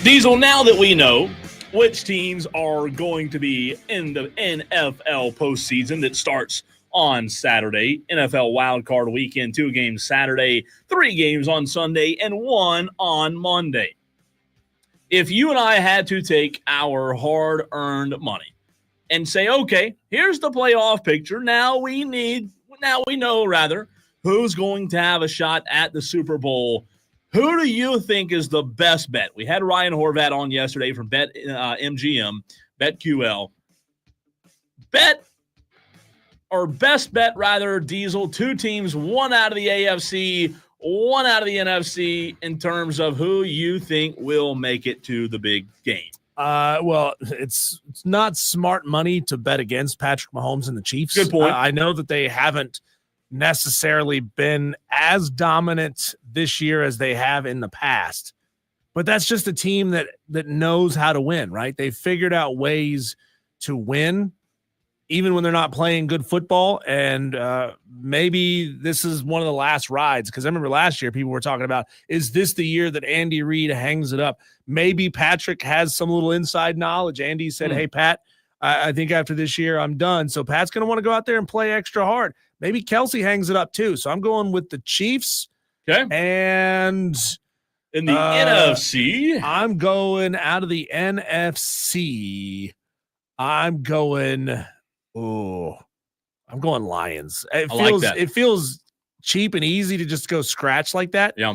Diesel, now that we know which teams are going to be in the NFL postseason that starts on Saturday, NFL wildcard weekend, 2 games Saturday, 3 games on Sunday, and 1 on Monday. If you and I had to take our hard-earned money and say, okay, here's the playoff picture. Now we know who's going to have a shot at the Super Bowl. Who do you think is the best bet? We had Ryan Horvat on yesterday from BetMGM, BetQL. Best bet, Diesel, 2 teams, 1 out of the AFC, 1 out of the NFC in terms of who you think will make it to the big game. Well, it's not smart money to bet against Patrick Mahomes and the Chiefs. Good point. I know that they haven't necessarily been as dominant this year as they have in the past, but that's just a team that knows how to win, right? They figured out ways to win even when they're not playing good football. And maybe this is one of the last rides, because I remember last year people were talking about, is this the year that Andy Reid hangs it up? Maybe Patrick has some little inside knowledge. Andy said, hey, Pat, I think after this year I'm done. So Pat's going to want to go out there and play extra hard. Maybe Kelsey hangs it up too. So I'm going with the Chiefs. Okay. And in the NFC, I'm going out of the NFC. I'm going Lions. It feels cheap and easy to just go scratch like that. Yeah,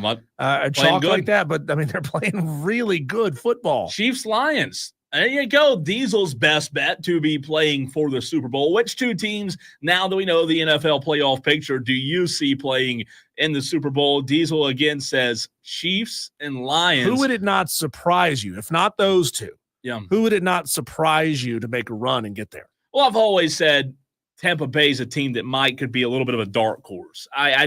chalk like that. But I mean, they're playing really good football. Chiefs, Lions. There you go. Diesel's best bet to be playing for the Super Bowl. Which 2 teams, now that we know the NFL playoff picture, do you see playing in the Super Bowl? Diesel again says Chiefs and Lions. Who would it not surprise you, if not those 2? Yeah. Who would it not surprise you to make a run and get there? Well, I've always said Tampa Bay is a team that could be a little bit of a dark horse. I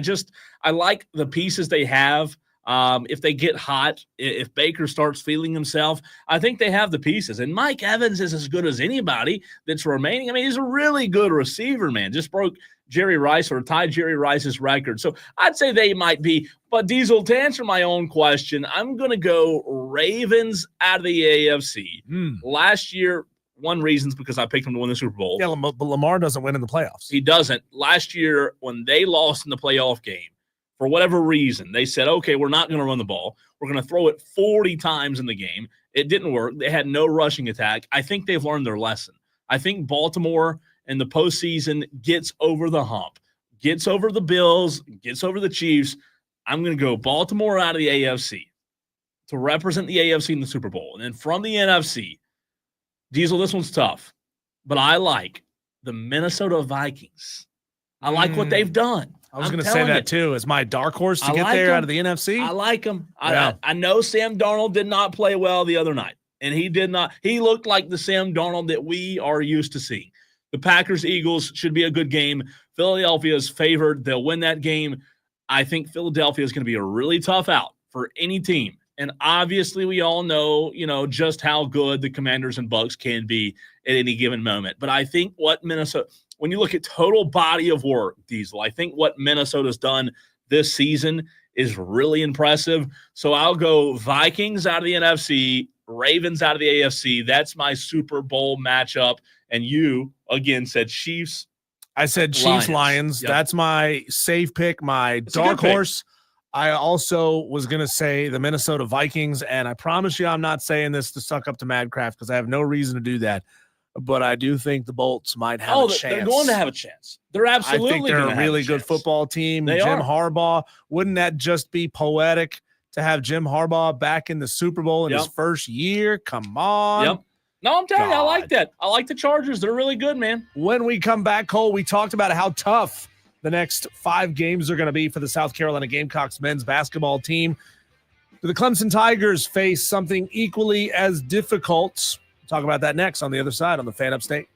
like the pieces they have. If they get hot, if Baker starts feeling himself, I think they have the pieces. And Mike Evans is as good as anybody that's remaining. I mean, he's a really good receiver, man. Just broke Jerry Rice or tied Jerry Rice's record. So I'd say they might be. But Diesel, to answer my own question, I'm going to go Ravens out of the AFC. Last year, one reason is because I picked him to win the Super Bowl. Yeah, but Lamar doesn't win in the playoffs. He doesn't. Last year, when they lost in the playoff game, for whatever reason, they said, okay, we're not going to run the ball. We're going to throw it 40 times in the game. It didn't work. They had no rushing attack. I think they've learned their lesson. I think Baltimore in the postseason gets over the hump, gets over the Bills, gets over the Chiefs. I'm going to go Baltimore out of the AFC to represent the AFC in the Super Bowl. And then from the NFC, Diesel, this one's tough, but I like the Minnesota Vikings. I like what they've done. I was going to say that too, as my dark horse to get there out of the NFC. I like him. Yeah. I know Sam Darnold did not play well the other night, and he did not. He looked like the Sam Darnold that we are used to seeing. The Packers-Eagles should be a good game. Philadelphia is favored. They'll win that game. I think Philadelphia is going to be a really tough out for any team. And obviously we all know, just how good the Commanders and Bucks can be at any given moment. But I think when you look at total body of work, Diesel, I think what Minnesota's done this season is really impressive. So I'll go Vikings out of the NFC, Ravens out of the AFC. That's my Super Bowl matchup. And you, again, said Chiefs. I said Chiefs, Lions. Yep. That's my safe pick, my dark horse. I also was going to say the Minnesota Vikings, and I promise you I'm not saying this to suck up to Madcraft because I have no reason to do that, but I do think the Bolts might have a chance. They're going to have a chance. They're absolutely I think they're a really good football team. Jim Harbaugh, wouldn't that just be poetic to have Jim Harbaugh back in the Super Bowl in his first year? Come on. Yep. No, I'm telling you, I like that. I like the Chargers. They're really good, man. When we come back, Cole, we talked about how tough the next 5 games are going to be for the South Carolina Gamecocks men's basketball team. Do the Clemson Tigers face something equally as difficult? We'll talk about that next on the other side on the Fan Upstate.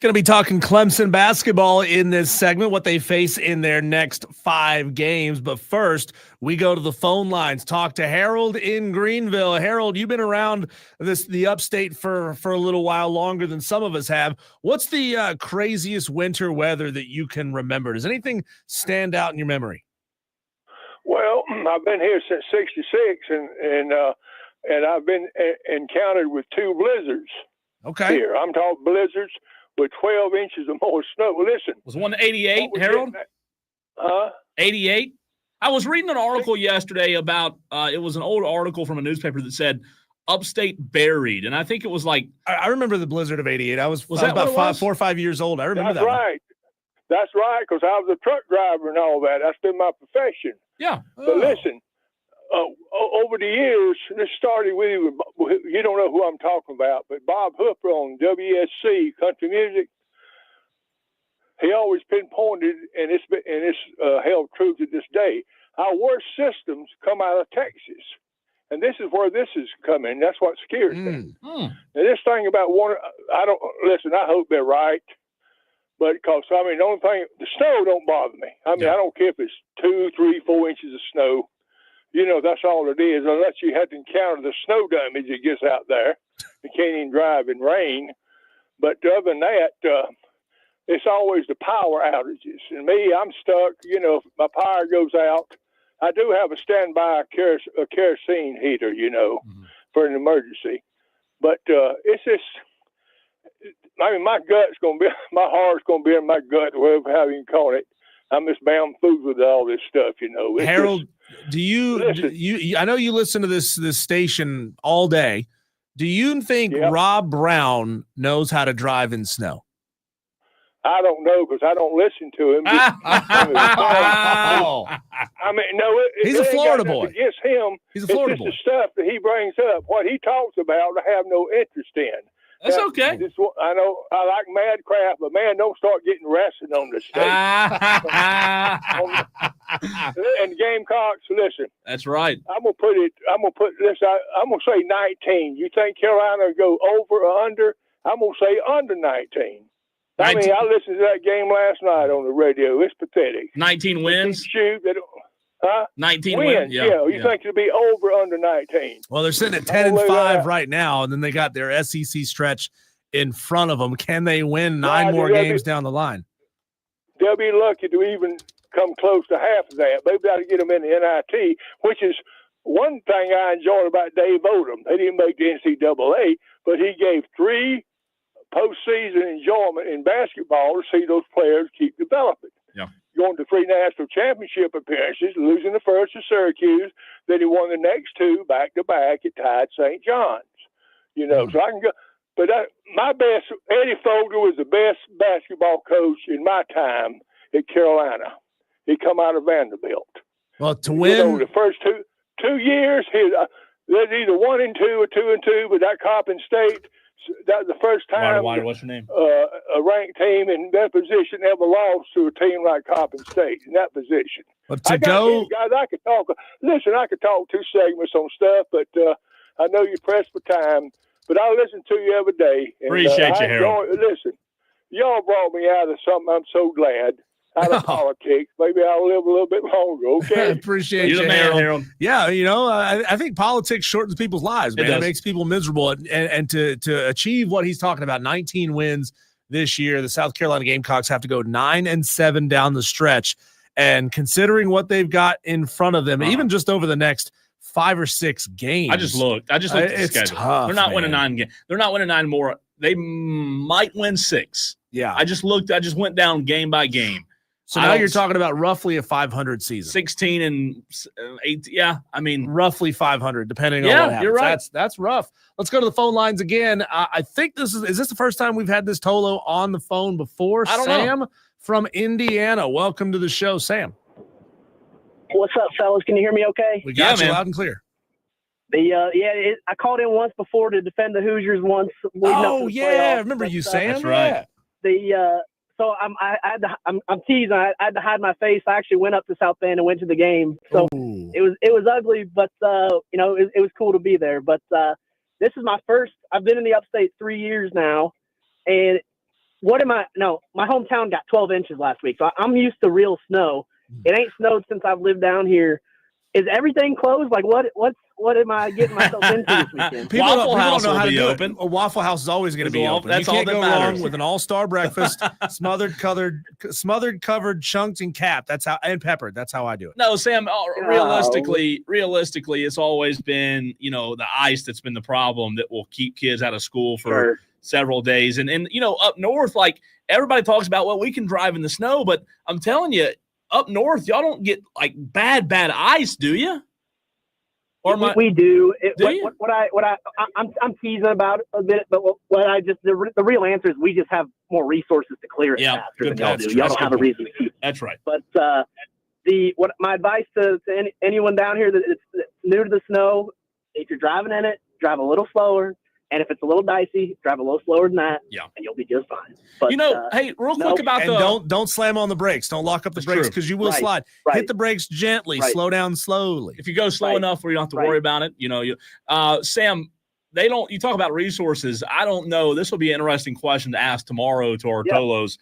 Going to be talking Clemson basketball in this segment, what they face in their next 5 games. But first, we go to the phone lines, talk to Harold in Greenville. Harold, you've been around the upstate for a little while, longer than some of us have. What's the craziest winter weather that you can remember? Does anything stand out in your memory? Well, I've been here since '66, and I've been encountered with 2 blizzards. Okay. Here, I'm talking blizzards with 12 inches or more snow. Listen, was one 88, Harold? 88. I was reading an article yesterday about it was an old article from a newspaper that said upstate buried, and I think it was like I remember the blizzard of '88. I was that about 4 or 5 years old. I remember That's that. Right. That's right, because I was a truck driver and all that. That's been my profession. Yeah. But listen, over the years, this started with you don't know who I'm talking about, but Bob Hooper on WSC Country Music. He always pinpointed, and it's held true to this day. Our worst systems come out of Texas, and this is where this is coming. That's what scares me. Now, this thing about I hope they're right, but because the only thing, the snow don't bother me. I don't care if it's 2, 3, 4 inches of snow. That's all it is, unless you have to encounter the snow damage that gets out there. You can't even drive in rain. But other than that, it's always the power outages. And me, I'm stuck. If my power goes out, I do have a standby kerosene heater, for an emergency. But it's just, my gut's going to be, my heart's going to be in my gut, however you can call it. I'm just bamboozled with all this stuff, It's Harold, I know you listen to this station all day. Do you think Rob Brown knows how to drive in snow? I don't know, because I don't listen to him. He's a Florida boy. Against him, he's a Florida boy. boy. The stuff that he brings up, what he talks about, I have no interest in. That's okay. I know I like mad crap, but man, don't start getting wrestling on the stage. And Gamecocks, listen. That's right. I'm gonna say 19. You think Carolina will go over or under? I'm gonna say under 19. I listened to that game last night on the radio. It's pathetic. 19 wins. Shoot, 19 wins. Yeah. You think it'll be over under 19? Well, they're sitting at 10-5 right now, and then they got their SEC stretch in front of them. Can they win 9 more games down the line? They'll be lucky to even come close to half of that. They've got to get them in the NIT, which is one thing I enjoyed about Dave Odom. They didn't make the NCAA, but he gave 3 postseason enjoyment in basketball to see those players keep developing. Yeah. Going to 3 national championship appearances, losing the first to Syracuse, then he won the next 2 back-to-back at Tide St. John's. So I can go. But Eddie Fogler was the best basketball coach in my time at Carolina. He come out of Vanderbilt. Well, to win the first 2 years, there's either 1 and 2 or 2 and 2, but that Coppin State, that was the first time what's your name? A ranked team in that position ever lost to a team like Coppin State in that position. But guys, I could talk. Listen, I could talk 2 segments on stuff, but I know you're pressed for time. But I listen to you every day. And, appreciate you, Harold. Listen, y'all brought me out of something. I'm so glad. Out of politics. Maybe I'll live a little bit longer. Okay. Appreciate you, Harold. Yeah, I think politics shortens people's lives, man. It makes people miserable. And to achieve what he's talking about, 19 wins this year, the South Carolina Gamecocks have to go 9-7 down the stretch. And considering what they've got in front of them, even just over the next 5 or 6 games. I just looked at the schedule. Tough, they're not winning 9 games. They're not winning 9 more. They might win 6. Yeah. I just went down game by game. So now you're talking about roughly a 500 season. 16 and 8. Yeah. Roughly 500, depending on what happens. You're right. That's rough. Let's go to the phone lines again. I think is this the first time we've had this Tolo on the phone before? I don't know. From Indiana. Welcome to the show, Sam. What's up, fellas? Can you hear me okay? We got you loud and clear. I called in once before to defend the Hoosiers once. Oh, yeah. I remember you, Sam. That's right. So I'm teasing. I had to hide my face. I actually went up to South Bend and went to the game. So it was ugly, but it was cool to be there. But this is my first. I've been in the Upstate 3 years now, and what am I? No, my hometown got 12 inches last week, so I'm used to real snow. It ain't snowed since I've lived down here. Is everything closed? Like what am I getting myself into this weekend? People don't know how to do it. A Waffle House is always going to be open. That's you can't all that go matters. wrong with an all-star breakfast, smothered covered chunks and cap. That's how, and peppered. That's how I do it. No, Sam, realistically, it's always been, the ice that's been the problem that will keep kids out of school for several days. And up north, like everybody talks about, well, we can drive in the snow, but I'm telling you, up north, y'all don't get like bad ice, do you? Or we do. I'm teasing about it a bit, but the real answer is we just have more resources to clear it faster than y'all do. Y'all don't have a reason to keep it. That's right. But my advice to anyone down here that's new to the snow, if you're driving in it, drive a little slower. And if it's a little dicey, drive a little slower than that, and you'll be just fine. But, hey, real quick about don't slam on the brakes. Don't lock up the brakes because you will slide. Hit the brakes gently. Slow down slowly. If you go slow enough where you don't have to worry about it, Sam, you talk about resources. I don't know. This will be an interesting question to ask tomorrow to our Tolos.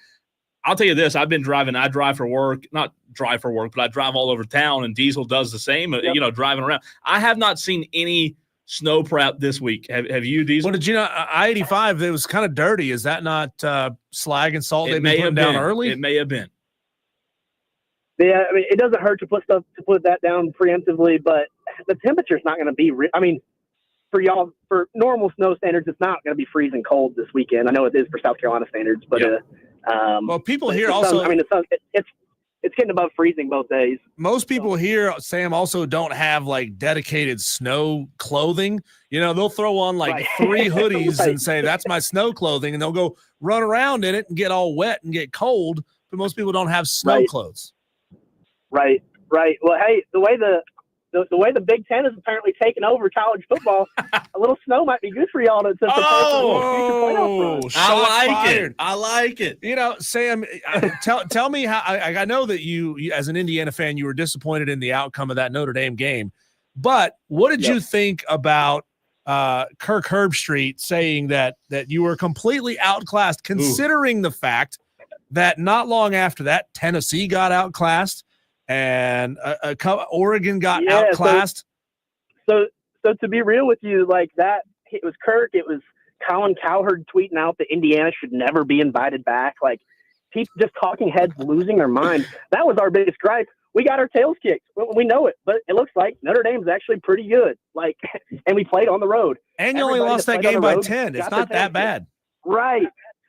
I'll tell you this. I've been driving. I drive for work, not drive for work, but I drive all over town, and Diesel does the same, driving around. I have not seen any snow prep this week. Have you, Diesel? Well, did you know I-85? It was kind of dirty. Is that not slag and salt they've been putting down early? It may have been. Yeah, I mean, it doesn't hurt to put that down preemptively, but the temperature's not going to be. For y'all, for normal snow standards, it's not going to be freezing cold this weekend. I know it is for South Carolina standards, but well, people here also. It's getting above freezing both days. Most people here, Sam, also don't have like dedicated snow clothing. They'll throw on like 3 hoodies and say, that's my snow clothing. And they'll go run around in it and get all wet and get cold. But most people don't have snow clothes. Right. Well, hey, the way the Big Ten is apparently taking over college football, a little snow might be good for y'all to prepare for the future playoff run. I like it. Sam, tell me how. I know that you, as an Indiana fan, you were disappointed in the outcome of that Notre Dame game, but what did you think about Kirk Herbstreit saying that you were completely outclassed, considering the fact that not long after that, Tennessee got outclassed. And Oregon got outclassed. So to be real with you, like that, it was Kirk. It was Colin Cowherd tweeting out that Indiana should never be invited back. Like, people just talking heads losing their mind. That was our biggest gripe. We got our tails kicked. We know it, but it looks like Notre Dame's actually pretty good. Like, and we played on the road. And you only lost that game by 10. It's not that bad. Right.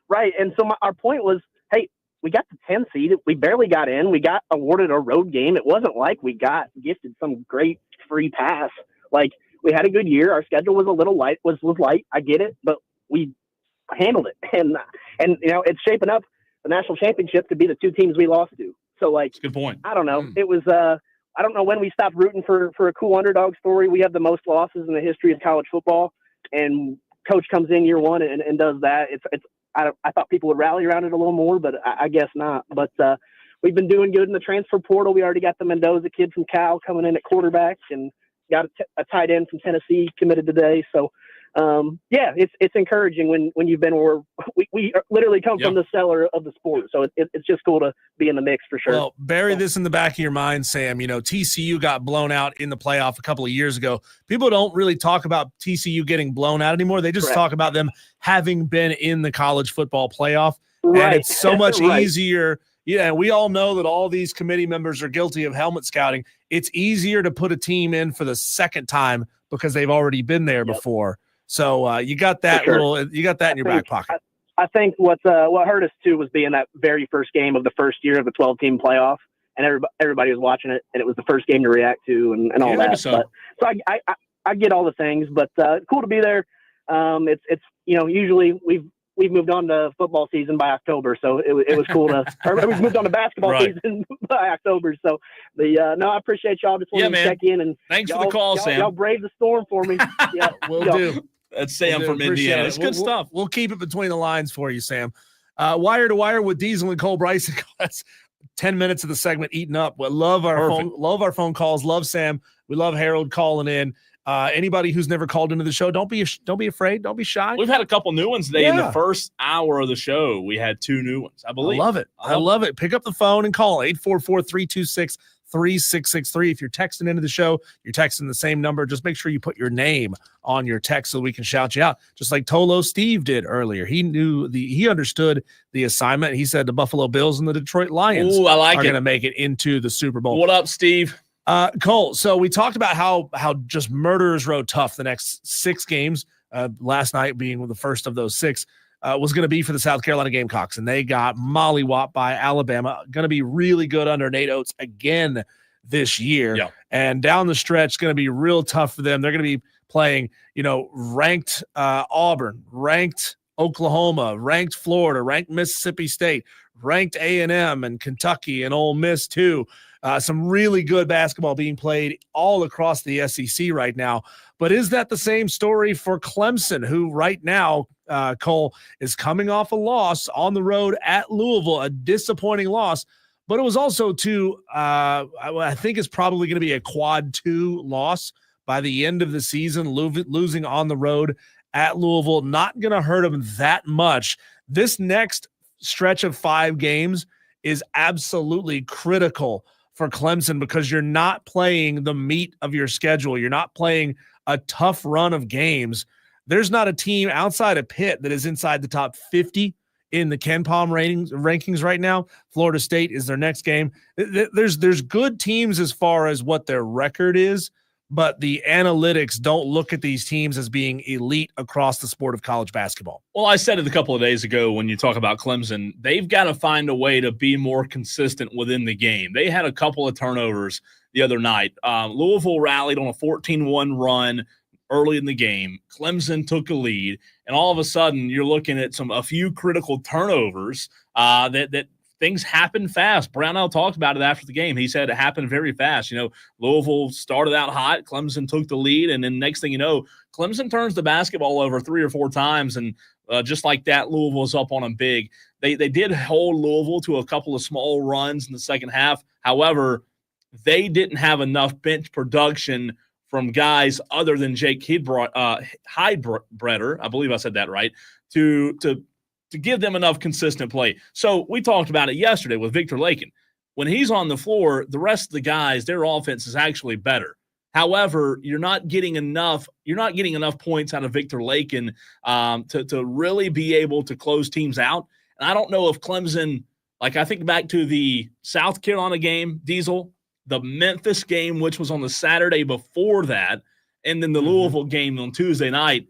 And so our point was, hey, we got the 10 seed. We barely got in. We got awarded a road game. It wasn't like we got gifted some great free pass. Like, we had a good year. Our schedule was a little light. Was light. I get it, but we handled it. And it's shaping up the national championship to be the 2 teams we lost to. So, like, good point. I don't know. It was. I don't know when we stopped rooting for a cool underdog story. We have the most losses in the history of college football, and coach comes in year 1 and does that. I thought people would rally around it a little more, but I guess not. But we've been doing good in the transfer portal. We already got the Mendoza kid from Cal coming in at quarterback, and got a tight end from Tennessee committed today. So, it's encouraging when you've been where we literally come from the cellar of the sport. So it's just cool to be in the mix for sure. Well, bury this in the back of your mind, Sam. TCU got blown out in the playoff a couple of years ago. People don't really talk about TCU getting blown out anymore. They just talk about them having been in the college football playoff. Right. And it's so much easier. Yeah, we all know that all these committee members are guilty of helmet scouting. It's easier to put a team in for the second time because they've already been there before. So you got that you got that in your back pocket. I think what hurt us too was being that very first game of the first year of the 12-team playoff, and everybody was watching it, and it was the first game to react to and all that. So I get all the things, but cool to be there. It's usually we've moved on to football season by October, so it was cool to. Or we've moved on to basketball season by October, so I appreciate y'all. Just wanted to check in and thanks for the call, Sam. Y'all brave the storm for me. Yeah, we'll do. That's Sam from Indiana. It's good stuff. We'll keep it between the lines for you, Sam. Wire to Wire with Diesel and Cole Bryson. That's 10 minutes of the segment eaten up. We love our phone calls. Love Sam. We love Harold calling in. Anybody who's never called into the show, don't be afraid. Don't be shy. We've had a couple new ones today in the Yeah. first hour of the show. We had 2 new ones, I believe. I love it. I love it. Pick up the phone and call 844-326-3663. If you're texting into the show, you're texting the same number. Just make sure you put your name on your text so we can shout you out. Just like Tolo Steve did earlier. He understood the assignment. He said the Buffalo Bills and the Detroit Lions Ooh, I like are it. going to make it into the Super Bowl. What up, Steve? Cole, so we talked about how just murderers row tough the next 6 games, last night being the first of those 6, was going to be for the South Carolina Gamecocks, and they got mollywopped by Alabama. Going to be really good under Nate Oates again this year. Yeah. And down the stretch, going to be real tough for them. They're going to be playing, ranked Auburn, ranked Oklahoma, ranked Florida, ranked Mississippi State, ranked A&M and Kentucky and Ole Miss too. Some really good basketball being played all across the SEC right now. But is that the same story for Clemson, who right now, Cole, is coming off a loss on the road at Louisville, a disappointing loss. But it was also I think it's probably going to be a quad 2 loss by the end of the season, losing on the road at Louisville. Not going to hurt them that much. This next stretch of 5 games is absolutely critical for Clemson because you're not playing the meat of your schedule. You're not playing a tough run of games. There's not a team outside of Pitt that is inside the top 50 in the Ken Palm rankings right now. Florida State is their next game. There's good teams as far as what their record is, but the analytics don't look at these teams as being elite across the sport of college basketball. Well, I said it a couple of days ago when you talk about Clemson, they've got to find a way to be more consistent within the game. They had a couple of turnovers the other night. Louisville rallied on a 14-1 run early in the game. Clemson took a lead, and all of a sudden you're looking at a few critical turnovers that things happen fast. Brownell talked about it after the game. He said it happened very fast. Louisville started out hot. Clemson took the lead, and then next thing you know, Clemson turns the basketball over 3 or 4 times, and just like that, Louisville's up on them big. They did hold Louisville to a couple of small runs in the second half. However, they didn't have enough bench production from guys other than Jake Heidbreder, I believe I said that right, to give them enough consistent play. So we talked about it yesterday with Victor Lakin. When he's on the floor, the rest of the guys, their offense is actually better. However, you're not getting enough points out of Victor Lakin to really be able to close teams out. And I don't know if Clemson, like I think back to the South Carolina game, Diesel, the Memphis game, which was on the Saturday before that, and then the Louisville game on Tuesday night.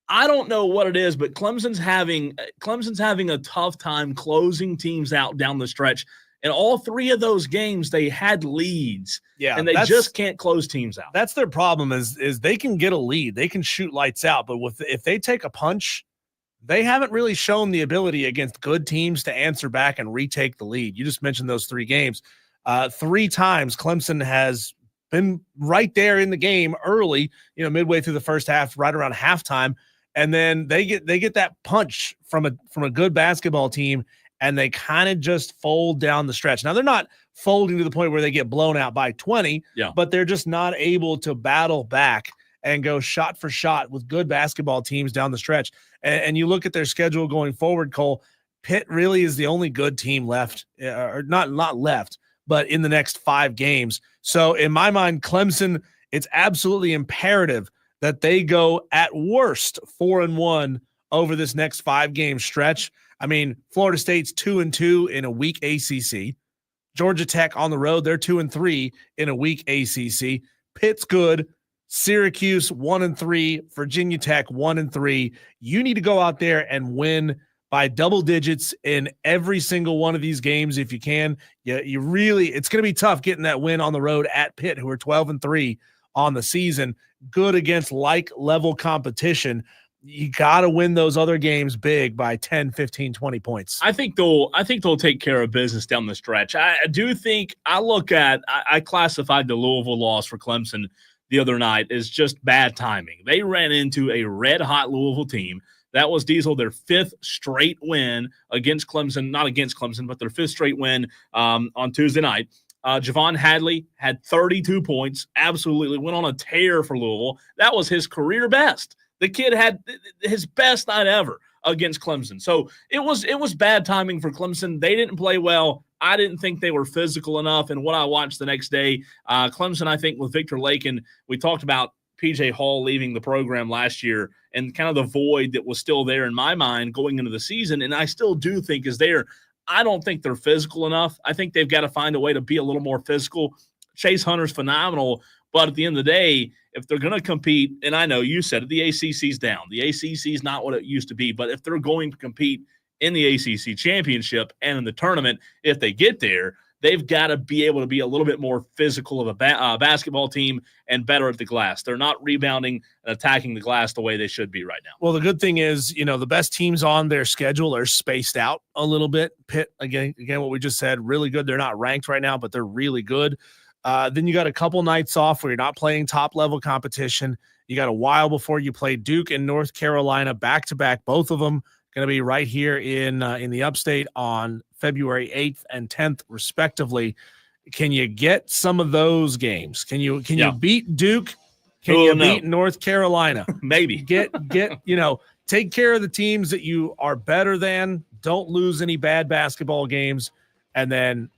I don't know what it is, but Clemson's having a tough time closing teams out down the stretch. And all 3 of those games, they had leads, and they just can't close teams out. That's their problem is they can get a lead. They can shoot lights out, but if they take a punch, they haven't really shown the ability against good teams to answer back and retake the lead. You just mentioned those 3 games. 3 times Clemson has been right there in the game early, midway through the first half, right around halftime. And then they get that punch from a good basketball team, and they kind of just fold down the stretch. Now, they're not folding to the point where they get blown out by 20, but they're just not able to battle back and go shot for shot with good basketball teams down the stretch. And you look at their schedule going forward, Cole, Pitt really is the only good team left, or not left, but in the next 5 games. So in my mind, Clemson, it's absolutely imperative that they go at worst 4-1 over this next 5-game stretch. I mean, Florida State's 2-2 in a weak ACC. Georgia Tech on the road, they're 2-3 in a weak ACC. Pitt's good. Syracuse 1-3, Virginia Tech 1-3. You need to go out there and win by double digits in every single one of these games if you can. You really, it's going to be tough getting that win on the road at Pitt, who are 12-3 on the season, good against like level competition. You got to win those other games big by 10, 15, 20 points. I think they'll take care of business down the stretch. I do think I classified the Louisville loss for Clemson the other night as just bad timing. They ran into a red hot Louisville team. That was Diesel, their 5th straight win against Clemson, not against Clemson, but their 5th straight win on Tuesday night. Javon Hadley had 32 points, absolutely went on a tear for Louisville. That was his career best. The kid had his best night ever against Clemson. So it was bad timing for Clemson. They didn't play well. I didn't think they were physical enough. And what I watched the next day, Clemson, I think with Victor Lakin, we talked about PJ Hall leaving the program last year and kind of the void that was still there in my mind going into the season. And I still do think is there. I don't think they're physical enough. I think they've got to find a way to be a little more physical. Chase Hunter's phenomenal, but at the end of the day, if they're going to compete, and I know you said it, the ACC's down. The ACC is not what it used to be, but if they're going to compete in the ACC championship and in the tournament, if they get there, they've got to be able to be a little bit more physical of a basketball team and better at the glass. They're not rebounding and attacking the glass the way they should be right now. Well, the good thing is, the best teams on their schedule are spaced out a little bit. Pitt, again, what we just said, really good. They're not ranked right now, but they're really good. Then you got a couple nights off where you're not playing top-level competition. You got a while before you play Duke and North Carolina back-to-back, both of them going to be right here in the upstate on February 8th and 10th, respectively. Can you get some of those games? Can you beat Duke? Can you beat North Carolina? Maybe. Get take care of the teams that you are better than. Don't lose any bad basketball games, and then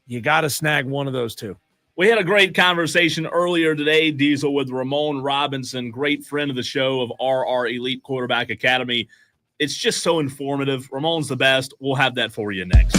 you got to snag one of those two. We had a great conversation earlier today, Diesel, with Ramon Robinson, great friend of the show of RR Elite Quarterback Academy. It's just so informative. Ramon's the best. We'll have that for you next.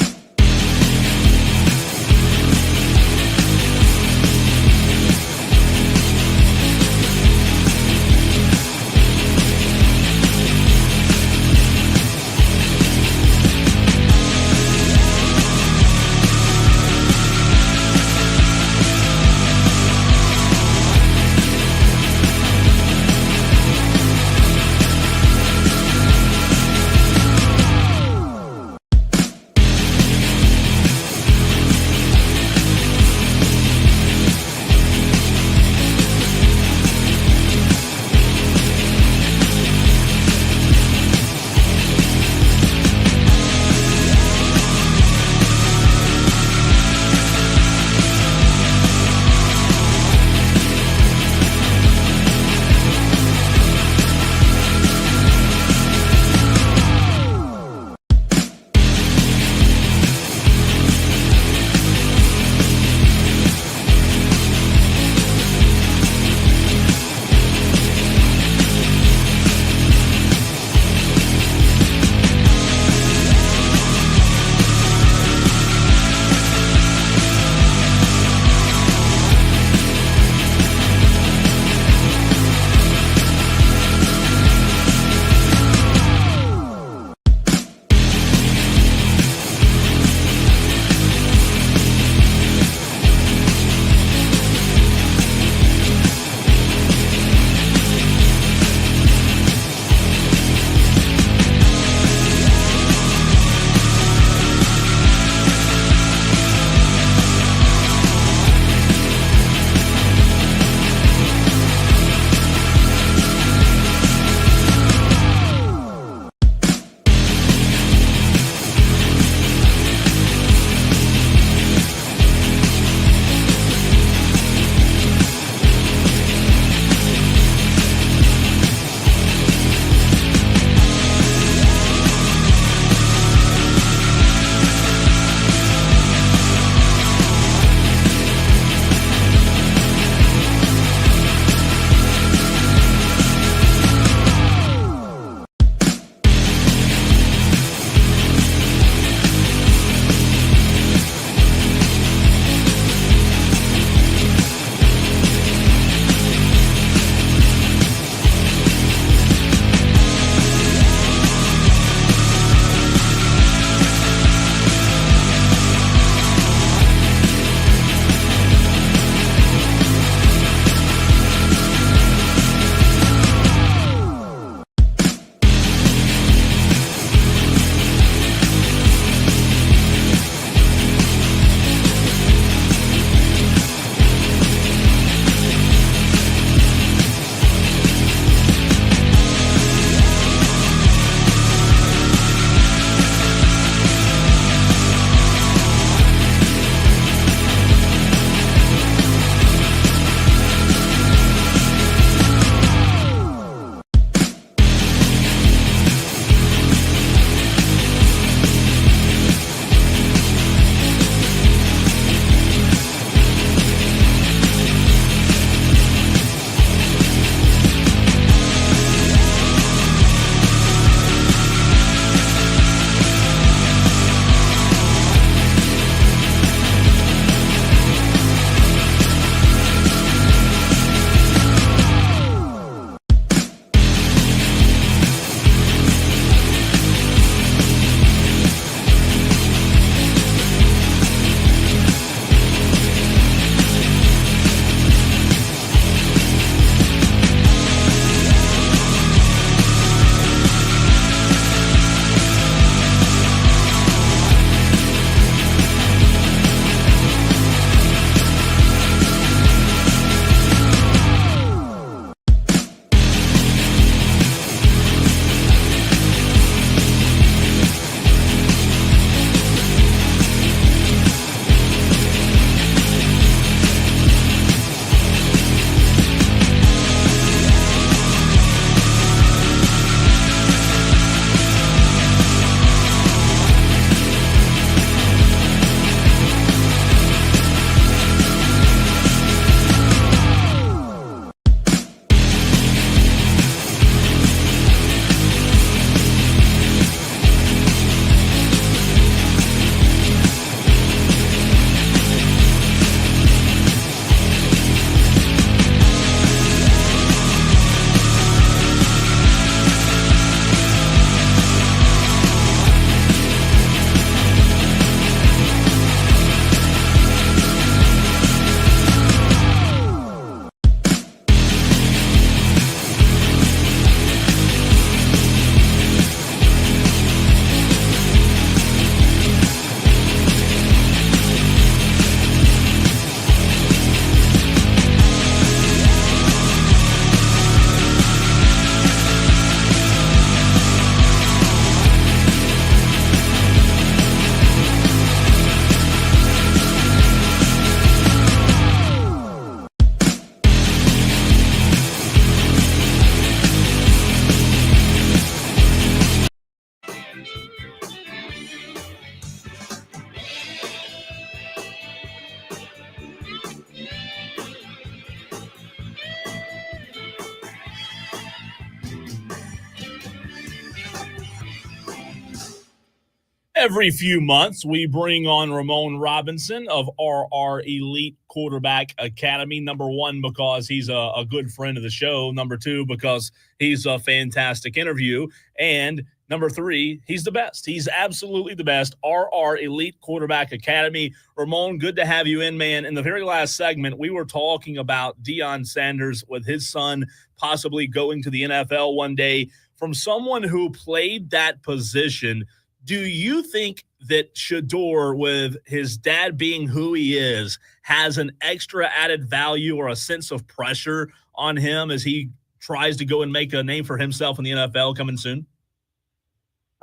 Every few months, we bring on Ramon Robinson of RR Elite Quarterback Academy. Number one, because he's a good friend of the show. Number two, because he's a fantastic interview. And number three, he's the best. He's absolutely the best. RR Elite Quarterback Academy. Ramon, good to have you in, man. In the very last segment, we were talking about Deion Sanders with his son possibly going to the NFL one day. From someone who played that position, do you think that Shador, with his dad being who he is, has an extra added value or a sense of pressure on him as he tries to go and make a name for himself in the NFL coming soon?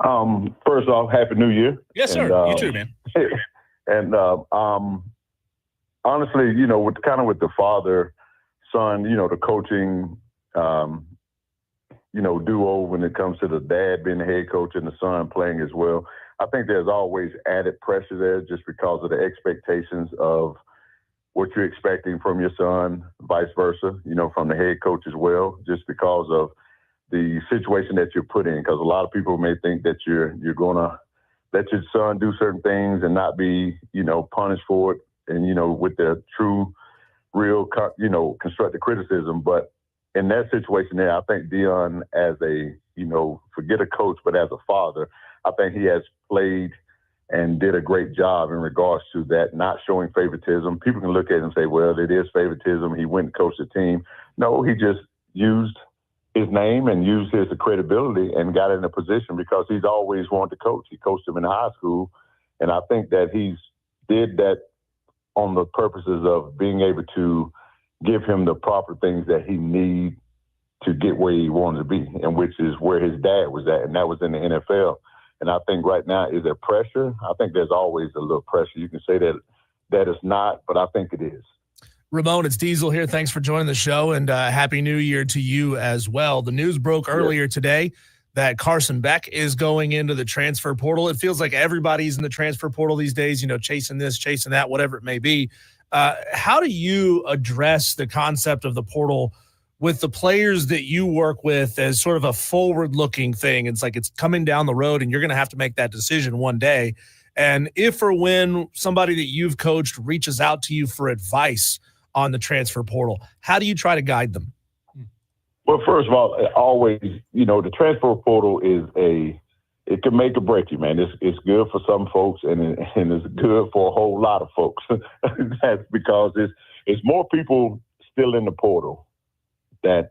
First off, Happy New Year. Yes, sir. And, you too, man. And honestly, you know, with the father-son, you know, the coaching, you know, duo when it comes to the dad being the head coach and the son playing as well. I think there's always added pressure there just because of the expectations of what you're expecting from your son, vice versa, you know, from the head coach as well, just because of the situation that you're put in. Because a lot of people may think that you're going to let your son do certain things and not be, you know, punished for it. And, you know, with the true, real, you know, constructive criticism. But in that situation there, I think Deion, as a, you know, forget a coach, but as a father, I think he has played and did a great job in regards to that, not showing favoritism. People can look at it and say, well, it is favoritism. He went and coached the team. No, he just used his name and used his credibility and got in a position because he's always wanted to coach. He coached him in high school. And I think that he's did that on the purposes of being able to give him the proper things that he need to get where he wanted to be, and which is where his dad was at, and that was in the NFL. And I think right now, is there pressure? I think there's always a little pressure. You can say that it's not, but I think it is. Ramon, it's Diesel here. Thanks for joining the show, and Happy New Year to you as well. The news broke earlier today that Carson Beck is going into the transfer portal. It feels like everybody's in the transfer portal these days, you know, chasing this, chasing that, whatever it may be. How do you address the concept of the portal with the players that you work with as sort of a forward-looking thing? It's like it's coming down the road, and you're going to have to make that decision one day. And if or when somebody that you've coached reaches out to you for advice on the transfer portal, how do you try to guide them? Well, first of all, always, you know, the transfer portal it can make or break you, man. It's good for some folks and it's good for a whole lot of folks. That's because it's more people still in the portal that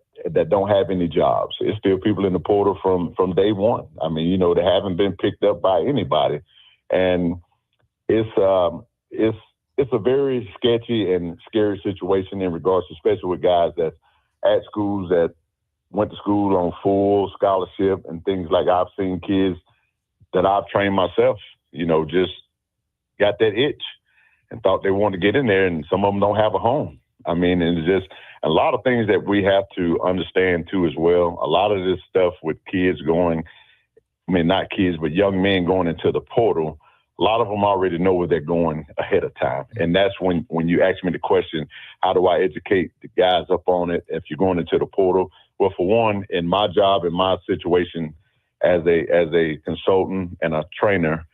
don't have any jobs. It's still people in the portal from day one. I mean, you know, they haven't been picked up by anybody. And it's a very sketchy and scary situation in regards to, especially with guys that's at schools that went to school on full scholarship and things like I've seen kids that I've trained myself, you know, just got that itch and thought they wanted to get in there, and some of them don't have a home. I mean, and it's just a lot of things that we have to understand too as well. A lot of this stuff with kids going, I mean, not kids, but young men going into the portal, a lot of them already know where they're going ahead of time. And that's when you ask me the question, how do I educate the guys up on it if you're going into the portal? Well, for one, in my job, in my situation, as a consultant and a trainer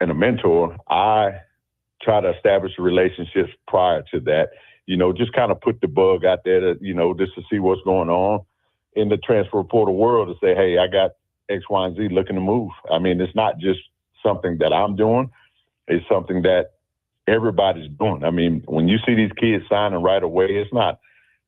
and a mentor, I try to establish relationships prior to that, you know, just kind of put the bug out there to, you know, just to see what's going on in the transfer portal world, to say, hey, I got X, Y, and Z looking to move. I mean, it's not just something that I'm doing. It's something that everybody's doing. I mean, when you see these kids signing right away, it's not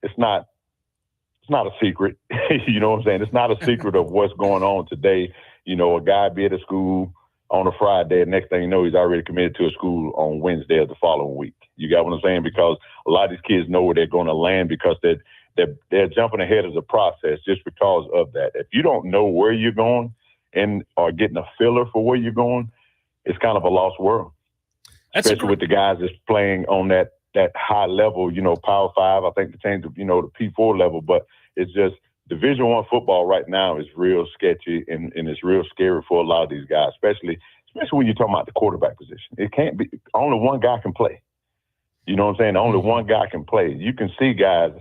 a secret. You know what I'm saying? It's not a secret of what's going on today. You know, a guy be at a school on a Friday, and next thing you know, he's already committed to a school on Wednesday of the following week. You got what I'm saying? Because a lot of these kids know where they're going to land because they're jumping ahead of the process just because of that. If you don't know where you're going and are getting a filler for where you're going, it's kind of a lost world. Especially with the guys that's playing on that high level, you know, Power 5. I think the change to, you know, the P4 level, but it's just Division I football right now is real sketchy and it's real scary for a lot of these guys, especially when you're talking about the quarterback position. It can't be only one guy can play. You know what I'm saying? Only one guy can play. You can see guys,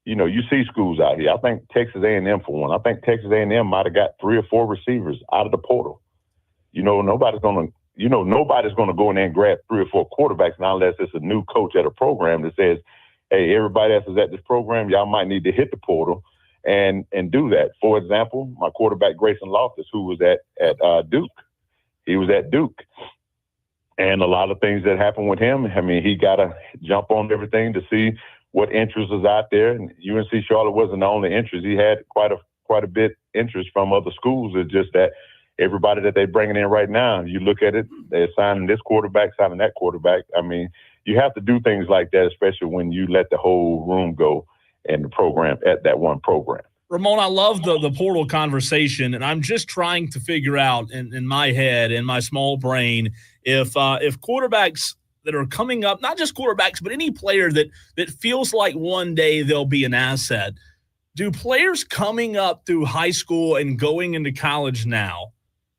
you know, you see schools out here. I think Texas A&M for one. I think Texas A&M might have got 3 or 4 receivers out of the portal. nobody's going to go in there and grab 3 or 4 quarterbacks now unless it's a new coach at a program that says, hey, everybody else is at this program, y'all might need to hit the portal and do that. For example, my quarterback, Grayson Loftus, who was at Duke. He was at Duke. And a lot of things that happened with him, I mean, he got to jump on everything to see what interest was out there. And UNC Charlotte wasn't the only interest. He had quite a bit interest from other schools. It's just that everybody that they're bringing in right now, you look at it, they're signing this quarterback, signing that quarterback. I mean, you have to do things like that, especially when you let the whole room go in the program at that one program. Ramon, I love the portal conversation, and I'm just trying to figure out in my head, in my small brain, if quarterbacks that are coming up, not just quarterbacks, but any player that feels like one day they'll be an asset, do players coming up through high school and going into college now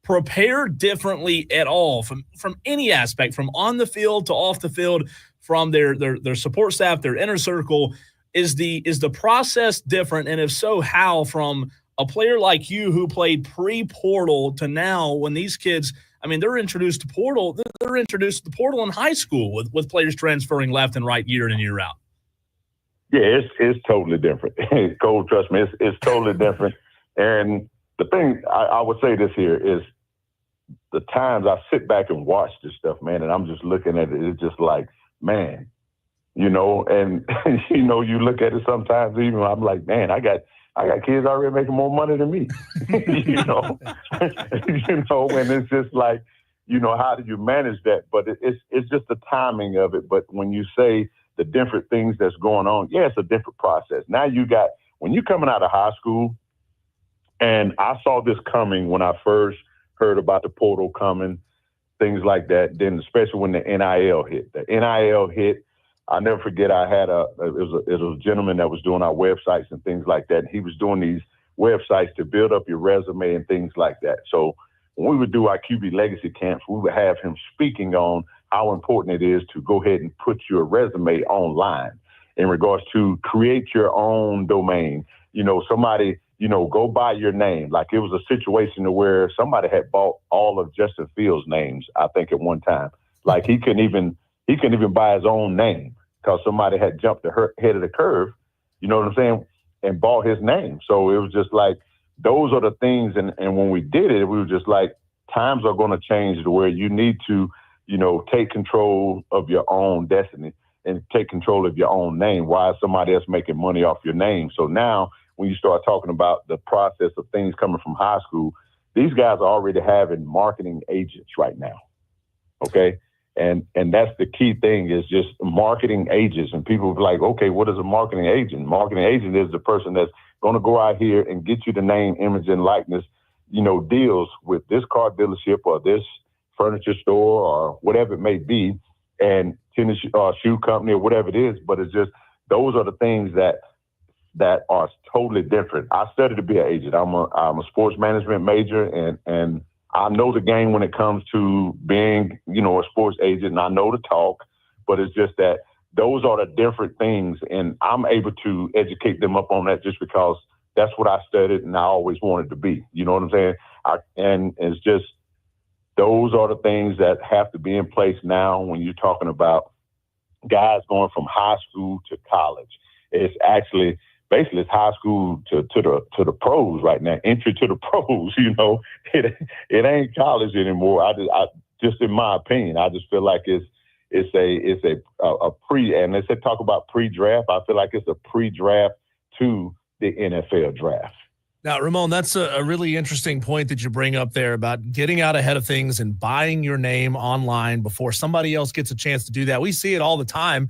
prepare differently at all from any aspect, from on the field to off the field, from their support staff, their inner circle? Is the process different? And if so, how, from a player like you who played pre-portal to now, when these kids, I mean, they're introduced to portal in high school with players transferring left and right year in and year out? Yeah, it's totally different. Cole, trust me, it's totally different. And the thing I would say this here is the times I sit back and watch this stuff, man, and I'm just looking at it, it's just like, man, and you look at it sometimes, even I'm like, man, I got kids already making more money than me, and it's just like, how do you manage that? But it's just the timing of it. But when you say the different things that's going on, yeah, it's a different process. Now when you're coming out of high school, and I saw this coming when I first heard about the portal coming, things like that, then especially when the NIL hit. The NIL hit, I'll never forget, it was a gentleman that was doing our websites and things like that. And he was doing these websites to build up your resume and things like that. So when we would do our QB legacy camps, we would have him speaking on how important it is to go ahead and put your resume online in regards to create your own domain. Somebody, go buy your name. Like, it was a situation where somebody had bought all of Justin Fields' names, I think, at one time. Like, he couldn't even buy his own name because somebody had jumped ahead of the curve, you know what I'm saying, and bought his name. So it was just like, those are the things. And when we did it, we were just like, times are going to change to where you need to, take control of your own destiny and take control of your own name. Why is somebody else making money off your name? So now when you start talking about the process of things coming from high school, these guys are already having marketing agents right now. Okay. And that's the key thing, is just marketing agents. And people are like, okay, what is a marketing agent? Marketing agent is the person that's going to go out here and get you the name, image, and likeness, deals with this car dealership or this furniture store or whatever it may be, and tennis shoe company or whatever it is. But it's just, those are the things that are totally different. I studied to be an agent. I'm a sports management major, and I know the game when it comes to being, a sports agent, and I know the talk, but it's just that those are the different things. And I'm able to educate them up on that just because that's what I studied and I always wanted to be. You know what I'm saying? And it's just, those are the things that have to be in place now when you're talking about guys going from high school to college. It's actually, basically, it's high school to the pros right now. Entry to the pros, it ain't college anymore. I just in my opinion, I just feel like it's a pre, and they talk about pre-draft. I feel like it's a pre-draft to the NFL draft. Now, Ramon, that's a really interesting point that you bring up there about getting out ahead of things and buying your name online before somebody else gets a chance to do that. We see it all the time.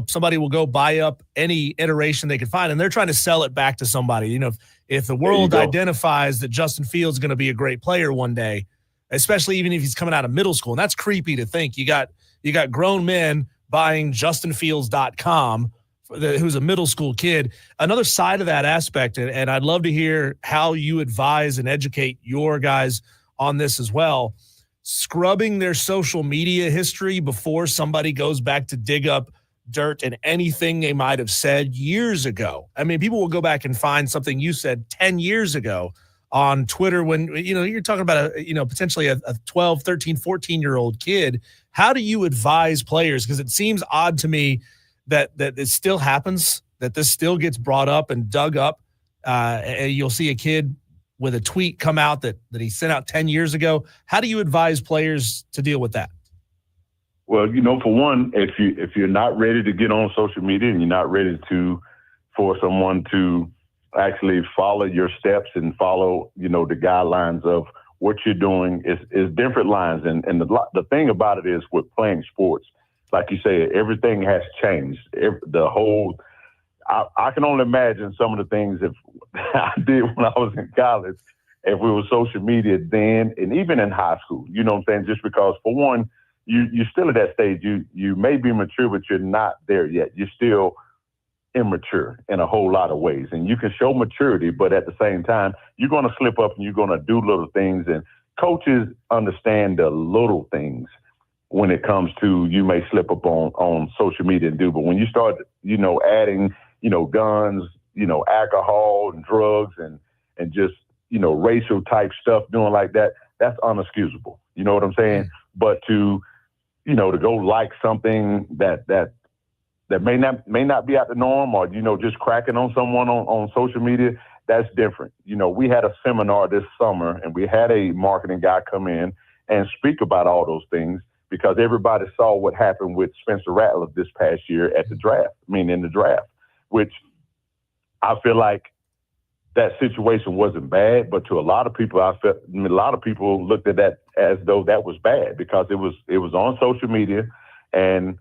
Somebody will go buy up any iteration they can find, and they're trying to sell it back to somebody. If the world identifies that Justin Fields is going to be a great player one day, especially even if he's coming out of middle school, and that's creepy to think. You got grown men buying JustinFields.com, who's a middle school kid. Another side of that aspect, and I'd love to hear how you advise and educate your guys on this as well, scrubbing their social media history before somebody goes back to dig up dirt and anything they might have said years ago. I mean, people will go back and find something you said 10 years ago on Twitter when, you're talking about potentially a 12, 13, 14-year-old kid. How do you advise players? Because it seems odd to me that it still happens, that this still gets brought up and dug up. And you'll see a kid with a tweet come out that he sent out 10 years ago. How do you advise players to deal with that? Well, for one, if you're not ready to get on social media and you're not ready for someone to actually follow your steps and follow, the guidelines of what you're doing is different lines. And the thing about it is with playing sports, like you say, everything has changed. I can only imagine some of the things if I did when I was in college, if we were social media then, and even in high school, you know what I'm saying? Just because, for one, you're still at that stage. You may be mature, but you're not there yet. You're still immature in a whole lot of ways. And you can show maturity, but at the same time, you're going to slip up and you're going to do little things. And coaches understand the little things when it comes to you may slip up on social media and do. But when you start, adding, guns, alcohol and drugs and just, racial type stuff doing like that, that's unexcusable. You know what I'm saying? But to go like something that may not be out the norm, or, just cracking on someone on social media, that's different. We had a seminar this summer and we had a marketing guy come in and speak about all those things because everybody saw what happened with Spencer Rattler this past year at the draft, in the draft, which I feel like that situation wasn't bad, but to a lot of people, a lot of people looked at that as though that was bad because it was on social media, and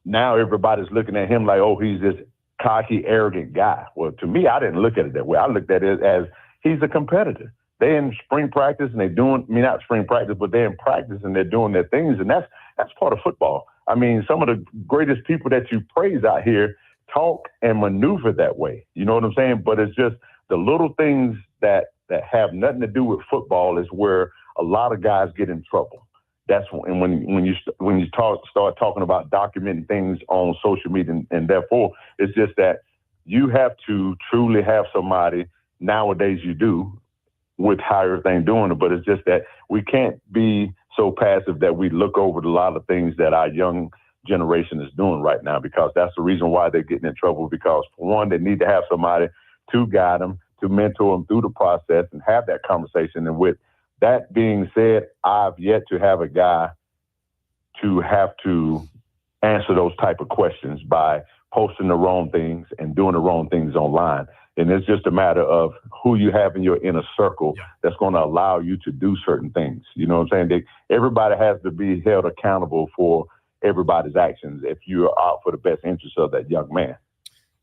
now everybody's looking at him like, oh, he's this cocky, arrogant guy. Well, to me, I didn't look at it that way. I looked at it as he's a competitor. They're in spring practice and they're doing, not spring practice, but they're in practice and they're doing their things, and that's part of football. Some of the greatest people that you praise out here talk and maneuver that way. You know what I'm saying? But it's just the little things that have nothing to do with football is where a lot of guys get in trouble. That's when you start talking about documenting things on social media, and therefore it's just that you have to truly have somebody, nowadays you do, with how everything doing it. But it's just that we can't be so passive that we look over a lot of things that our young generation is doing right now, because that's the reason why they're getting in trouble. Because for one, they need to have somebody to guide them, to mentor them through the process and have that conversation. And with that being said, I've yet to have a guy to have to answer those type of questions by posting the wrong things and doing the wrong things online. And it's just a matter of who you have in your inner circle that's going to allow you to do certain things. You know what I'm saying? Everybody has to be held accountable for everybody's actions if you're out for the best interest of that young man.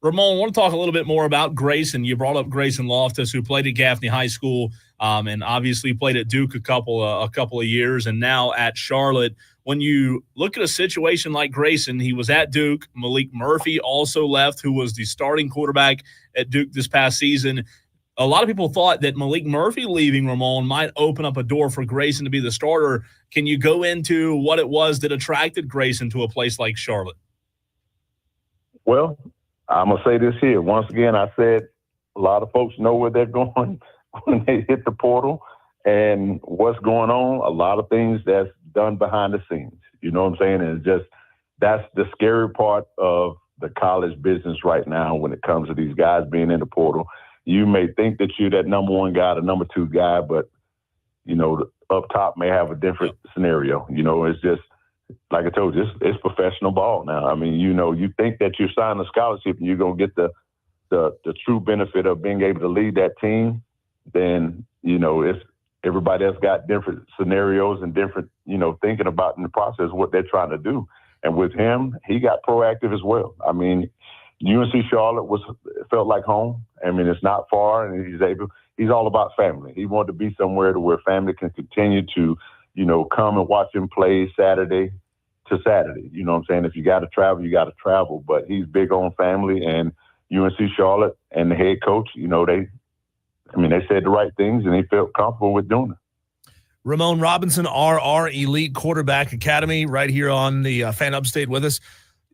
Ramon, I want to talk a little bit more about Grayson. You brought up Grayson Loftus, who played at Gaffney High School and obviously played at Duke a couple of years, and now at Charlotte. When you look at a situation like Grayson, he was at Duke. Malik Murphy also left, who was the starting quarterback at Duke this past season. A lot of people thought that Malik Murphy leaving, Ramon, might open up a door for Grayson to be the starter. Can you go into what it was that attracted Grayson to a place like Charlotte? Well, I'm going to say this here. Once again, I said a lot of folks know where they're going when they hit the portal and what's going on. A lot of things that's done behind the scenes. You know what I'm saying? And it's just, that's the scary part of the college business right now when it comes to these guys being in the portal. You may think that you're that number one guy, the number two guy, but, up top may have a different scenario. It's just, like I told you, it's professional ball now. You think that you're signing a scholarship and you're going to get the true benefit of being able to lead that team, then, it's everybody else got different scenarios and different, thinking about in the process what they're trying to do. And with him, he got proactive as well. UNC Charlotte felt like home. It's not far, and he's all about family. He wanted to be somewhere to where family can continue to, come and watch him play Saturday to Saturday. You know what I'm saying? If you got to travel, you got to travel. But he's big on family, and UNC Charlotte and the head coach, they said the right things, and he felt comfortable with doing it. Ramon Robinson, RR Elite Quarterback Academy, right here on the Fan Upstate with us.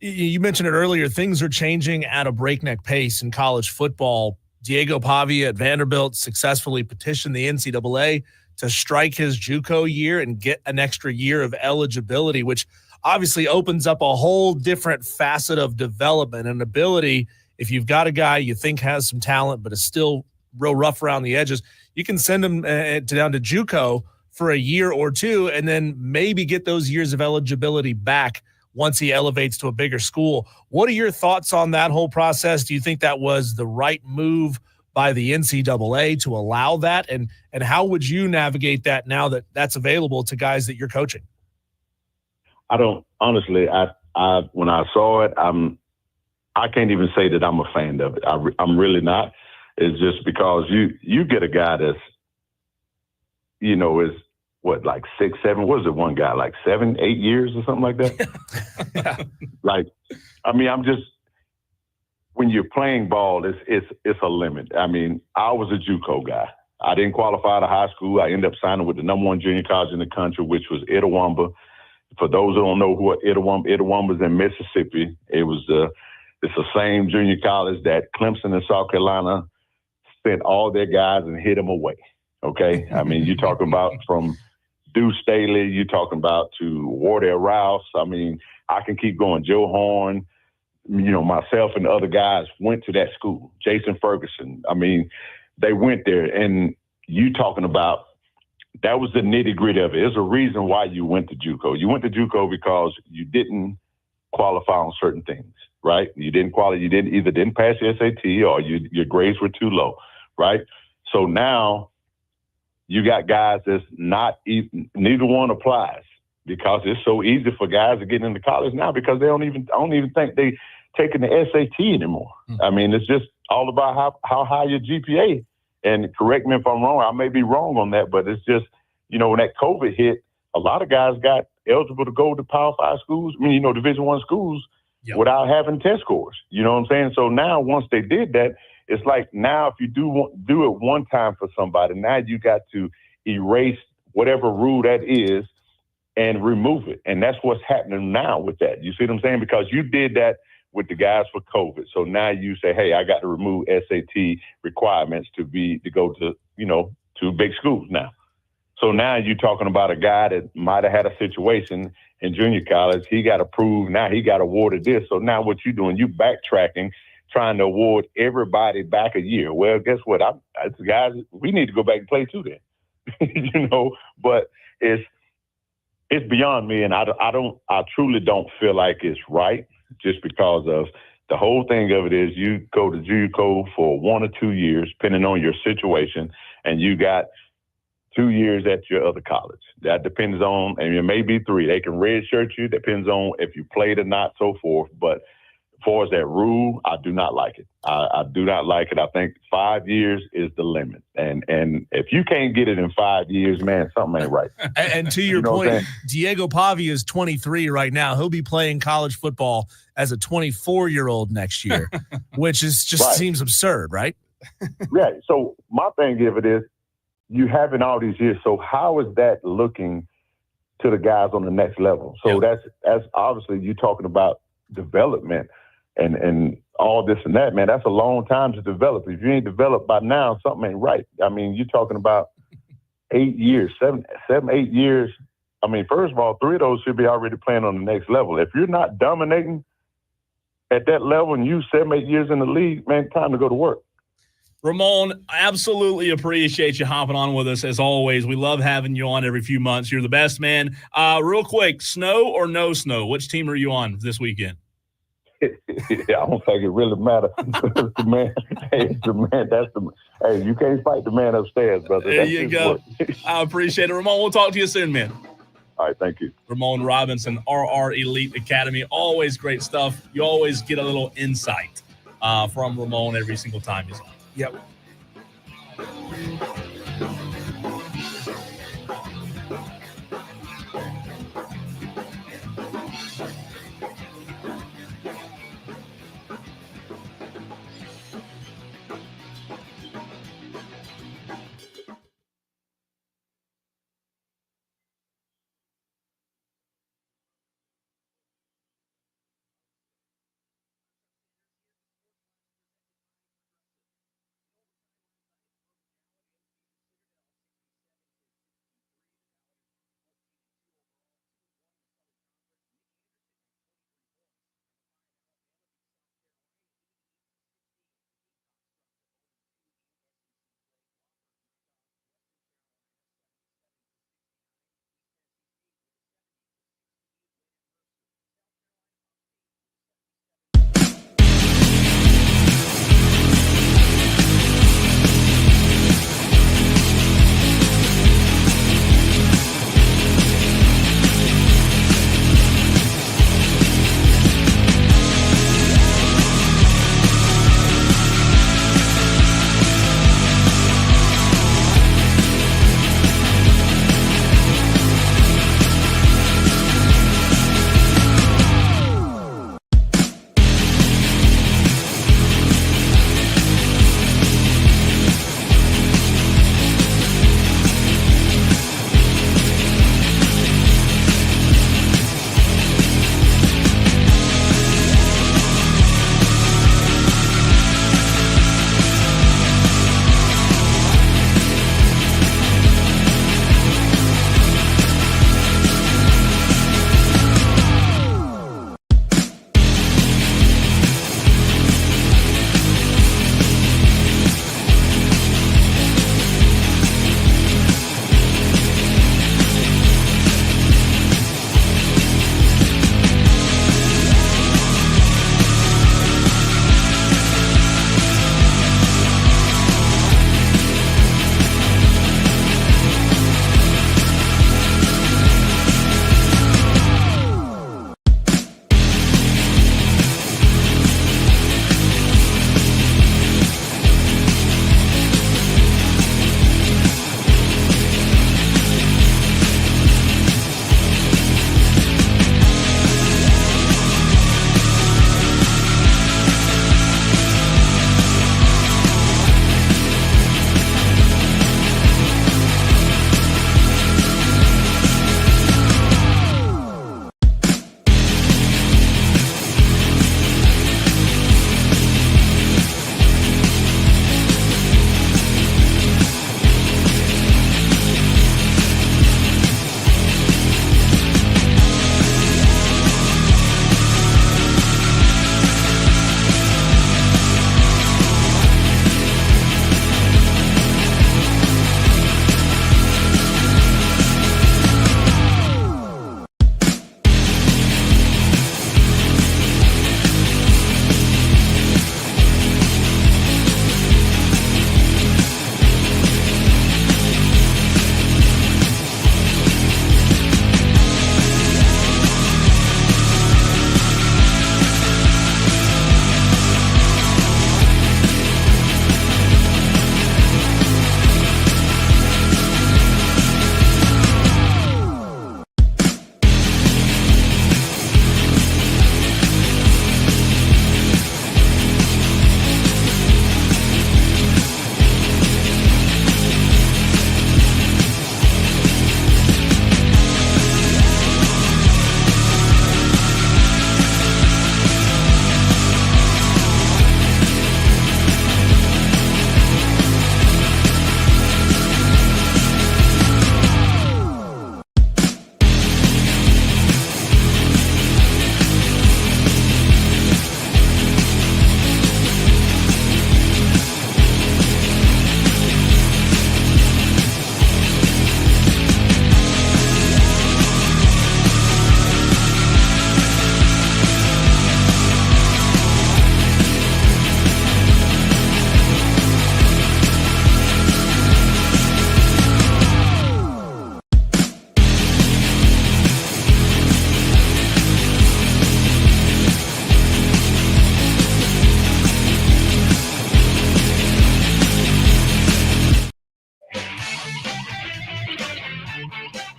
You mentioned it earlier. Things are changing at a breakneck pace in college football. Diego Pavia at Vanderbilt successfully petitioned the NCAA to strike his JUCO year and get an extra year of eligibility, which obviously opens up a whole different facet of development and ability. If you've got a guy you think has some talent but is still real rough around the edges, you can send him down to JUCO for a year or two and then maybe get those years of eligibility back once he elevates to a bigger school. What are your thoughts on that whole process? Do you think that was the right move by the NCAA to allow that? And how would you navigate that now that that's available to guys that you're coaching? I don't, honestly, I when I saw it, I can't even say that I'm a fan of it. I'm really not. It's just because you get a guy that's, is what, like 6, 7, what is it, one guy, like 7, 8 years or something like that? Like, I mean, when you're playing ball, it's a limit. I mean, I was a JUCO guy. I didn't qualify to high school. I ended up signing with the #1 junior college in the country, which was Itawamba. For those who don't know who Itawamba's in Mississippi. It's the same junior college that Clemson and South Carolina sent all their guys and hid them away. Okay, I mean, you're talking about from Deuce Staley, you're talking about to Wardell Rouse. I mean, I can keep going. Joe Horn, myself and the other guys went to that school. Jason Ferguson. I mean, they went there, and you talking about that was the nitty gritty of it. There's a reason why you went to JUCO. You went to JUCO because you didn't qualify on certain things, right? You didn't qualify. You didn't pass the SAT or your grades were too low, right? So now you got guys that's neither one applies because it's so easy for guys to get into college now because I don't even think they taking the SAT anymore. I mean, it's just all about how high your GPA. And correct me if I'm wrong. I may be wrong on that, but it's just, when that COVID hit, a lot of guys got eligible to go to Power 5 schools. I mean, Division I schools without having test scores. You know what I'm saying? So now once they did that, it's like now if you do it one time for somebody, now you got to erase whatever rule that is and remove it. And that's what's happening now with that. You see what I'm saying? Because you did that with the guys for COVID. So now you say, hey, I got to remove SAT requirements to go to, to big schools now. So now you're talking about a guy that might have had a situation in junior college. He got approved. Now he got awarded this. So now what you doing? You backtracking, trying to award everybody back a year. Well, guess what? Guys, we need to go back and play too then. But it's beyond me. And I truly don't feel like it's right just because of the whole thing of it is you go to JUCO for 1 or 2 years, depending on your situation, and you got 2 years at your other college. That depends on, and it may be 3. They can redshirt you, depends on if you played or not, so forth. But as far as that rule, I do not like it. I do not like it. I think 5 years is the limit. And if you can't get it in 5 years, man, something ain't right. And to your point, Diego Pavia is 23 right now. He'll be playing college football as a 24-year-old next year, which is just seems absurd, right? Yeah. So my thing of it is, you having all these years. So how is that looking to the guys on the next level? So that's obviously you talking about development and all this and that, man. That's a long time to develop. If you ain't developed by now, something ain't right. I mean, you're talking about 8 years, 7, 8 years. I mean, first of all, 3 of those should be already playing on the next level. If you're not dominating at that level and you 7, 8 years in the league, man, time to go to work. Ramon, I absolutely appreciate you hopping on with us as always. We love having you on every few months. You're the best, man. Real quick, snow or no snow? Which team are you on this weekend? I don't think it really matters. Man, hey, you can't fight the man upstairs, brother. There you go. I appreciate it. Ramon, we'll talk to you soon, man. All right, thank you. Ramon Robinson, RR Elite Academy. Always great stuff. You always get a little insight from Ramon every single time he's on. Yep.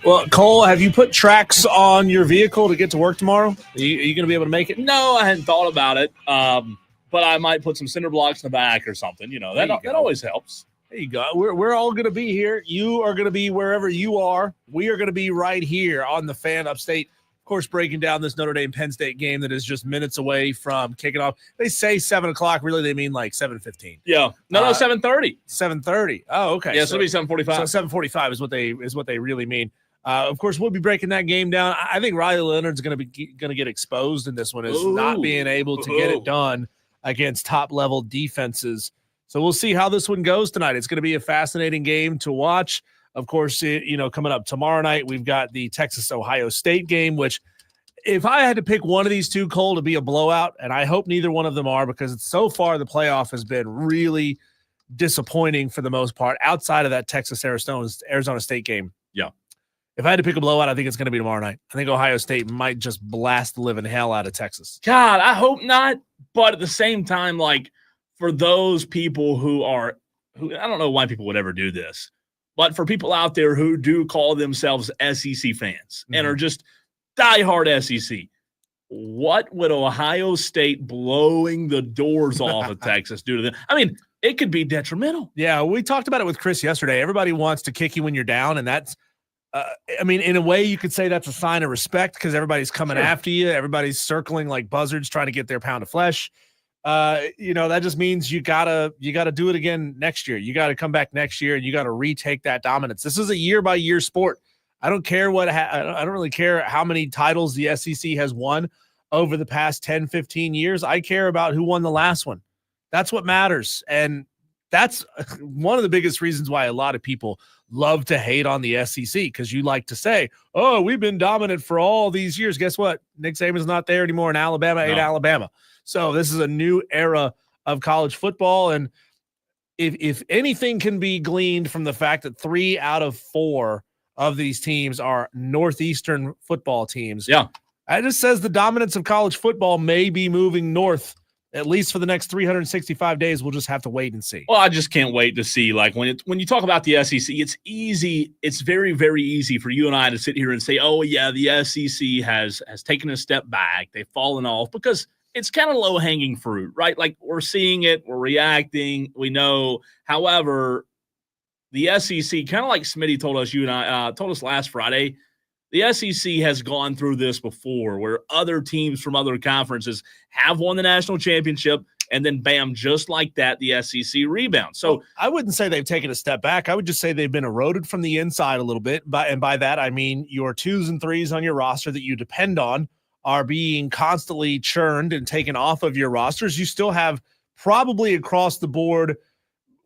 Well, Cole, have you put tracks on your vehicle to get to work tomorrow? Are you going to be able to make it? No, I hadn't thought about it. But I might put some cinder blocks in the back or something. That always helps. There you go. We're all going to be here. You are going to be wherever you are. We are going to be right here on the Fan Upstate. Of course, breaking down this Notre Dame-Penn State game that is just minutes away from kicking off. They say 7 o'clock. Really, they mean like 7:15. Yeah. No, 7:30. 7:30. Oh, okay. Yeah, so it'll be 7:45. So 7:45 is what they really mean. Of course, we'll be breaking that game down. I think Riley Leonard's going to get exposed in this one as not being able to get it done against top-level defenses. So we'll see how this one goes tonight. It's going to be a fascinating game to watch. Of course, coming up tomorrow night, we've got the Texas-Ohio State game, which if I had to pick one of these two, Cole, to be a blowout, and I hope neither one of them are because so far the playoff has been really disappointing for the most part outside of that Texas-Arizona State game. Yeah. If I had to pick a blowout, I think it's going to be tomorrow night. I think Ohio State might just blast the living hell out of Texas. God, I hope not. But at the same time, like for those people who I don't know why people would ever do this, but for people out there who do call themselves SEC fans and are just diehard SEC, what would Ohio State blowing the doors off of Texas do to them? I mean, it could be detrimental. Yeah, we talked about it with Chris yesterday. Everybody wants to kick you when you're down, and that's in a way, you could say that's a sign of respect because everybody's coming after you. Everybody's circling like buzzards trying to get their pound of flesh. That just means you gotta do it again next year. You got to come back next year and you got to retake that dominance. This is a year-by-year sport. I don't care I don't really care how many titles the SEC has won over the past 10, 15 years. I care about who won the last one. That's what matters. And that's one of the biggest reasons why a lot of people love to hate on the SEC because you like to say, oh, we've been dominant for all these years. Guess what? Nick Saban's not there anymore in Alabama, Alabama. So this is a new era of college football. And if anything can be gleaned from the fact that 3 out of 4 of these teams are Northeastern football teams, that just says the dominance of college football may be moving north. At least for the next 365 days, we'll just have to wait and see. Well, I just can't wait to see. Like when you talk about the SEC, it's easy. It's very, very easy for you and I to sit here and say, "Oh yeah, the SEC has taken a step back. They've fallen off," because it's kind of low hanging fruit, right? Like we're seeing it, we're reacting, we know. However, the SEC, kind of like Smitty told us last Friday. The SEC has gone through this before where other teams from other conferences have won the national championship and then bam, just like that, the SEC rebounds. So I wouldn't say they've taken a step back. I would just say they've been eroded from the inside a little bit. And by that, I mean your 2s and 3s on your roster that you depend on are being constantly churned and taken off of your rosters. You still have probably across the board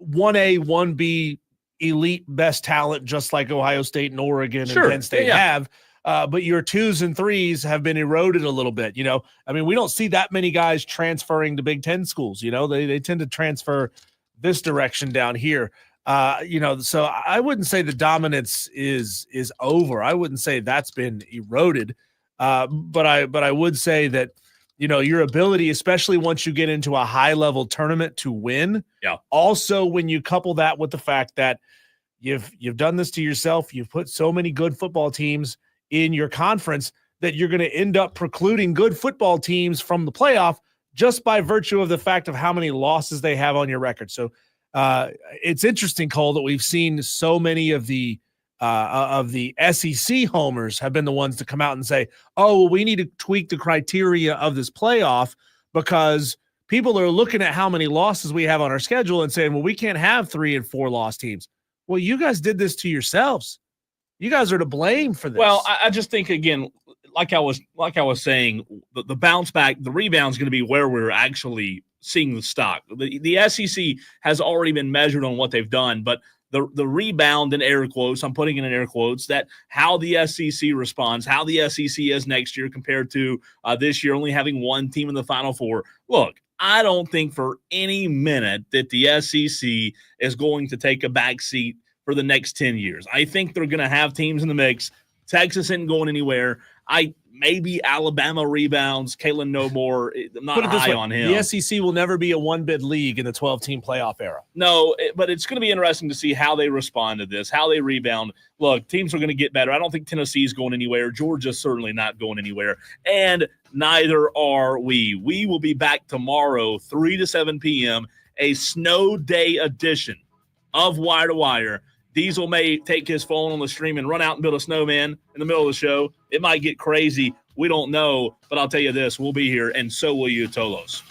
1A, 1B elite best talent, just like Ohio State and Oregon and Penn State have. But your 2s and 3s have been eroded a little bit. We don't see that many guys transferring to Big Ten schools. They tend to transfer this direction down here. So I wouldn't say the dominance is over. I wouldn't say that's been eroded. But I would say that, your ability, especially once you get into a high level tournament to win. Yeah. Also, when you couple that with the fact that you've done this to yourself, you've put so many good football teams in your conference that you're going to end up precluding good football teams from the playoff just by virtue of the fact of how many losses they have on your record. So it's interesting, Cole, that we've seen so many of the SEC homers have been the ones to come out and say, oh, well, we need to tweak the criteria of this playoff because people are looking at how many losses we have on our schedule and saying, well, we can't have 3 and 4 loss teams. Well, you guys did this to yourselves. You guys are to blame for this. Well, I just think, again, like I was saying, the bounce back, the rebound is going to be where we're actually seeing the stock. The SEC has already been measured on what they've done, but the rebound in air quotes, I'm putting it in air quotes, that how the SEC responds, how the SEC is next year compared to this year only having 1 team in the Final Four. Look, I don't think for any minute that the SEC is going to take a back seat for the next 10 years. I think they're going to have teams in the mix. Texas isn't going anywhere. maybe Alabama rebounds. Kalen No more. I'm not Put it this high way, on him. the SEC will never be a one-bid league in the 12-team playoff era. No, but it's going to be interesting to see how they respond to this, how they rebound. Look, teams are going to get better. I don't think Tennessee's going anywhere. Georgia's certainly not going anywhere. And neither are we. We will be back tomorrow, 3 to 7 p.m., a snow day edition of Wire to Wire. Diesel may take his phone on the stream and run out and build a snowman in the middle of the show. It might get crazy. We don't know. But I'll tell you this, we'll be here, and so will you, Tolos.